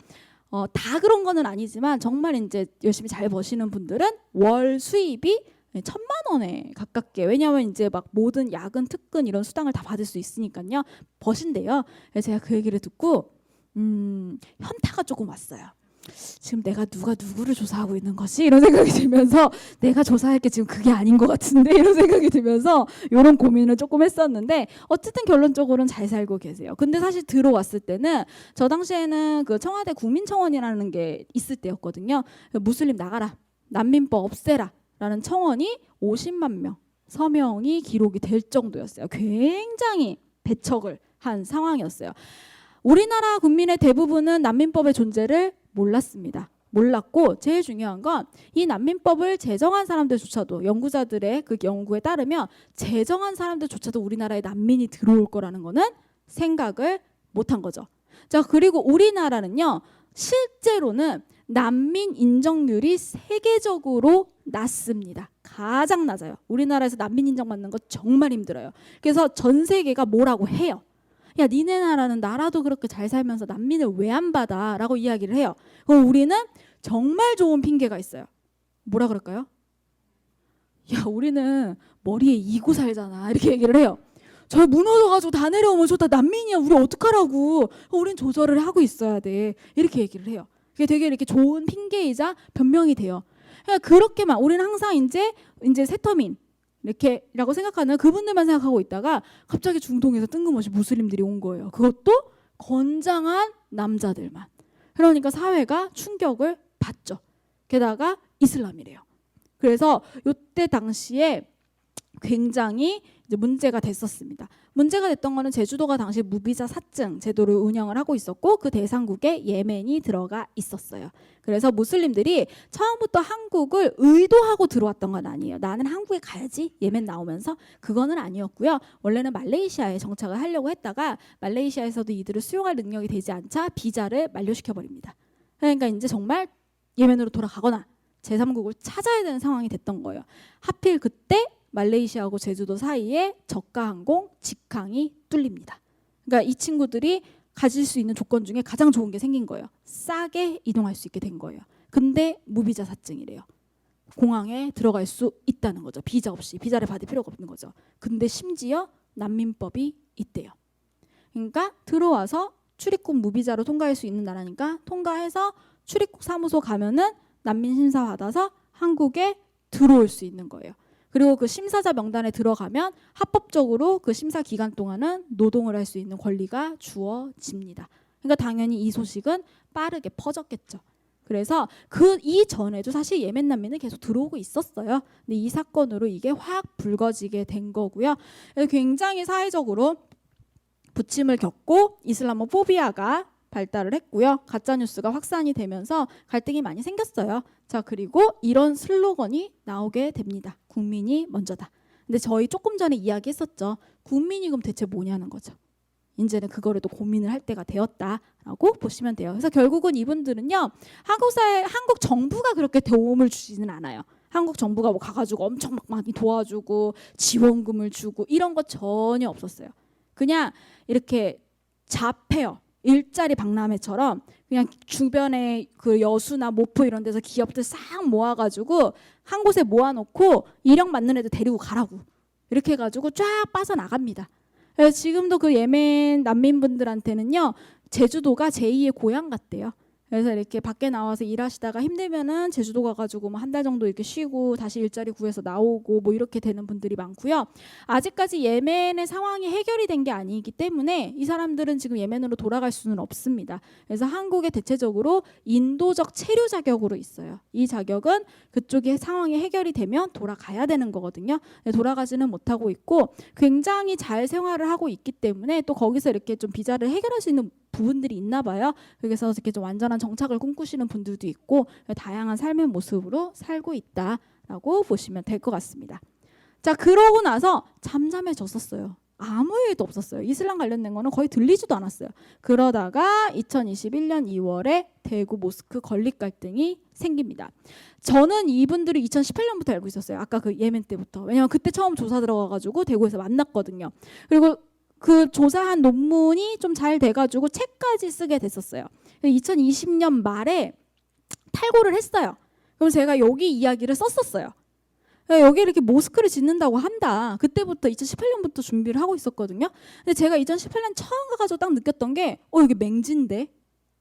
다 그런 거는 아니지만 정말 이제 열심히 잘 버시는 분들은 월 수입이 1,000만 원에 가깝게, 왜냐하면 이제 막 모든 야근, 특근 이런 수당을 다 받을 수 있으니까요. 버신대요. 제가 그 얘기를 듣고 현타가 조금 왔어요. 지금 내가 누가 누구를 조사하고 있는 거지? 이런 생각이 들면서 내가 조사할 게 지금 그게 아닌 것 같은데 이런 생각이 들면서 이런 고민을 조금 했었는데 어쨌든 결론적으로는 잘 살고 계세요. 근데 사실 들어왔을 때는 저 당시에는 그 청와대 국민청원이라는 게 있을 때였거든요. 무슬림 나가라, 난민법 없애라 라는 청원이 50만 명 서명이 기록이 될 정도였어요. 굉장히 배척을 한 상황이었어요. 우리나라 국민의 대부분은 난민법의 존재를 몰랐습니다. 몰랐고 제일 중요한 건 이 난민법을 제정한 사람들조차도, 연구자들의 그 연구에 따르면 제정한 사람들조차도 우리나라에 난민이 들어올 거라는 거는 생각을 못한 거죠. 자, 그리고 우리나라는요, 실제로는 난민 인정률이 세계적으로 낮습니다. 가장 낮아요. 우리나라에서 난민 인정받는 거 정말 힘들어요. 그래서 전 세계가 뭐라고 해요. 야, 니네 나라는 나라도 그렇게 잘 살면서 난민을 왜 안 받아? 라고 이야기를 해요. 그럼 우리는 정말 좋은 핑계가 있어요. 뭐라 그럴까요? 야, 우리는 머리에 이고 살잖아. 이렇게 얘기를 해요. 저 무너져가지고 다 내려오면 저 다 난민이야. 우리 어떡하라고. 우린 조절을 하고 있어야 돼. 이렇게 얘기를 해요. 그게 되게 이렇게 좋은 핑계이자 변명이 돼요. 그러니까 그렇게만 우리는 항상 이제 세터민 이렇게라고 생각하는 그분들만 생각하고 있다가 갑자기 중동에서 뜬금없이 무슬림들이 온 거예요. 그것도 건장한 남자들만. 그러니까 사회가 충격을 받죠. 게다가 이슬람이래요. 그래서 이때 당시에 굉장히 이제 문제가 됐었습니다. 문제가 됐던 거는 제주도가 당시 무비자 사증 제도를 운영을 하고 있었고 그 대상국에 예멘이 들어가 있었어요. 그래서 무슬림들이 처음부터 한국을 의도하고 들어왔던 건 아니에요. 나는 한국에 가야지 예멘 나오면서 그거는 아니었고요. 원래는 말레이시아에 정착을 하려고 했다가 말레이시아에서도 이들을 수용할 능력이 되지 않자 비자를 만료시켜 버립니다. 그러니까 이제 정말 예멘으로 돌아가거나 제3국을 찾아야 되는 상황이 됐던 거예요. 하필 그때 말레이시아하고 제주도 사이에 저가 항공 직항이 뚫립니다. 그러니까 이 친구들이 가질 수 있는 조건 중에 가장 좋은 게 생긴 거예요. 싸게 이동할 수 있게 된 거예요. 근데 무비자 사증이래요. 공항에 들어갈 수 있다는 거죠. 비자 없이. 비자를 받을 필요가 없는 거죠. 근데 심지어 난민법이 있대요. 그러니까 들어와서 출입국 무비자로 통과할 수 있는 나라니까 통과해서 출입국 사무소 가면은 난민 심사 받아서 한국에 들어올 수 있는 거예요. 그리고 그 심사자 명단에 들어가면 합법적으로 그 심사 기간 동안은 노동을 할 수 있는 권리가 주어집니다. 그러니까 당연히 이 소식은 빠르게 퍼졌겠죠. 그래서 그 이전에도 사실 예멘 난민은 계속 들어오고 있었어요. 근데 이 사건으로 이게 확 불거지게 된 거고요. 굉장히 사회적으로 부침을 겪고 이슬라모포비아가 발달을 했고요. 가짜뉴스가 확산이 되면서 갈등이 많이 생겼어요. 자, 그리고 이런 슬로건이 나오게 됩니다. 국민이 먼저다. 근데 저희 조금 전에 이야기했었죠. 국민이 그럼 대체 뭐냐는 거죠. 이제는 그거를 또 고민을 할 때가 되었다라고 보시면 돼요. 그래서 결국은 이분들은요. 한국 정부가 그렇게 도움을 주지는 않아요. 한국 정부가 뭐 가가지고 엄청 막 많이 도와주고 지원금을 주고 이런 거 전혀 없었어요. 그냥 이렇게 잡해요. 일자리 박람회처럼 그냥 주변에 그 여수나 모포 이런 데서 기업들 싹 모아가지고 한 곳에 모아놓고 이력 맞는 애들 데리고 가라고 이렇게 해가지고 쫙 빠져나갑니다. 그래서 지금도 그 예멘 난민분들한테는요 제주도가 제2의 고향 같대요. 그래서 이렇게 밖에 나와서 일하시다가 힘들면은 제주도 가가지고 뭐 한 달 정도 이렇게 쉬고 다시 일자리 구해서 나오고 뭐 이렇게 되는 분들이 많고요. 아직까지 예멘의 상황이 해결이 된 게 아니기 때문에 이 사람들은 지금 예멘으로 돌아갈 수는 없습니다. 그래서 한국에 대체적으로 인도적 체류 자격으로 있어요. 이 자격은 그쪽의 상황이 해결이 되면 돌아가야 되는 거거든요. 돌아가지는 못하고 있고 굉장히 잘 생활을 하고 있기 때문에 또 거기서 이렇게 좀 비자를 해결할 수 있는 부분들이 있나 봐요. 그래서 이렇게 좀 완전한 정착을 꿈꾸시는 분들도 있고 다양한 삶의 모습으로 살고 있다라고 보시면 될 것 같습니다. 자, 그러고 나서 잠잠해졌었어요. 아무 일도 없었어요. 이슬람 관련된 거는 거의 들리지도 않았어요. 그러다가 2021년 2월에 대구 모스크 건립 갈등이 생깁니다. 저는 이분들을 2018년부터 알고 있었어요. 아까 그 예멘 때부터. 왜냐면 그때 처음 조사 들어가가지고 대구에서 만났거든요. 그리고 그 조사한 논문이 좀 잘 돼가지고 책까지 쓰게 됐었어요. 2020년 말에 탈고를 했어요. 그럼 제가 여기 이야기를 썼었어요. 여기 이렇게 모스크를 짓는다고 한다. 그때부터 2018년부터 준비를 하고 있었거든요. 근데 제가 2018년 처음 가가지고 딱 느꼈던 게 여기 맹지인데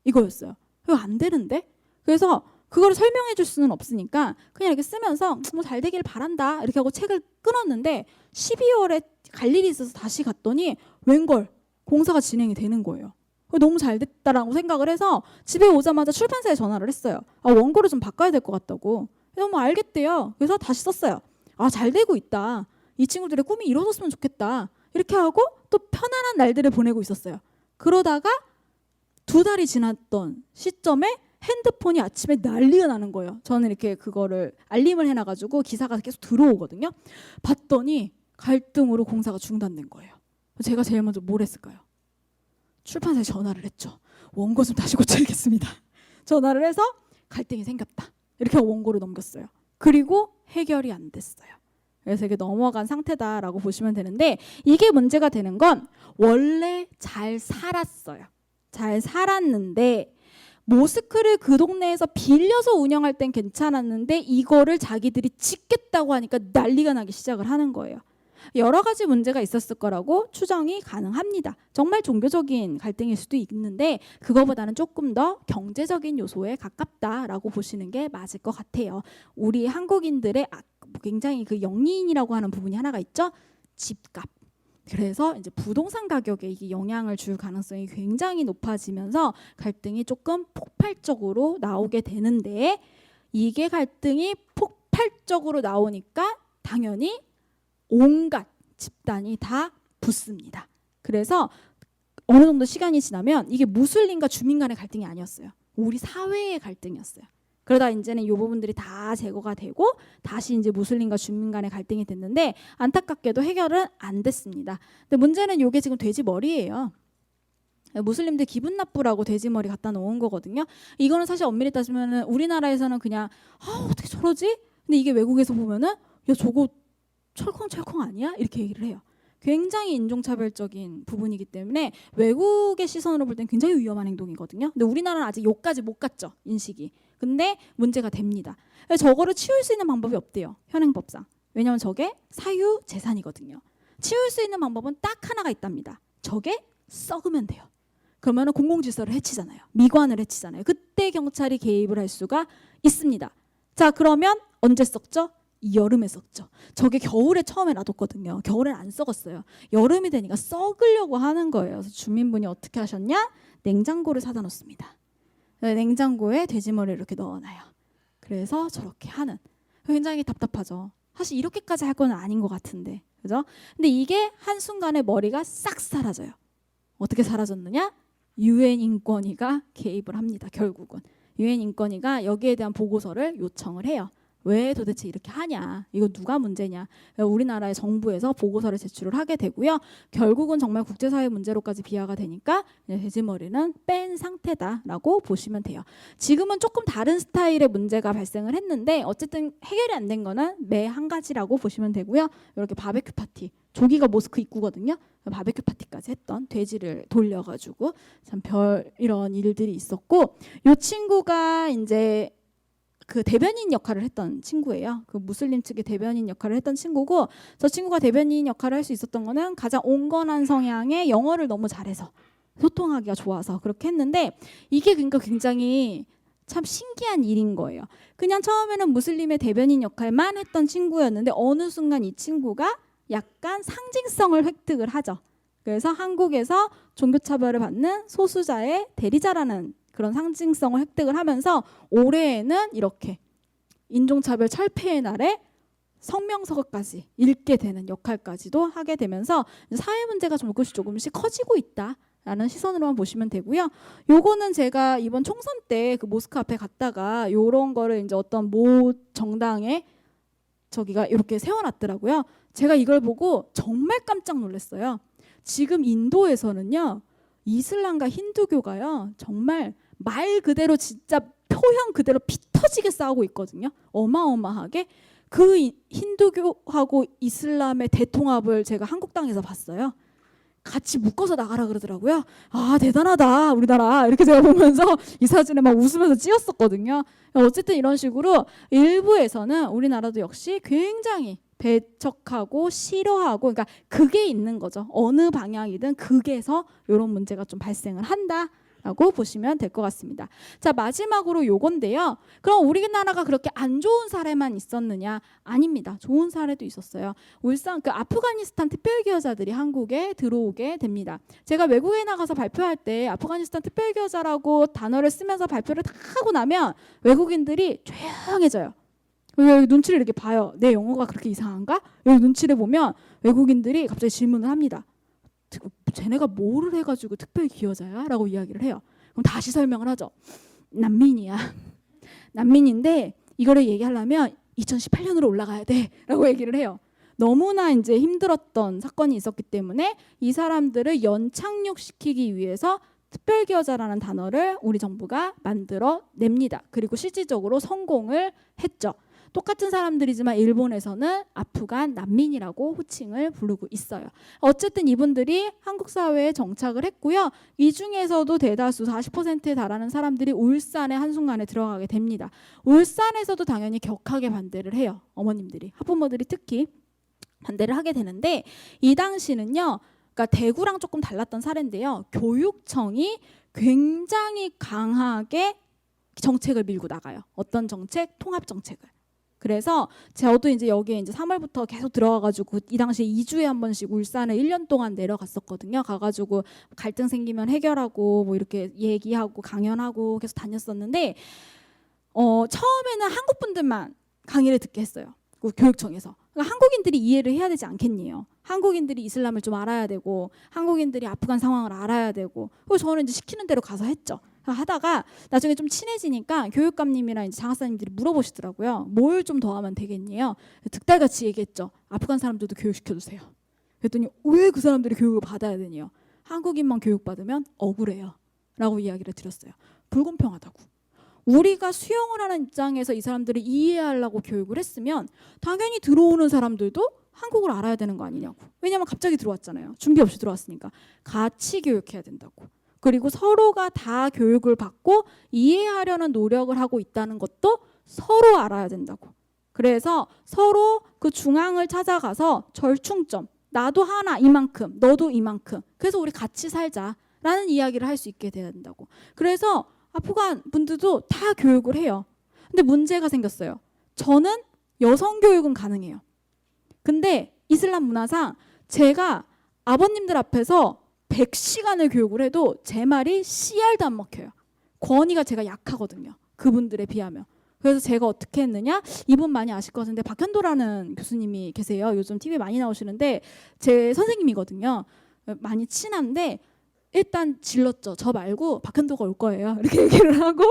이거였어요. 이거 안 되는데? 그래서 그걸 설명해 줄 수는 없으니까 그냥 이렇게 쓰면서 뭐 잘 되길 바란다 이렇게 하고 책을 끊었는데 12월에 갈 일이 있어서 다시 갔더니 웬걸 공사가 진행이 되는 거예요. 너무 잘 됐다라고 생각을 해서 집에 오자마자 출판사에 전화를 했어요. 원고를 좀 바꿔야 될 것 같다고. 그래서 뭐 알겠대요. 그래서 다시 썼어요. 잘 되고 있다. 이 친구들의 꿈이 이루어졌으면 좋겠다. 이렇게 하고 또 편안한 날들을 보내고 있었어요. 그러다가 2달이 지났던 시점에 핸드폰이 아침에 난리가 나는 거예요. 저는 이렇게 그거를 알림을 해놔가지고 기사가 계속 들어오거든요. 봤더니 갈등으로 공사가 중단된 거예요. 제가 제일 먼저 뭘 했을까요? 출판사에 전화를 했죠. 원고 좀 다시 고쳐야겠습니다. 전화를 해서 갈등이 생겼다. 이렇게 원고를 넘겼어요. 그리고 해결이 안 됐어요. 그래서 이게 넘어간 상태다라고 보시면 되는데 이게 문제가 되는 건 원래 잘 살았어요. 잘 살았는데 모스크를 그 동네에서 빌려서 운영할 땐 괜찮았는데 이거를 자기들이 짓겠다고 하니까 난리가 나기 시작을 하는 거예요. 여러 가지 문제가 있었을 거라고 추정이 가능합니다. 정말 종교적인 갈등일 수도 있는데 그거보다는 조금 더 경제적인 요소에 가깝다라고 보시는 게 맞을 것 같아요. 우리 한국인들의 굉장히 그 영리인이라고 하는 부분이 하나가 있죠. 집값. 그래서 이제 부동산 가격에 이게 영향을 줄 가능성이 굉장히 높아지면서 갈등이 조금 폭발적으로 나오게 되는데 이게 갈등이 폭발적으로 나오니까 당연히 온갖 집단이 다 붙습니다. 그래서 어느 정도 시간이 지나면 이게 무슬림과 주민 간의 갈등이 아니었어요. 우리 사회의 갈등이었어요. 그러다 이제는 이 부분들이 다 제거가 되고 다시 이제 무슬림과 주민 간의 갈등이 됐는데 안타깝게도 해결은 안 됐습니다. 근데 문제는 이게 지금 돼지 머리예요. 무슬림들 기분 나쁘라고 돼지 머리 갖다 놓은 거거든요. 이거는 사실 엄밀히 따지면은 우리나라에서는 그냥 어떻게 저러지? 근데 이게 외국에서 보면은 야 저거 철컹철컹 아니야? 이렇게 얘기를 해요. 굉장히 인종차별적인 부분이기 때문에 외국의 시선으로 볼 땐 굉장히 위험한 행동이거든요. 근데 우리나라는 아직 여기까지 못 갔죠, 인식이. 근데 문제가 됩니다. 저거를 치울 수 있는 방법이 없대요, 현행법상. 왜냐하면 저게 사유재산이거든요. 치울 수 있는 방법은 딱 하나가 있답니다. 저게 썩으면 돼요. 그러면 공공질서를 해치잖아요. 미관을 해치잖아요. 그때 경찰이 개입을 할 수가 있습니다. 자, 그러면 언제 썩죠? 여름에 썩죠. 저게 겨울에 처음에 놔뒀거든요. 겨울엔 안 썩었어요. 여름이 되니까 썩으려고 하는 거예요. 그래서 주민분이 어떻게 하셨냐? 냉장고를 사다 놓습니다. 냉장고에 돼지머리를 이렇게 넣어놔요. 그래서 저렇게 하는. 굉장히 답답하죠. 사실 이렇게까지 할 건 아닌 것 같은데, 그죠? 근데 이게 한순간에 머리가 싹 사라져요. 어떻게 사라졌느냐? 유엔 인권위가 개입을 합니다. 결국은 유엔 인권위가 여기에 대한 보고서를 요청을 해요. 왜 도대체 이렇게 하냐? 이거 누가 문제냐? 우리나라의 정부에서 보고서를 제출을 하게 되고요. 결국은 정말 국제사회 문제로까지 비화가 되니까 돼지머리는 뺀 상태다라고 보시면 돼요. 지금은 조금 다른 스타일의 문제가 발생을 했는데 어쨌든 해결이 안 된 거는 매 한 가지라고 보시면 되고요. 이렇게 바베큐 파티, 조기가 모스크 입구거든요. 바베큐 파티까지 했던 돼지를 돌려가지고 참 별 이런 일들이 있었고, 이 친구가 이제 그 대변인 역할을 했던 친구예요. 그 무슬림 측의 대변인 역할을 했던 친구고, 저 친구가 대변인 역할을 할 수 있었던 거는 가장 온건한 성향의 영어를 너무 잘해서 소통하기가 좋아서 그렇게 했는데, 이게 그러니까 굉장히 참 신기한 일인 거예요. 그냥 처음에는 무슬림의 대변인 역할만 했던 친구였는데 어느 순간 이 친구가 약간 상징성을 획득을 하죠. 그래서 한국에서 종교차별을 받는 소수자의 대리자라는 그런 상징성을 획득을 하면서 올해에는 이렇게 인종차별 철폐의 날에 성명서까지 읽게 되는 역할까지도 하게 되면서 사회 문제가 조금씩 커지고 있다라는 시선으로만 보시면 되고요. 요거는 제가 이번 총선 때 그 모스크 앞에 갔다가 요런 거를 이제 어떤 모 정당에 저기가 이렇게 세워놨더라고요. 제가 이걸 보고 정말 깜짝 놀랐어요. 지금 인도에서는요, 이슬람과 힌두교가요, 정말 말 그대로 진짜 표현 그대로 피 터지게 싸우고 있거든요. 어마어마하게. 그 힌두교하고 이슬람의 대통합을 제가 한국 땅에서 봤어요. 같이 묶어서 나가라 그러더라고요. 아, 대단하다 우리나라, 이렇게 제가 보면서 이 사진에 막 웃으면서 찌었었거든요. 어쨌든 이런 식으로 일부에서는 우리나라도 역시 굉장히 배척하고 싫어하고, 그러니까 극에 있는 거죠. 어느 방향이든 극에서 이런 문제가 좀 발생을 한다라고 보시면 될 것 같습니다. 자, 마지막으로 요건데요. 그럼 우리나라가 그렇게 안 좋은 사례만 있었느냐? 아닙니다. 좋은 사례도 있었어요. 울산 그 아프가니스탄 특별기여자들이 한국에 들어오게 됩니다. 제가 외국에 나가서 발표할 때 아프가니스탄 특별기여자라고 단어를 쓰면서 발표를 다 하고 나면 외국인들이 조용해져요. 여기 눈치를 이렇게 봐요. 내 영어가 그렇게 이상한가? 여기 눈치를 보면 외국인들이 갑자기 질문을 합니다. 쟤네가 뭐를 해가지고 특별 기여자야? 라고 이야기를 해요. 그럼 다시 설명을 하죠. 난민이야. 난민인데 이거를 얘기하려면 2018년으로 올라가야 돼 라고 얘기를 해요. 너무나 이제 힘들었던 사건이 있었기 때문에 이 사람들을 연착륙시키기 위해서 특별기여자라는 단어를 우리 정부가 만들어 냅니다. 그리고 실질적으로 성공을 했죠. 똑같은 사람들이지만 일본에서는 아프간 난민이라고 호칭을 부르고 있어요. 어쨌든 이분들이 한국 사회에 정착을 했고요. 이 중에서도 대다수 40%에 달하는 사람들이 울산에 한순간에 들어가게 됩니다. 울산에서도 당연히 격하게 반대를 해요. 어머님들이, 학부모들이 특히 반대를 하게 되는데, 이 당시는요, 그러니까 대구랑 조금 달랐던 사례인데요. 교육청이 굉장히 강하게 정책을 밀고 나가요. 어떤 정책? 통합 정책을. 그래서 저도 이제 여기에 이제 3월부터 계속 들어가가지고 이 당시에 2주에 한 번씩 울산을 1년 동안 내려갔었거든요. 가가지고 갈등 생기면 해결하고 뭐 이렇게 얘기하고 강연하고 계속 다녔었는데 처음에는 한국 분들만 강의를 듣게 했어요. 그 교육청에서. 그러니까 한국인들이 이해를 해야 되지 않겠니요. 한국인들이 이슬람을 좀 알아야 되고 한국인들이 아프간 상황을 알아야 되고 그래서 저는 이제 시키는 대로 가서 했죠. 하다가 나중에 좀 친해지니까 교육감님이랑 이제 장학사님들이 물어보시더라고요. 뭘 좀 더 하면 되겠니요? 득달같이 얘기했죠. 아프간 사람들도 교육시켜주세요. 그랬더니 왜 그 사람들이 교육을 받아야 되니요? 한국인만 교육받으면 억울해요. 라고 이야기를 드렸어요. 불공평하다고. 우리가 수용을 하는 입장에서 이 사람들을 이해하려고 교육을 했으면 당연히 들어오는 사람들도 한국을 알아야 되는 거 아니냐고. 왜냐하면 갑자기 들어왔잖아요. 준비 없이 들어왔으니까. 같이 교육해야 된다고. 그리고 서로가 다 교육을 받고 이해하려는 노력을 하고 있다는 것도 서로 알아야 된다고. 그래서 서로 그 중앙을 찾아가서 절충점. 나도 하나 이만큼, 너도 이만큼. 그래서 우리 같이 살자라는 이야기를 할 수 있게 돼야 된다고. 그래서 아프간 분들도 다 교육을 해요. 근데 문제가 생겼어요. 저는 여성 교육은 가능해요. 근데 이슬람 문화상 제가 아버님들 앞에서 100시간을 교육을 해도 제 말이 씨알도 안 먹혀요. 권위가 제가 약하거든요. 그분들에 비하면. 그래서 제가 어떻게 했느냐? 이분 많이 아실 것 같은데 박현도라는 교수님이 계세요. 요즘 TV에 많이 나오시는데 제 선생님이거든요. 많이 친한데 일단 질렀죠. 저 말고 박현도가 올 거예요. 이렇게 얘기를 하고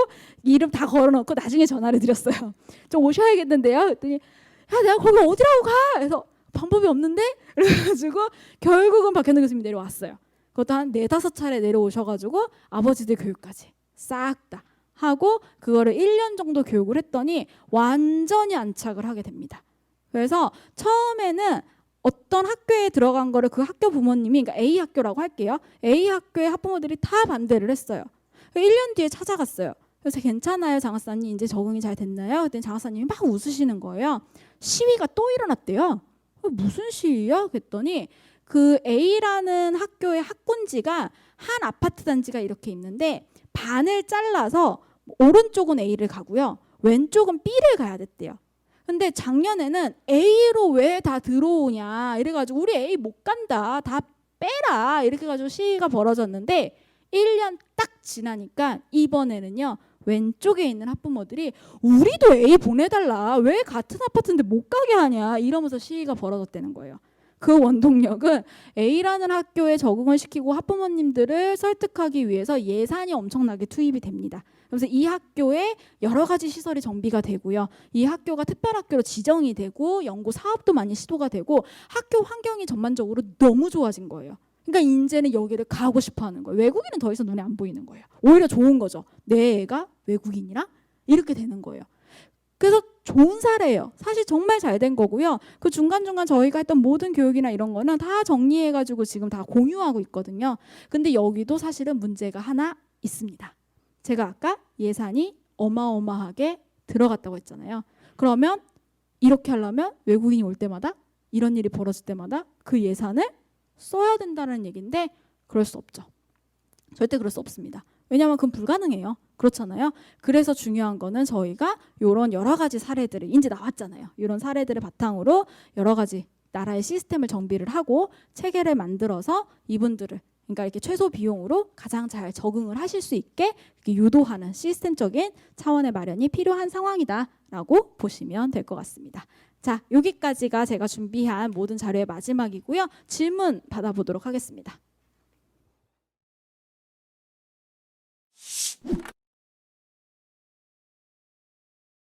이름 다 걸어놓고 나중에 전화를 드렸어요. 좀 오셔야겠는데요. 그랬더니 야 내가 거기 어디라고 가? 그래서 방법이 없는데? 그래가지고 결국은 박현도 교수님이 내려왔어요. 그것도 한 4-5차례 내려오셔가지고 아버지들 교육까지 싹 다 하고 그거를 1년 정도 교육을 했더니 완전히 안착을 하게 됩니다. 그래서 처음에는 어떤 학교에 들어간 거를 그 학교 부모님이, 그러니까 A 학교라고 할게요. A 학교의 학부모들이 다 반대를 했어요. 1년 뒤에 찾아갔어요. 그래서 괜찮아요 장학사님, 이제 적응이 잘 됐나요? 그랬더니 장학사님이 막 웃으시는 거예요. 시위가 또 일어났대요. 무슨 시위야? 그랬더니 그 A라는 학교의 학군지가 한 아파트 단지가 이렇게 있는데 반을 잘라서 오른쪽은 A를 가고요. 왼쪽은 B를 가야 됐대요. 근데 작년에는 A로 왜 다 들어오냐 이래가지고 우리 A 못 간다. 다 빼라. 이렇게 해가지고 시위가 벌어졌는데 1년 딱 지나니까 이번에는요. 왼쪽에 있는 학부모들이 우리도 A 보내달라. 왜 같은 아파트인데 못 가게 하냐 이러면서 시위가 벌어졌다는 거예요. 그 원동력은 A라는 학교에 적응을 시키고 학부모님들을 설득하기 위해서 예산이 엄청나게 투입이 됩니다. 그래서 이 학교에 여러 가지 시설이 정비가 되고요. 이 학교가 특별학교로 지정이 되고 연구 사업도 많이 시도가 되고 학교 환경이 전반적으로 너무 좋아진 거예요. 그러니까 이제는 여기를 가고 싶어 하는 거예요. 외국인은 더 이상 눈에 안 보이는 거예요. 오히려 좋은 거죠. 내 애가 외국인이랑 이렇게 되는 거예요. 그래서 좋은 사례예요. 사실 정말 잘 된 거고요. 그 중간중간 저희가 했던 모든 교육이나 이런 거는 다 정리해가지고 지금 다 공유하고 있거든요. 근데 여기도 사실은 문제가 하나 있습니다. 제가 아까 예산이 어마어마하게 들어갔다고 했잖아요. 그러면 이렇게 하려면 외국인이 올 때마다 이런 일이 벌어질 때마다 그 예산을 써야 된다는 얘기인데 그럴 수 없죠. 절대 그럴 수 없습니다. 왜냐하면 그건 불가능해요. 그렇잖아요. 그래서 중요한 거는 저희가 이런 여러 가지 사례들을 이제 나왔잖아요. 이런 사례들을 바탕으로 여러 가지 나라의 시스템을 정비를 하고 체계를 만들어서 이분들을 그러니까 이렇게 최소 비용으로 가장 잘 적응을 하실 수 있게 이렇게 유도하는 시스템적인 차원의 마련이 필요한 상황이다라고 보시면 될 것 같습니다. 자, 여기까지가 제가 준비한 모든 자료의 마지막이고요. 질문 받아보도록 하겠습니다.